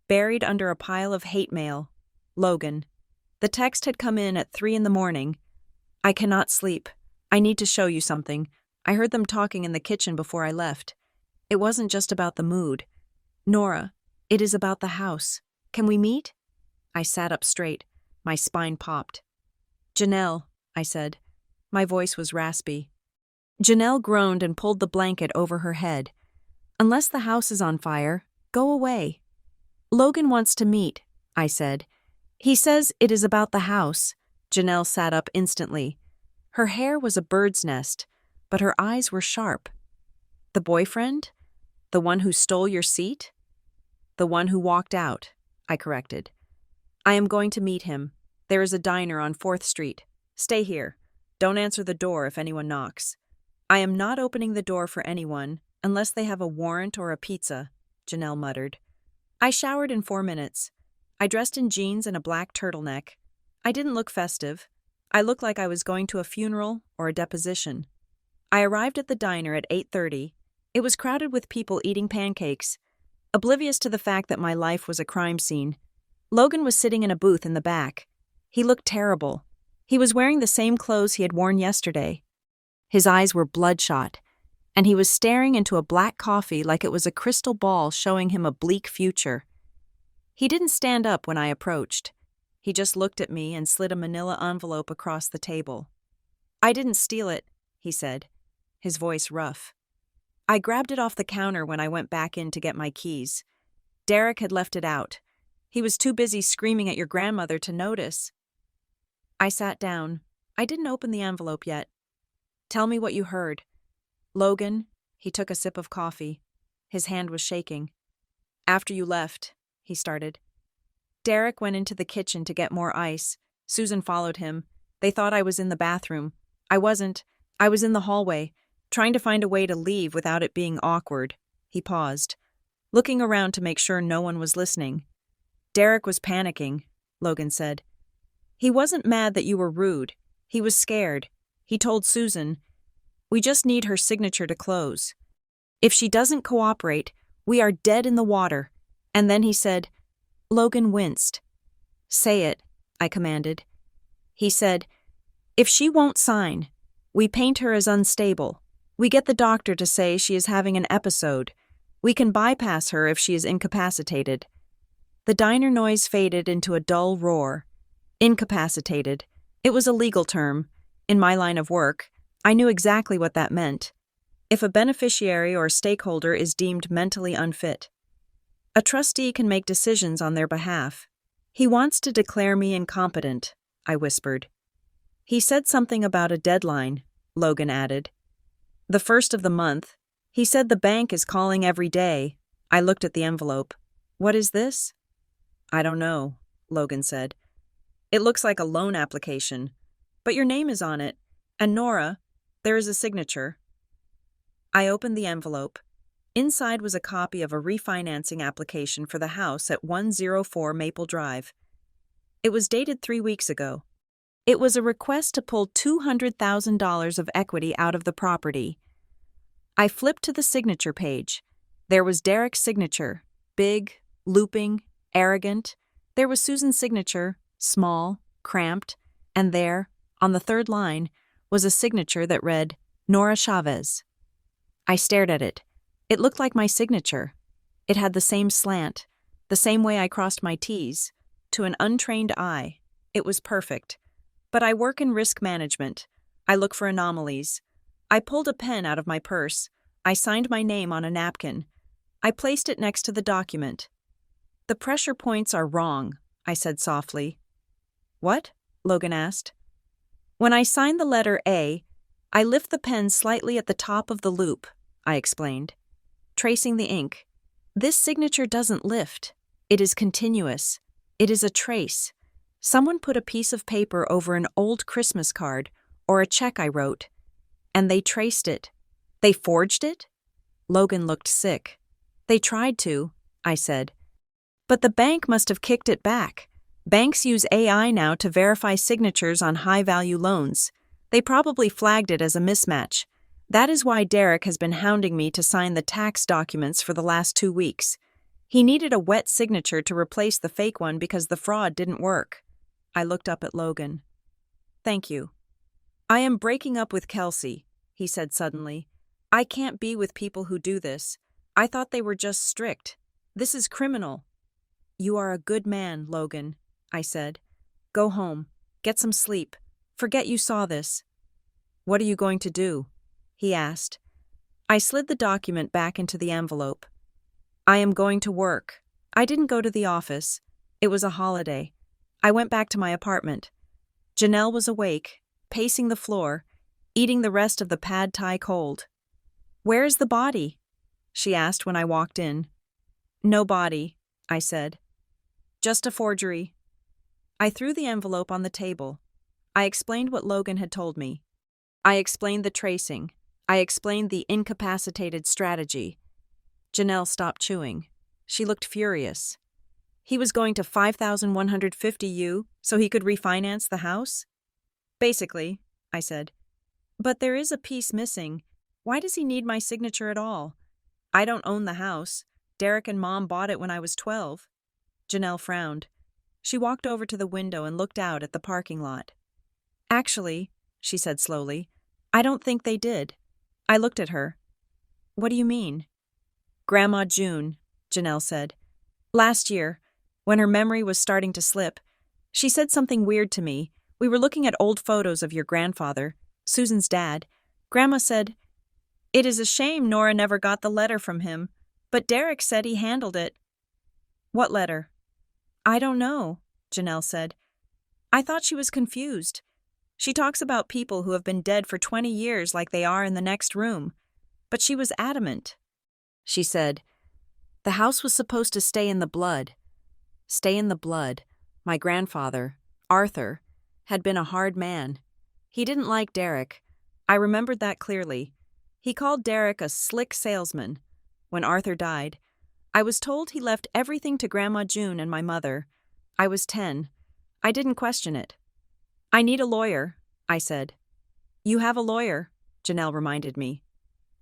buried under a pile of hate mail. Logan. The text had come in at 3 a.m. I cannot sleep. I need to show you something. I heard them talking in the kitchen before I left. It wasn't just about the mood. Nora, it is about the house. Can we meet? I sat up straight. My spine popped. Janelle, I said. My voice was raspy. Janelle groaned and pulled the blanket over her head. Unless the house is on fire, go away. Logan wants to meet, I said. He says it is about the house. Janelle sat up instantly. Her hair was a bird's nest, but her eyes were sharp. The boyfriend? The one who stole your seat? The one who walked out, I corrected. I am going to meet him. There is a diner on 4th Street. Stay here. Don't answer the door if anyone knocks. I am not opening the door for anyone unless they have a warrant or a pizza, Janelle muttered. I showered in 4 minutes. I dressed in jeans and a black turtleneck. I didn't look festive. I looked like I was going to a funeral or a deposition. I arrived at the diner at 8:30. It was crowded with people eating pancakes, oblivious to the fact that my life was a crime scene. Logan was sitting in a booth in the back. He looked terrible. He was wearing the same clothes he had worn yesterday. His eyes were bloodshot, and he was staring into a black coffee like it was a crystal ball showing him a bleak future. He didn't stand up when I approached. He just looked at me and slid a manila envelope across the table. I didn't steal it, he said, his voice rough. I grabbed it off the counter when I went back in to get my keys. Derek had left it out. He was too busy screaming at your grandmother to notice. I sat down. I didn't open the envelope yet. Tell me what you heard. Logan, he took a sip of coffee. His hand was shaking. After you left, he started. Derek went into the kitchen to get more ice. Susan followed him. They thought I was in the bathroom. I wasn't. I was in the hallway, trying to find a way to leave without it being awkward. He paused, looking around to make sure no one was listening. Derek was panicking, Logan said. He wasn't mad that you were rude. He was scared. He told Susan, "We just need her signature to close. If she doesn't cooperate, we are dead in the water." And then he said, Logan winced. "Say it," I commanded. He said, "If she won't sign, we paint her as unstable. We get the doctor to say she is having an episode. We can bypass her if she is incapacitated." The diner noise faded into a dull roar. Incapacitated. It was a legal term. In my line of work, I knew exactly what that meant. If a beneficiary or stakeholder is deemed mentally unfit, a trustee can make decisions on their behalf. He wants to declare me incompetent, I whispered. He said something about a deadline, Logan added. The 1st of the month. He said the bank is calling every day. I looked at the envelope. What is this? I don't know, Logan said. It looks like a loan application, but your name is on it, and Nora, there is a signature. I opened the envelope. Inside was a copy of a refinancing application for the house at 104 Maple Drive. It was dated 3 weeks ago. It was a request to pull $200,000 of equity out of the property. I flipped to the signature page. There was Derek's signature, big, looping, arrogant. There was Susan's signature, small, cramped, and there, on the 3rd line, was a signature that read, Nora Chavez. I stared at it. It looked like my signature. It had the same slant, the same way I crossed my T's. To an untrained eye, it was perfect. But I work in risk management. I look for anomalies. I pulled a pen out of my purse. I signed my name on a napkin. I placed it next to the document. The pressure points are wrong, I said softly. What? Logan asked. When I sign the letter A, I lift the pen slightly at the top of the loop, I explained, tracing the ink. This signature doesn't lift. It is continuous. It is a trace. Someone put a piece of paper over an old Christmas card or a check I wrote, and they traced it. They forged it? Logan looked sick. They tried to, I said. But the bank must have kicked it back. Banks use AI now to verify signatures on high-value loans. They probably flagged it as a mismatch. That is why Derek has been hounding me to sign the tax documents for the last 2 weeks. He needed a wet signature to replace the fake one because the fraud didn't work. I looked up at Logan. Thank you. I am breaking up with Kelsey, he said suddenly. I can't be with people who do this. I thought they were just strict. This is criminal. You are a good man, Logan, I said. Go home. Get some sleep. Forget you saw this. What are you going to do? He asked. I slid the document back into the envelope. I am going to work. I didn't go to the office. It was a holiday. I went back to my apartment. Janelle was awake, pacing the floor, eating the rest of the pad thai cold. Where is the body? She asked when I walked in. No body, I said. Just a forgery. I threw the envelope on the table. I explained what Logan had told me. I explained the tracing. I explained the incapacitated strategy. Janelle stopped chewing. She looked furious. He was going to 5,150 U so he could refinance the house? Basically, I said. But there is a piece missing. Why does he need my signature at all? I don't own the house. Derek and Mom bought it when I was 12. Janelle frowned. She walked over to the window and looked out at the parking lot. Actually, she said slowly, I don't think they did. I looked at her. What do you mean? Grandma June, Janelle said. Last year, when her memory was starting to slip, she said something weird to me. We were looking at old photos of your grandfather, Susan's dad. Grandma said, "It is a shame Nora never got the letter from him, but Derek said he handled it." What letter? I don't know, Janelle said. I thought she was confused. She talks about people who have been dead for 20 years like they are in the next room. But she was adamant. She said, the house was supposed to stay in the blood. Stay in the blood. My grandfather, Arthur, had been a hard man. He didn't like Derek. I remembered that clearly. He called Derek a slick salesman. When Arthur died, I was told he left everything to Grandma June and my mother. I was 10. I didn't question it. I need a lawyer, I said. You have a lawyer, Janelle reminded me.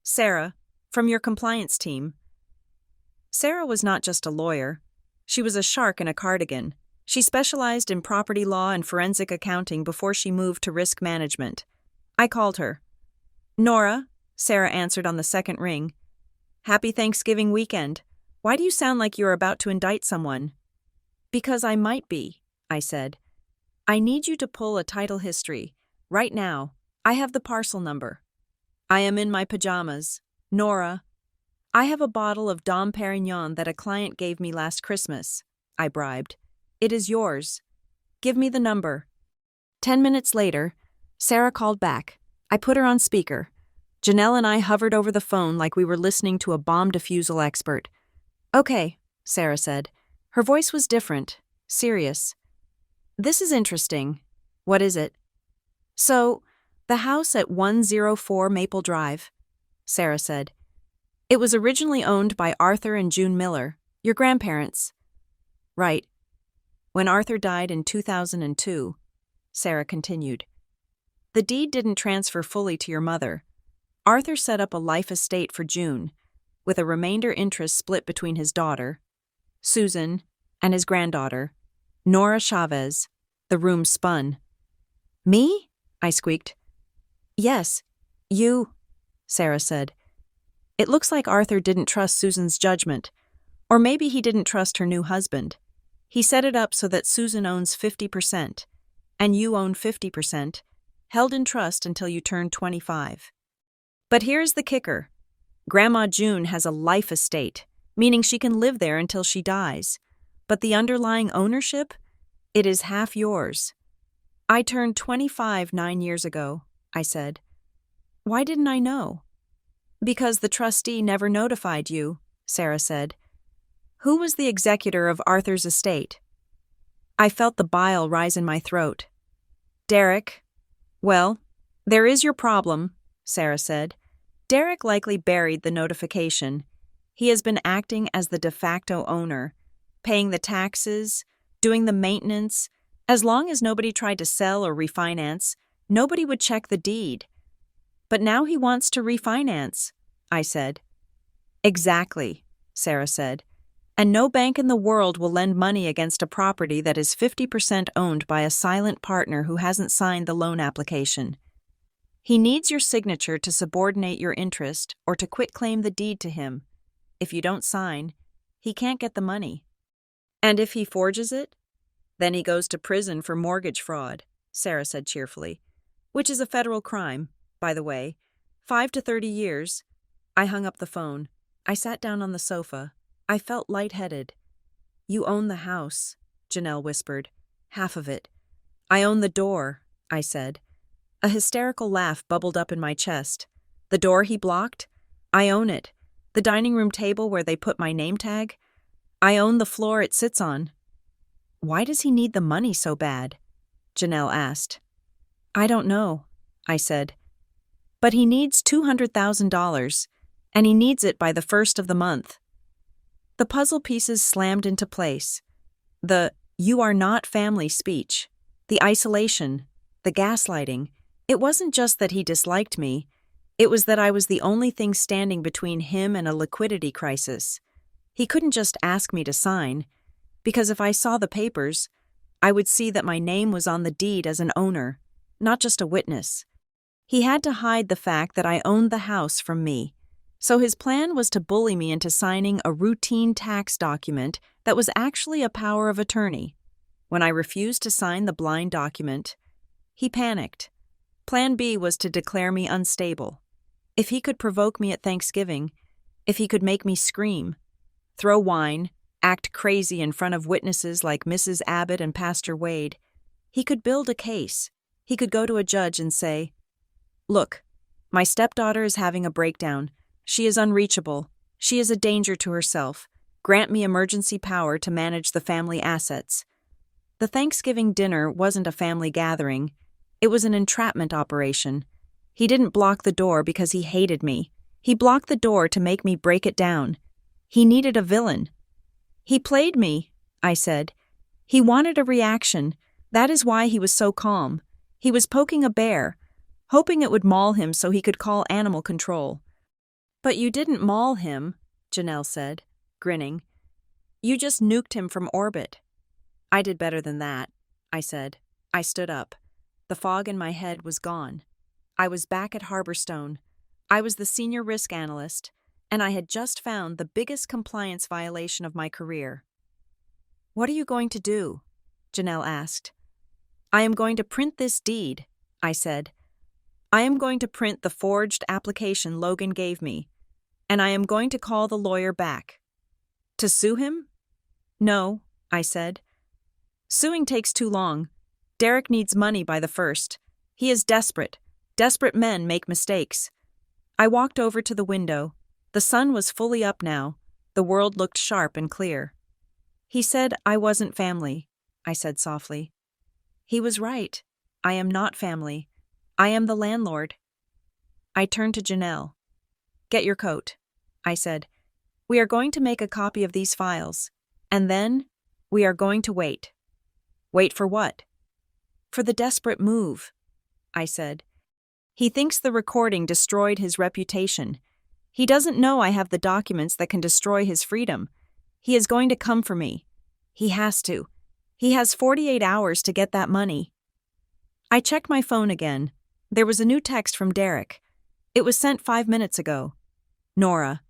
Sarah, from your compliance team. Sarah was not just a lawyer. She was a shark in a cardigan. She specialized in property law and forensic accounting before she moved to risk management. I called her. Nora, Sarah answered on the second ring. Happy Thanksgiving weekend. Why do you sound like you're about to indict someone? Because I might be, I said. I need you to pull a title history. Right now. I have the parcel number. I am in my pajamas. Nora. I have a bottle of Dom Perignon that a client gave me last Christmas. I bribed. It is yours. Give me the number. 10 minutes later, Sarah called back. I put her on speaker. Janelle and I hovered over the phone like we were listening to a bomb defusal expert. Okay, Sarah said. Her voice was different, serious. This is interesting. What is it? So, the house at 104 Maple Drive, Sarah said. It was originally owned by Arthur and June Miller, your grandparents. Right. When Arthur died in 2002, Sarah continued. The deed didn't transfer fully to your mother. Arthur set up a life estate for June, with a remainder interest split between his daughter, Susan, and his granddaughter, Nora Chavez. The room spun. Me? I squeaked. Yes, you, Sarah said. It looks like Arthur didn't trust Susan's judgment, or maybe he didn't trust her new husband. He set it up so that Susan owns 50%, and you own 50%, held in trust until you turn 25. But here's the kicker. Grandma June has a life estate, meaning she can live there until she dies. But the underlying ownership? It is half yours. I turned 25 9 years ago, I said. Why didn't I know? Because the trustee never notified you, Sarah said. Who was the executor of Arthur's estate? I felt the bile rise in my throat. Derek. Well, there is your problem, Sarah said. Derek likely buried the notification. He has been acting as the de facto owner, paying the taxes, doing the maintenance. As long as nobody tried to sell or refinance, nobody would check the deed. But now he wants to refinance, I said. Exactly, Sarah said. And no bank in the world will lend money against a property that is 50% owned by a silent partner who hasn't signed the loan application. He needs your signature to subordinate your interest or to quitclaim the deed to him. If you don't sign, he can't get the money. And if he forges it? Then he goes to prison for mortgage fraud, Sarah said cheerfully, which is a federal crime, by the way. 5 to 30 years. I hung up the phone. I sat down on the sofa. I felt lightheaded. You own the house, Janelle whispered. Half of it. I own the door, I said. A hysterical laugh bubbled up in my chest. The door he blocked? I own it. The dining room table where they put my name tag? I own the floor it sits on. Why does he need the money so bad? Janelle asked. I don't know, I said. But he needs $200,000, and he needs it by the 1st of the month. The puzzle pieces slammed into place. The "you are not family" speech, the isolation, the gaslighting. It wasn't just that he disliked me. It was that I was the only thing standing between him and a liquidity crisis. He couldn't just ask me to sign, because if I saw the papers, I would see that my name was on the deed as an owner, not just a witness. He had to hide the fact that I owned the house from me. So his plan was to bully me into signing a routine tax document that was actually a power of attorney. When I refused to sign the blind document, he panicked. Plan B was to declare me unstable. If he could provoke me at Thanksgiving, if he could make me scream, throw wine, act crazy in front of witnesses like Mrs. Abbott and Pastor Wade, he could build a case. He could go to a judge and say, "Look, my stepdaughter is having a breakdown. She is unreachable. She is a danger to herself. Grant me emergency power to manage the family assets." The Thanksgiving dinner wasn't a family gathering. It was an entrapment operation. He didn't block the door because he hated me. He blocked the door to make me break it down. He needed a villain. He played me, I said. He wanted a reaction. That is why he was so calm. He was poking a bear, hoping it would maul him so he could call animal control. But you didn't maul him, Janelle said, grinning. You just nuked him from orbit. I did better than that, I said. I stood up. The fog in my head was gone. I was back at Harborstone. I was the senior risk analyst, and I had just found the biggest compliance violation of my career. What are you going to do? Janelle asked. I am going to print this deed, I said. I am going to print the forged application Logan gave me, and I am going to call the lawyer back. To sue him? No, I said. Suing takes too long. Derek needs money by the 1st. He is desperate. Desperate men make mistakes. I walked over to the window. The sun was fully up now. The world looked sharp and clear. He said I wasn't family, I said softly. He was right. I am not family. I am the landlord. I turned to Janelle. Get your coat, I said. We are going to make a copy of these files, and then we are going to wait. Wait for what? For the desperate move, I said. He thinks the recording destroyed his reputation. He doesn't know I have the documents that can destroy his freedom. He is going to come for me. He has to. He has 48 hours to get that money. I checked my phone again. There was a new text from Derek. It was sent 5 minutes ago. Nora,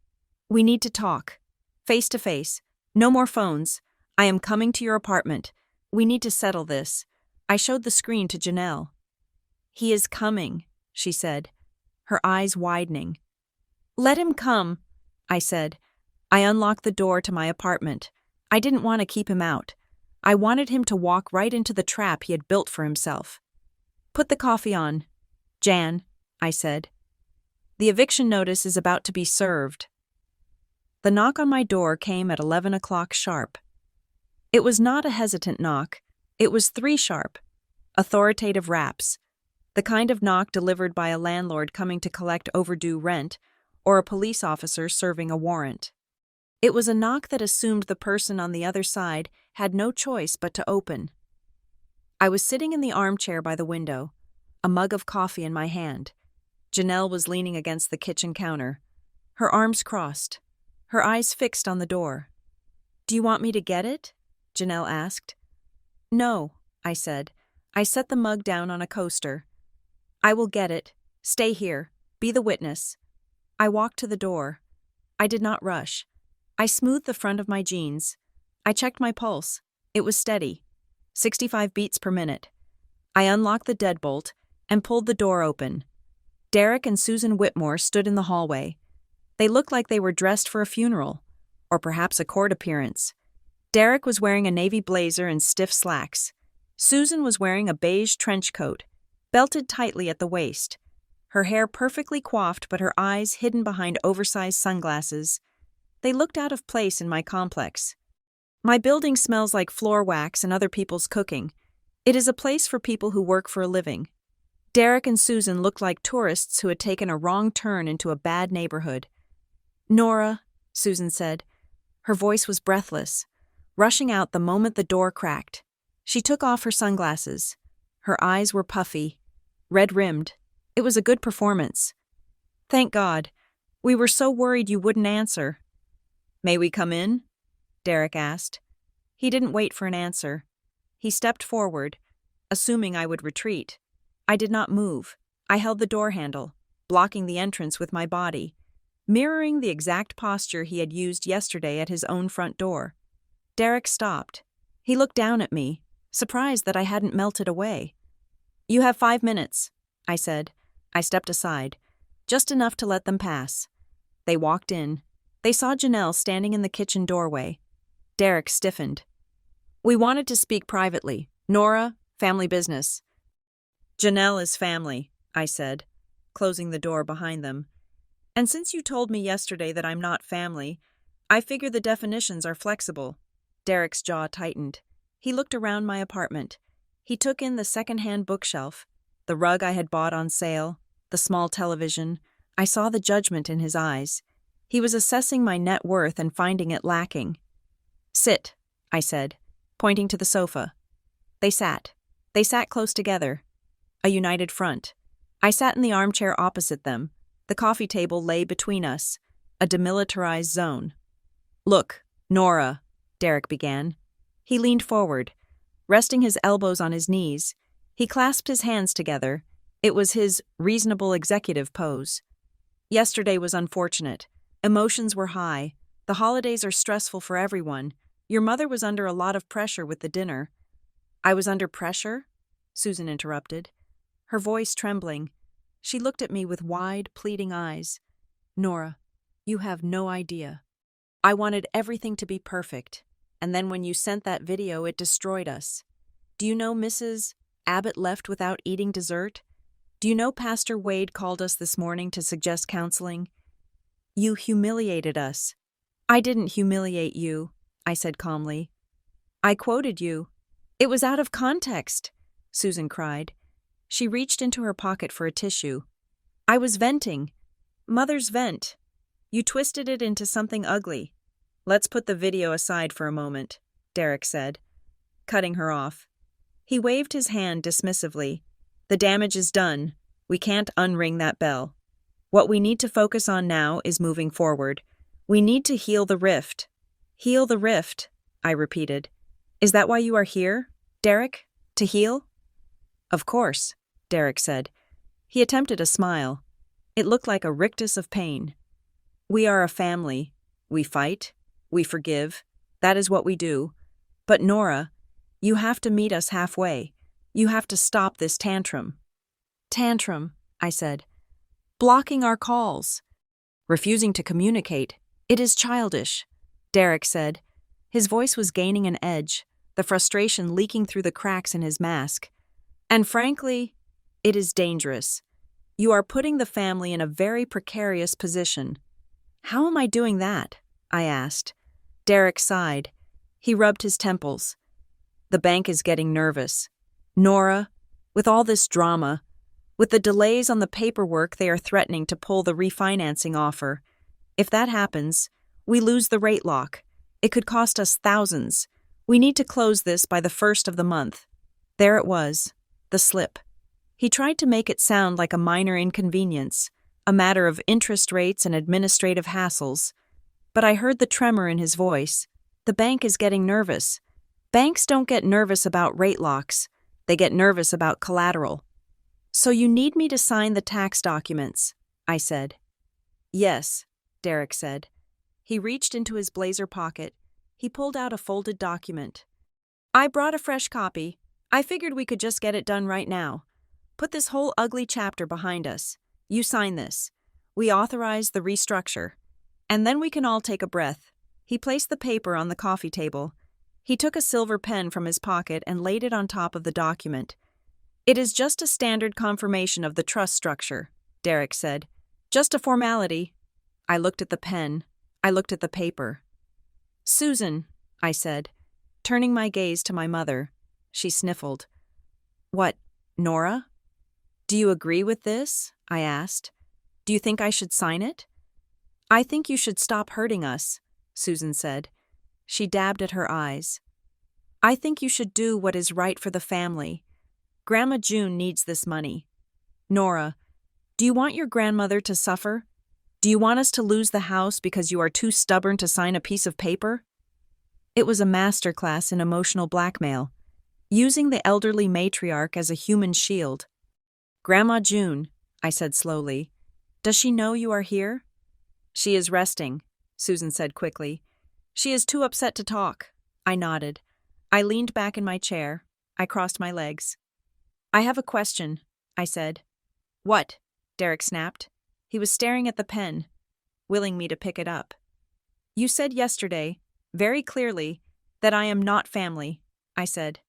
we need to talk. Face to face. No more phones. I am coming to your apartment. We need to settle this. I showed the screen to Janelle. He is coming, she said, her eyes widening. Let him come, I said. I unlocked the door to my apartment. I didn't want to keep him out. I wanted him to walk right into the trap he had built for himself. Put the coffee on. Jan, I said. The eviction notice is about to be served. The knock on my door came at 11 o'clock sharp. It was not a hesitant knock. It was 3 sharp, authoritative raps, the kind of knock delivered by a landlord coming to collect overdue rent or a police officer serving a warrant. It was a knock that assumed the person on the other side had no choice but to open. I was sitting in the armchair by the window, a mug of coffee in my hand. Janelle was leaning against the kitchen counter, her arms crossed, her eyes fixed on the door. "Do you want me to get it?" Janelle asked. "No," I said. I set the mug down on a coaster. "I will get it. Stay here. Be the witness." I walked to the door. I did not rush. I smoothed the front of my jeans. I checked my pulse. It was steady, 65 beats per minute. I unlocked the deadbolt and pulled the door open. Derek and Susan Whitmore stood in the hallway. They looked like they were dressed for a funeral, or perhaps a court appearance. Derek was wearing a navy blazer and stiff slacks. Susan was wearing a beige trench coat, belted tightly at the waist, her hair perfectly coiffed but her eyes hidden behind oversized sunglasses. They looked out of place in my complex. My building smells like floor wax and other people's cooking. It is a place for people who work for a living. Derek and Susan looked like tourists who had taken a wrong turn into a bad neighborhood. "Nora," Susan said. Her voice was breathless, rushing out the moment the door cracked. She took off her sunglasses. Her eyes were puffy, red-rimmed. It was a good performance. "Thank God. We were so worried you wouldn't answer." "May we come in?" Derek asked. He didn't wait for an answer. He stepped forward, assuming I would retreat. I did not move. I held the door handle, blocking the entrance with my body, mirroring the exact posture he had used yesterday at his own front door. Derek stopped. He looked down at me, surprised that I hadn't melted away. "You have 5 minutes," I said. I stepped aside, just enough to let them pass. They walked in. They saw Janelle standing in the kitchen doorway. Derek stiffened. "We wanted to speak privately. Nora, family business." "Janelle is family," I said, closing the door behind them. "And since you told me yesterday that I'm not family, I figure the definitions are flexible." Derek's jaw tightened. He looked around my apartment. He took in the second-hand bookshelf, the rug I had bought on sale, the small television. I saw the judgment in his eyes. He was assessing my net worth and finding it lacking. "Sit," I said, pointing to the sofa. They sat. They sat close together. A united front. I sat in the armchair opposite them. The coffee table lay between us, a demilitarized zone. "Look, Nora," Derek began. He leaned forward, resting his elbows on his knees. He clasped his hands together. It was his reasonable executive pose. "Yesterday was unfortunate. Emotions were high. The holidays are stressful for everyone. Your mother was under a lot of pressure with the dinner." "I was under pressure?" Susan interrupted, her voice trembling. She looked at me with wide, pleading eyes. "Nora, you have no idea. I wanted everything to be perfect, and then when you sent that video, it destroyed us. Do you know Mrs. Abbott left without eating dessert? Do you know Pastor Wade called us this morning to suggest counseling? You humiliated us." "I didn't humiliate you," I said calmly. "I quoted you." "It was out of context," Susan cried. She reached into her pocket for a tissue. "I was venting. Mother's vent. You twisted it into something ugly." "Let's put the video aside for a moment," Derek said, cutting her off. He waved his hand dismissively. "The damage is done. We can't unring that bell. What we need to focus on now is moving forward. We need to heal the rift." "Heal the rift," I repeated. "Is that why you are here, Derek? To heal?" "Of course," Derek said. He attempted a smile. It looked like a rictus of pain. "We are a family. We fight. We forgive. That is what we do. But Nora, you have to meet us halfway. You have to stop this tantrum." "Tantrum," I said. "Blocking our calls. Refusing to communicate. It is childish," Derek said. His voice was gaining an edge, the frustration leaking through the cracks in his mask. "And frankly, it is dangerous. You are putting the family in a very precarious position." "How am I doing that?" I asked. Derek sighed. He rubbed his temples. The bank is getting nervous. Nora, with all this drama, with the delays on the paperwork, they are threatening to pull the refinancing offer. If that happens, we lose the rate lock. It could cost us thousands. We need to close this by the 1st of the month. There it was, the slip. He tried to make it sound like a minor inconvenience, a matter of interest rates and administrative hassles. But I heard the tremor in his voice. The bank is getting nervous. Banks don't get nervous about rate locks. They get nervous about collateral. So you need me to sign the tax documents, I said. Yes, Derek said. He reached into his blazer pocket. He pulled out a folded document. I brought a fresh copy. I figured we could just get it done right now. Put this whole ugly chapter behind us. You sign this. We authorize the restructure. And then we can all take a breath. He placed the paper on the coffee table. He took a silver pen from his pocket and laid it on top of the document. It is just a standard confirmation of the trust structure, Derek said. Just a formality. I looked at the pen. I looked at the paper. Susan, I said, turning my gaze to my mother. She sniffled. What, Nora? Do you agree with this? I asked. Do you think I should sign it? I think you should stop hurting us, Susan said. She dabbed at her eyes. I think you should do what is right for the family. Grandma June needs this money. Nora, do you want your grandmother to suffer? Do you want us to lose the house because you are too stubborn to sign a piece of paper? It was a masterclass in emotional blackmail, using the elderly matriarch as a human shield. Grandma June, I said slowly, does she know you are here? She is resting, Susan said quickly. She is too upset to talk. I nodded. I leaned back in my chair. I crossed my legs. I have a question, I said. What? Derek snapped. He was staring at the pen, willing me to pick it up. You said yesterday, very clearly, that I am not family, I said.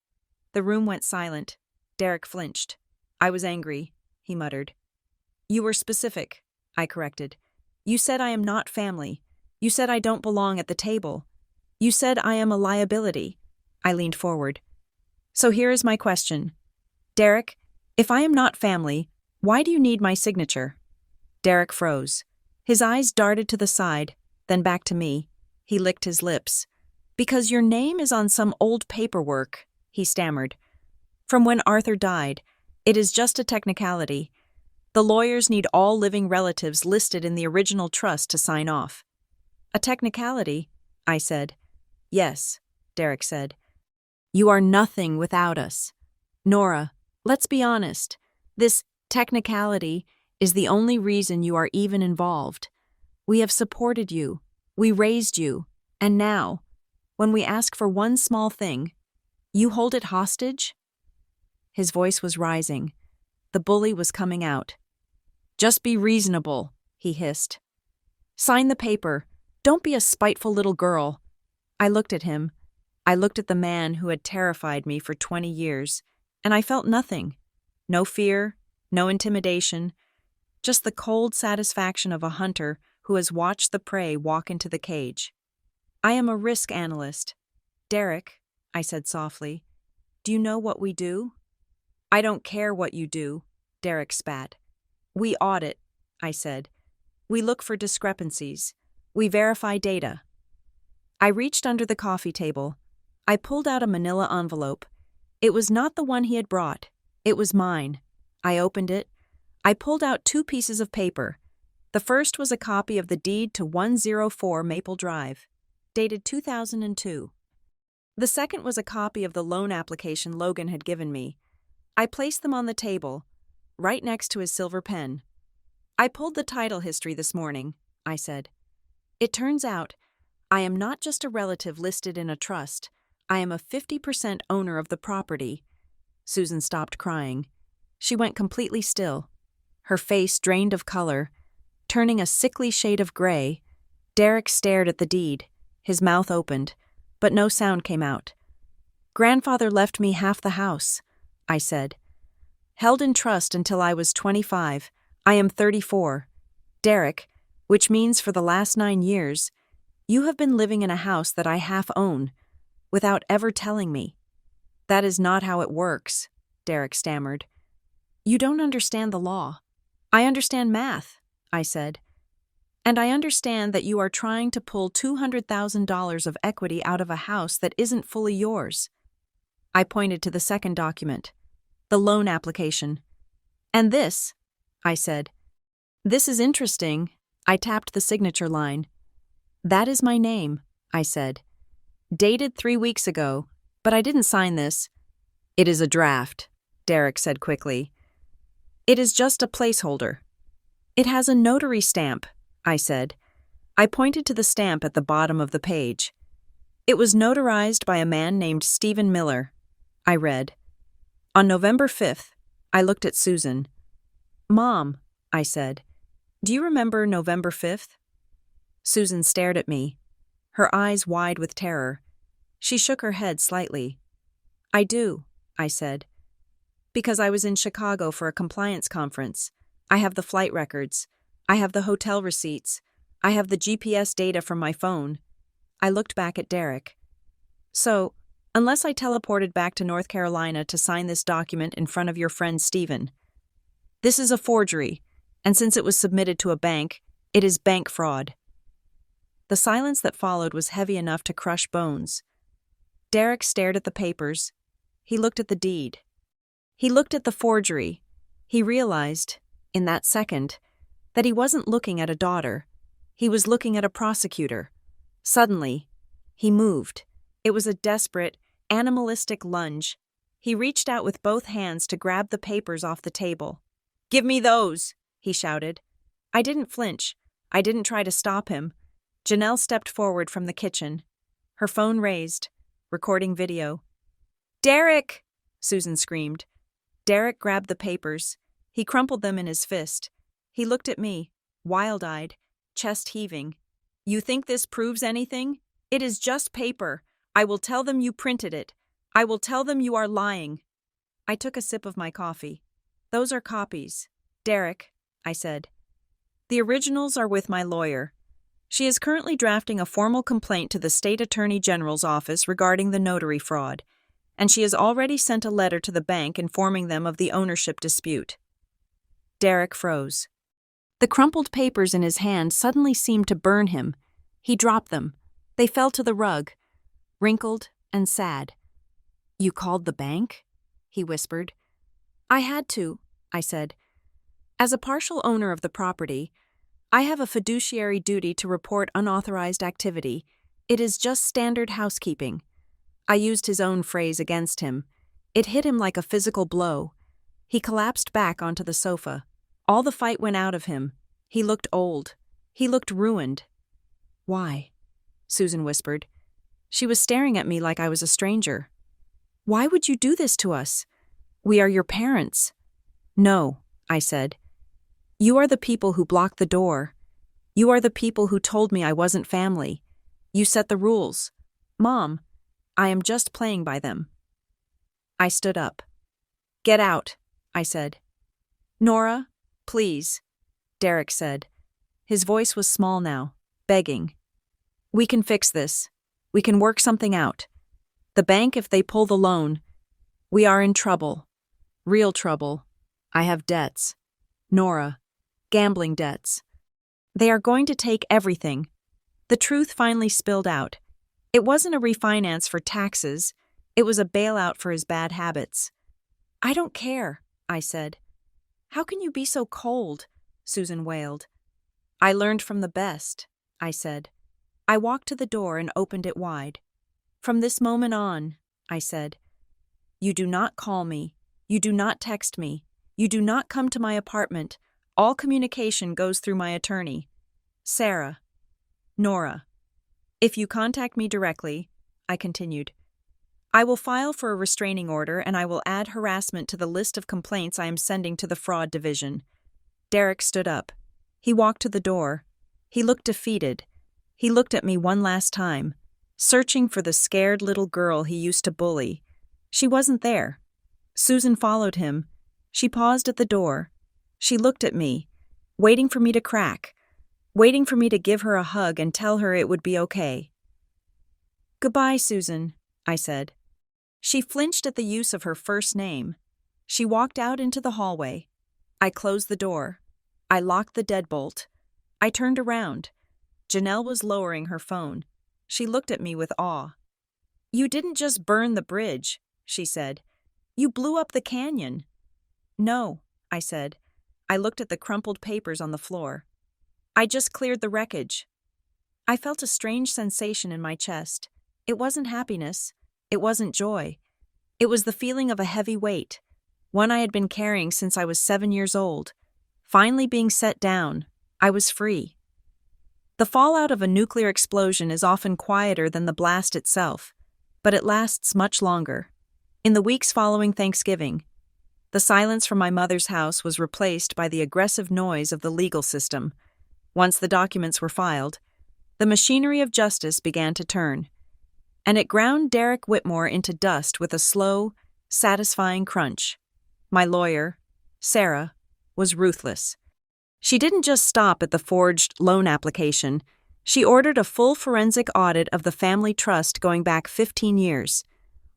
The room went silent. Derek flinched. I was angry, he muttered. You were specific, I corrected. You said I am not family. You said I don't belong at the table. You said I am a liability. I leaned forward. So here is my question. Derek, if I am not family, why do you need my signature? Derek froze. His eyes darted to the side, then back to me. He licked his lips. Because your name is on some old paperwork, he stammered. From when Arthur died. It is just a technicality. The lawyers need all living relatives listed in the original trust to sign off. A technicality, I said. Yes, Derek said. You are nothing without us. Nora, let's be honest. This technicality is the only reason you are even involved. We have supported you. We raised you. And now, when we ask for one small thing, you hold it hostage? His voice was rising. The bully was coming out. Just be reasonable, he hissed. Sign the paper. Don't be a spiteful little girl. I looked at him. I looked at the man who had terrified me for 20 years, and I felt nothing. No fear, no intimidation, just the cold satisfaction of a hunter who has watched the prey walk into the cage. I am a risk analyst. Derek, I said softly, do you know what we do? I don't care what you do, Derek spat. We audit, I said. We look for discrepancies. We verify data. I reached under the coffee table. I pulled out a manila envelope. It was not the one he had brought. It was mine. I opened it. I pulled out 2 pieces of paper. The first was a copy of the deed to 104 Maple Drive, dated 2002. The second was a copy of the loan application Logan had given me. I placed them on the table, right next to his silver pen. I pulled the title history this morning, I said. It turns out, I am not just a relative listed in a trust. I am a 50% owner of the property. Susan stopped crying. She went completely still. Her face drained of color, turning a sickly shade of gray. Derek stared at the deed. His mouth opened, but no sound came out. Grandfather left me half the house, I said. Held in trust until I was 25. I am 34. Derek, which means for the last 9 years, you have been living in a house that I half own, without ever telling me. That is not how it works, Derek stammered. You don't understand the law. I understand math, I said. And I understand that you are trying to pull $200,000 of equity out of a house that isn't fully yours. I pointed to the second document, the loan application. And this, I said. This is interesting. I tapped the signature line. That is my name, I said. Dated 3 weeks ago, but I didn't sign this. It is a draft, Derek said quickly. It is just a placeholder. It has a notary stamp, I said. I pointed to the stamp at the bottom of the page. It was notarized by a man named Stephen Miller. I read. On November 5th, I looked at Susan. Mom, I said, do you remember November 5th? Susan stared at me, her eyes wide with terror. She shook her head slightly. I do, I said. Because I was in Chicago for a compliance conference. I have the flight records. I have the hotel receipts. I have the GPS data from my phone. I looked back at Derek. So, unless I teleported back to North Carolina to sign this document in front of your friend Stephen. This is a forgery, and since it was submitted to a bank, it is bank fraud. The silence that followed was heavy enough to crush bones. Derek stared at the papers. He looked at the deed. He looked at the forgery. He realized, in that second, that he wasn't looking at a daughter. He was looking at a prosecutor. Suddenly, he moved. It was a desperate, animalistic lunge. He reached out with both hands to grab the papers off the table. Give me those, he shouted. I didn't flinch. I didn't try to stop him. Janelle stepped forward from the kitchen. Her phone raised, recording video. Derek! Susan screamed. Derek grabbed the papers. He crumpled them in his fist. He looked at me, wild-eyed, chest heaving. You think this proves anything? It is just paper. I will tell them you printed it. I will tell them you are lying. I took a sip of my coffee. Those are copies. Derek, I said. The originals are with my lawyer. She is currently drafting a formal complaint to the State Attorney General's office regarding the notary fraud, and she has already sent a letter to the bank informing them of the ownership dispute. Derek froze. The crumpled papers in his hand suddenly seemed to burn him. He dropped them. They fell to the rug, wrinkled and sad. You called the bank? He whispered. I had to, I said. As a partial owner of the property, I have a fiduciary duty to report unauthorized activity. It is just standard housekeeping. I used his own phrase against him. It hit him like a physical blow. He collapsed back onto the sofa. All the fight went out of him. He looked old. He looked ruined. Why? Susan whispered. She was staring at me like I was a stranger. Why would you do this to us? We are your parents. No, I said. You are the people who blocked the door. You are the people who told me I wasn't family. You set the rules. Mom, I am just playing by them. I stood up. Get out, I said. Nora, please, Derek said. His voice was small now, begging. We can fix this. We can work something out. The bank, if they pull the loan, we are in trouble. Real trouble. I have debts. Nora, gambling debts. They are going to take everything. The truth finally spilled out. It wasn't a refinance for taxes. It was a bailout for his bad habits. I don't care, I said. How can you be so cold? Susan wailed. I learned from the best, I said. I walked to the door and opened it wide. From this moment on, I said, you do not call me. You do not text me. You do not come to my apartment. All communication goes through my attorney. Sarah. Nora. If you contact me directly, I continued, I will file for a restraining order and I will add harassment to the list of complaints I am sending to the fraud division. Derek stood up. He walked to the door. He looked defeated. He looked at me one last time, searching for the scared little girl he used to bully. She wasn't there. Susan followed him. She paused at the door. She looked at me, waiting for me to crack, waiting for me to give her a hug and tell her it would be okay. Goodbye, Susan, I said. She flinched at the use of her first name. She walked out into the hallway. I closed the door. I locked the deadbolt. I turned around. Janelle was lowering her phone. She looked at me with awe. "You didn't just burn the bridge," she said. "You blew up the canyon." "No," I said. I looked at the crumpled papers on the floor. "I just cleared the wreckage." I felt a strange sensation in my chest. It wasn't happiness. It wasn't joy. It was the feeling of a heavy weight, one I had been carrying since I was 7 years old. Finally being set down, I was free. The fallout of a nuclear explosion is often quieter than the blast itself, but it lasts much longer. In the weeks following Thanksgiving, the silence from my mother's house was replaced by the aggressive noise of the legal system. Once the documents were filed, the machinery of justice began to turn, and it ground Derek Whitmore into dust with a slow, satisfying crunch. My lawyer, Sarah, was ruthless. She didn't just stop at the forged loan application. She ordered a full forensic audit of the family trust going back 15 years.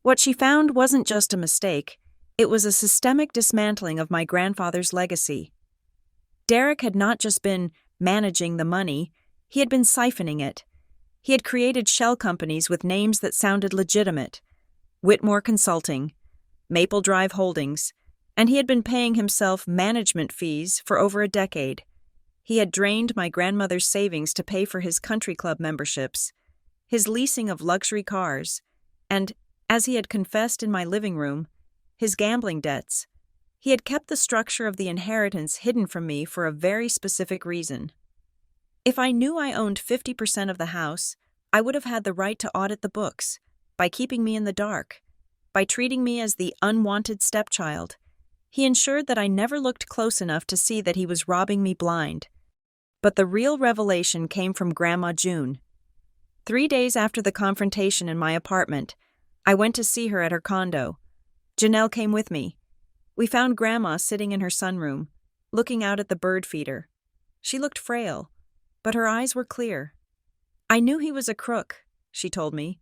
What she found wasn't just a mistake, it was a systemic dismantling of my grandfather's legacy. Derek had not just been managing the money, he had been siphoning it. He had created shell companies with names that sounded legitimate: Whitmore Consulting, Maple Drive Holdings, and he had been paying himself management fees for over a decade. He had drained my grandmother's savings to pay for his country club memberships, his leasing of luxury cars, and, as he had confessed in my living room, his gambling debts. He had kept the structure of the inheritance hidden from me for a very specific reason. If I knew I owned 50% of the house, I would have had the right to audit the books, by keeping me in the dark, by treating me as the unwanted stepchild. He ensured that I never looked close enough to see that he was robbing me blind. But the real revelation came from Grandma June. 3 days after the confrontation in my apartment, I went to see her at her condo. Janelle came with me. We found Grandma sitting in her sunroom, looking out at the bird feeder. She looked frail, but her eyes were clear. "I knew he was a crook," she told me,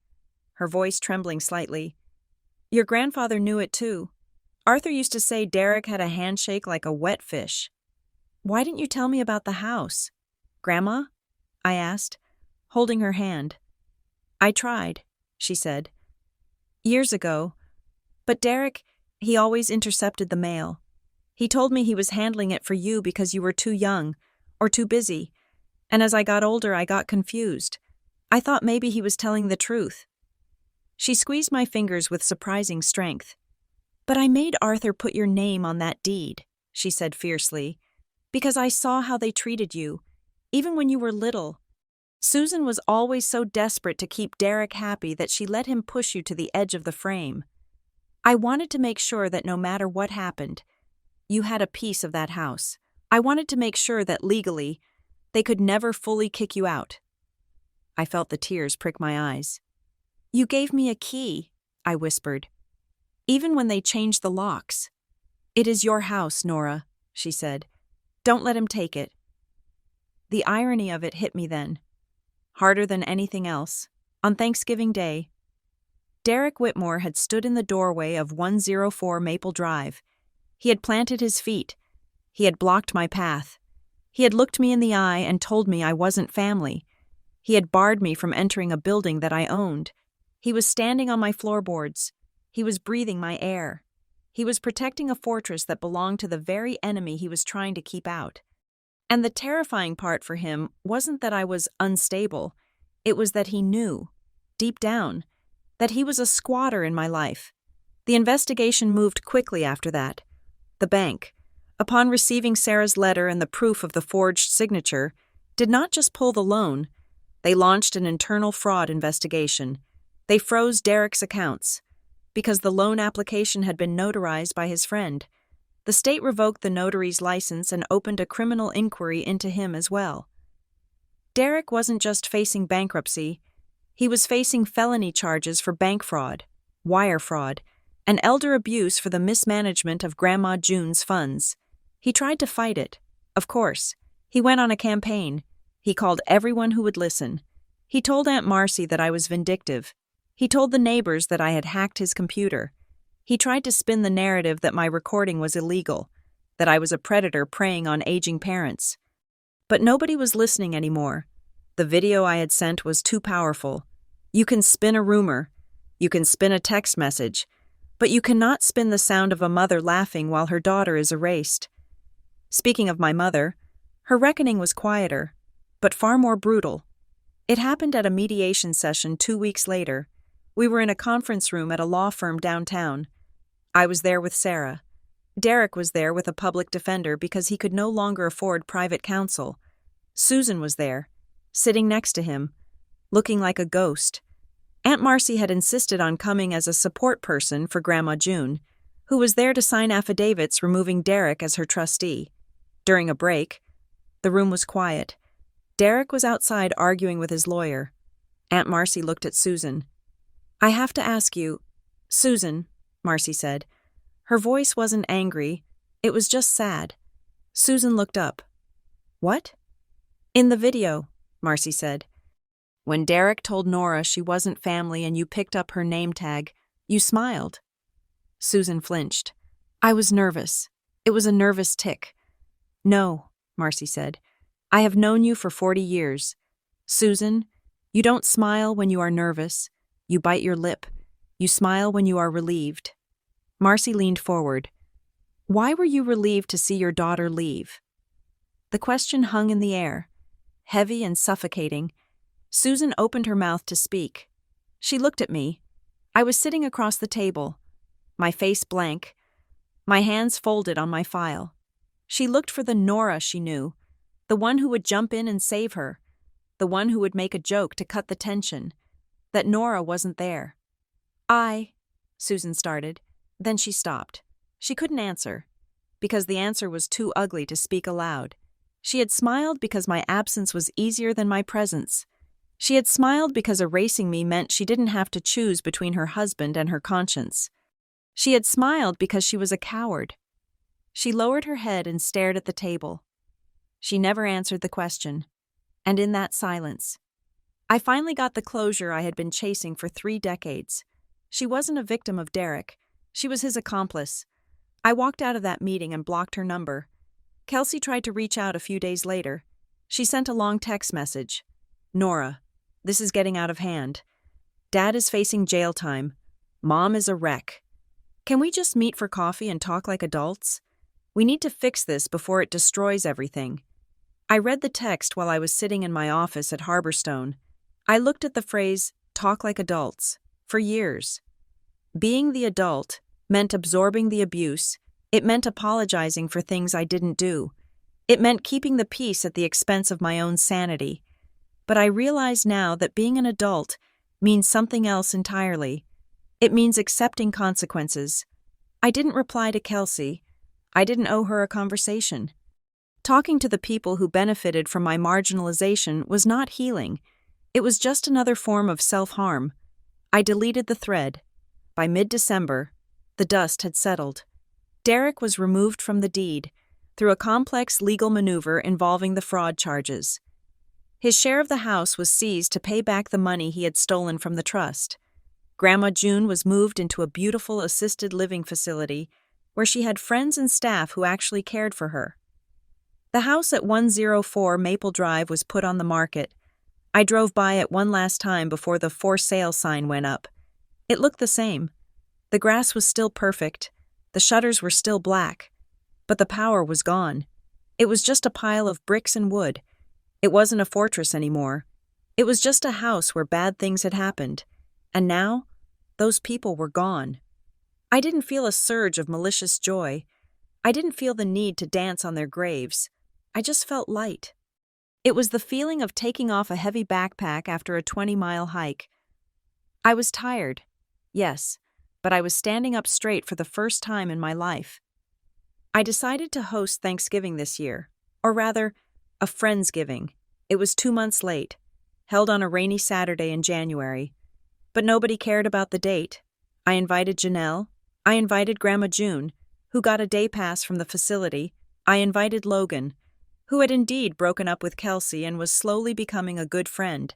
her voice trembling slightly. "Your grandfather knew it too. Arthur used to say Derek had a handshake like a wet fish." "Why didn't you tell me about the house, Grandma?" I asked, holding her hand. "I tried," she said. "Years ago. But Derek, he always intercepted the mail. He told me he was handling it for you because you were too young, or too busy. And as I got older, I got confused. I thought maybe he was telling the truth." She squeezed my fingers with surprising strength. "But I made Arthur put your name on that deed," she said fiercely, "because I saw how they treated you, even when you were little. Susan was always so desperate to keep Derek happy that she let him push you to the edge of the frame. I wanted to make sure that no matter what happened, you had a piece of that house. I wanted to make sure that legally, they could never fully kick you out." I felt the tears prick my eyes. "You gave me a key," I whispered, "even when they changed the locks." "It is your house, Nora," she said. "Don't let him take it." The irony of it hit me then, harder than anything else. On Thanksgiving Day, Derek Whitmore had stood in the doorway of 104 Maple Drive. He had planted his feet. He had blocked my path. He had looked me in the eye and told me I wasn't family. He had barred me from entering a building that I owned. He was standing on my floorboards. He was breathing my air. He was protecting a fortress that belonged to the very enemy he was trying to keep out. And the terrifying part for him wasn't that I was unstable. It was that he knew, deep down, that he was a squatter in my life. The investigation moved quickly after that. The bank, upon receiving Sarah's letter and the proof of the forged signature, did not just pull the loan. They launched an internal fraud investigation. They froze Derek's accounts. Because the loan application had been notarized by his friend, the state revoked the notary's license and opened a criminal inquiry into him as well. Derek wasn't just facing bankruptcy, he was facing felony charges for bank fraud, wire fraud, and elder abuse for the mismanagement of Grandma June's funds. He tried to fight it, of course. He went on a campaign. He called everyone who would listen. He told Aunt Marcy that I was vindictive. He told the neighbors that I had hacked his computer. He tried to spin the narrative that my recording was illegal, that I was a predator preying on aging parents. But nobody was listening anymore. The video I had sent was too powerful. You can spin a rumor. You can spin a text message. But you cannot spin the sound of a mother laughing while her daughter is erased. Speaking of my mother, her reckoning was quieter, but far more brutal. It happened at a mediation session 2 weeks later. We were in a conference room at a law firm downtown. I was there with Sarah. Derek was there with a public defender because he could no longer afford private counsel. Susan was there, sitting next to him, looking like a ghost. Aunt Marcy had insisted on coming as a support person for Grandma June, who was there to sign affidavits removing Derek as her trustee. During a break, the room was quiet. Derek was outside arguing with his lawyer. Aunt Marcy looked at Susan. "I have to ask you, Susan," Marcy said. Her voice wasn't angry, it was just sad. Susan looked up. "What?" "In the video," Marcy said. "When Derek told Nora she wasn't family and you picked up her name tag, you smiled." Susan flinched. "I was nervous. It was a nervous tick." "No," Marcy said. "I have known you for 40 years. Susan, you don't smile when you are nervous. You bite your lip. You smile when you are relieved." Marcy leaned forward. "Why were you relieved to see your daughter leave?" The question hung in the air, heavy and suffocating. Susan opened her mouth to speak. She looked at me. I was sitting across the table, my face blank, my hands folded on my file. She looked for the Nora she knew, the one who would jump in and save her, the one who would make a joke to cut the tension. That Nora wasn't there. Susan started. Then she stopped. She couldn't answer, because the answer was too ugly to speak aloud. She had smiled because my absence was easier than my presence. She had smiled because erasing me meant she didn't have to choose between her husband and her conscience. She had smiled because she was a coward. She lowered her head and stared at the table. She never answered the question. And in that silence, I finally got the closure I had been chasing for 3 decades. She wasn't a victim of Derek. She was his accomplice. I walked out of that meeting and blocked her number. Kelsey tried to reach out a few days later. She sent a long text message. "Nora, this is getting out of hand. Dad is facing jail time. Mom is a wreck. Can we just meet for coffee and talk like adults? We need to fix this before it destroys everything." I read the text while I was sitting in my office at Harborstone. I looked at the phrase, "talk like adults," for years. Being the adult meant absorbing the abuse. It meant apologizing for things I didn't do. It meant keeping the peace at the expense of my own sanity. But I realize now that being an adult means something else entirely. It means accepting consequences. I didn't reply to Kelsey. I didn't owe her a conversation. Talking to the people who benefited from my marginalization was not healing. It was just another form of self-harm. I deleted the thread. By mid-December, the dust had settled. Derek was removed from the deed through a complex legal maneuver involving the fraud charges. His share of the house was seized to pay back the money he had stolen from the trust. Grandma June was moved into a beautiful assisted living facility where she had friends and staff who actually cared for her. The house at 104 Maple Drive was put on the market. I drove by it one last time before the "for sale" sign went up. It looked the same. The grass was still perfect. The shutters were still black. But the power was gone. It was just a pile of bricks and wood. It wasn't a fortress anymore. It was just a house where bad things had happened. And now, those people were gone. I didn't feel a surge of malicious joy. I didn't feel the need to dance on their graves. I just felt light. It was the feeling of taking off a heavy backpack after a 20-mile hike. I was tired, yes, but I was standing up straight for the first time in my life. I decided to host Thanksgiving this year, or rather, a Friendsgiving. It was 2 months late, held on a rainy Saturday in January. But nobody cared about the date. I invited Janelle. I invited Grandma June, who got a day pass from the facility. I invited Logan, who had indeed broken up with Kelsey and was slowly becoming a good friend.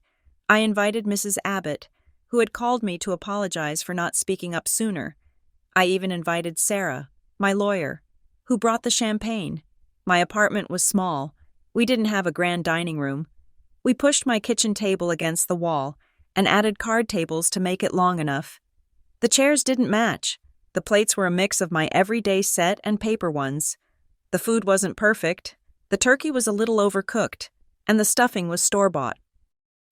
I invited Mrs. Abbott, who had called me to apologize for not speaking up sooner. I even invited Sarah, my lawyer, who brought the champagne. My apartment was small. We didn't have a grand dining room. We pushed my kitchen table against the wall and added card tables to make it long enough. The chairs didn't match. The plates were a mix of my everyday set and paper ones. The food wasn't perfect. The turkey was a little overcooked, and the stuffing was store-bought.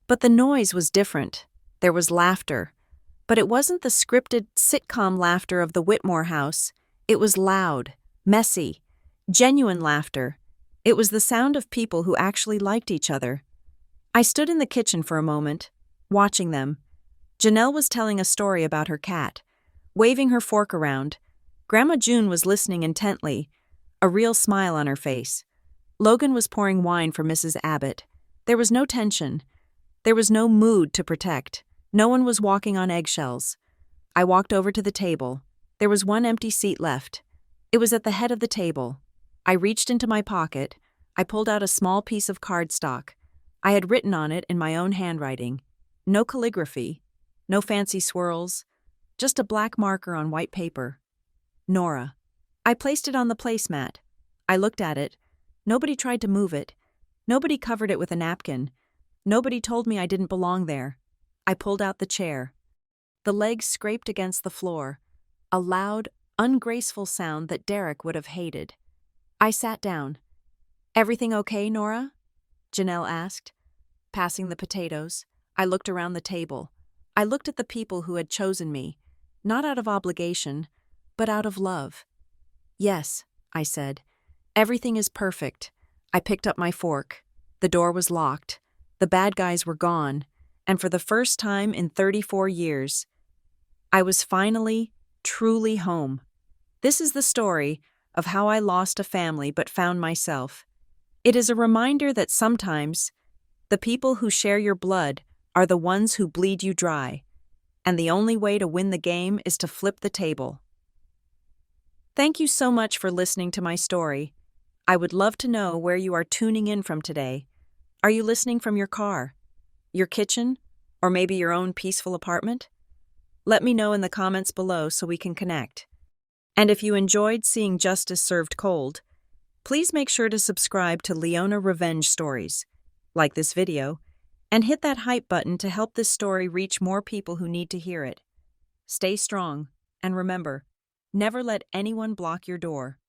But the noise was different. There was laughter. But it wasn't the scripted sitcom laughter of the Whitmore house. It was loud, messy, genuine laughter. It was the sound of people who actually liked each other. I stood in the kitchen for a moment, watching them. Janelle was telling a story about her cat, waving her fork around. Grandma June was listening intently, a real smile on her face. Logan was pouring wine for Mrs. Abbott. There was no tension. There was no mood to protect. No one was walking on eggshells. I walked over to the table. There was one empty seat left. It was at the head of the table. I reached into my pocket. I pulled out a small piece of cardstock. I had written on it in my own handwriting. No calligraphy, no fancy swirls, just a black marker on white paper. Nora. I placed it on the placemat. I looked at it. Nobody tried to move it. Nobody covered it with a napkin. Nobody told me I didn't belong there. I pulled out the chair. The legs scraped against the floor, a loud, ungraceful sound that Derek would have hated. I sat down. "Everything okay, Nora?" Janelle asked. Passing the potatoes, I looked around the table. I looked at the people who had chosen me, not out of obligation, but out of love. "Yes," I said. "Everything is perfect." I picked up my fork. The door was locked. The bad guys were gone, and for the first time in 34 years, I was finally, truly home. This is the story of how I lost a family but found myself. It is a reminder that sometimes the people who share your blood are the ones who bleed you dry, and the only way to win the game is to flip the table. Thank you so much for listening to my story. I would love to know where you are tuning in from today. Are you listening from your car, your kitchen, or maybe your own peaceful apartment? Let me know in the comments below so we can connect. And if you enjoyed seeing justice served cold, please make sure to subscribe to Leona Revenge Stories, like this video, and hit that hype button to help this story reach more people who need to hear it. Stay strong, and remember, never let anyone block your door.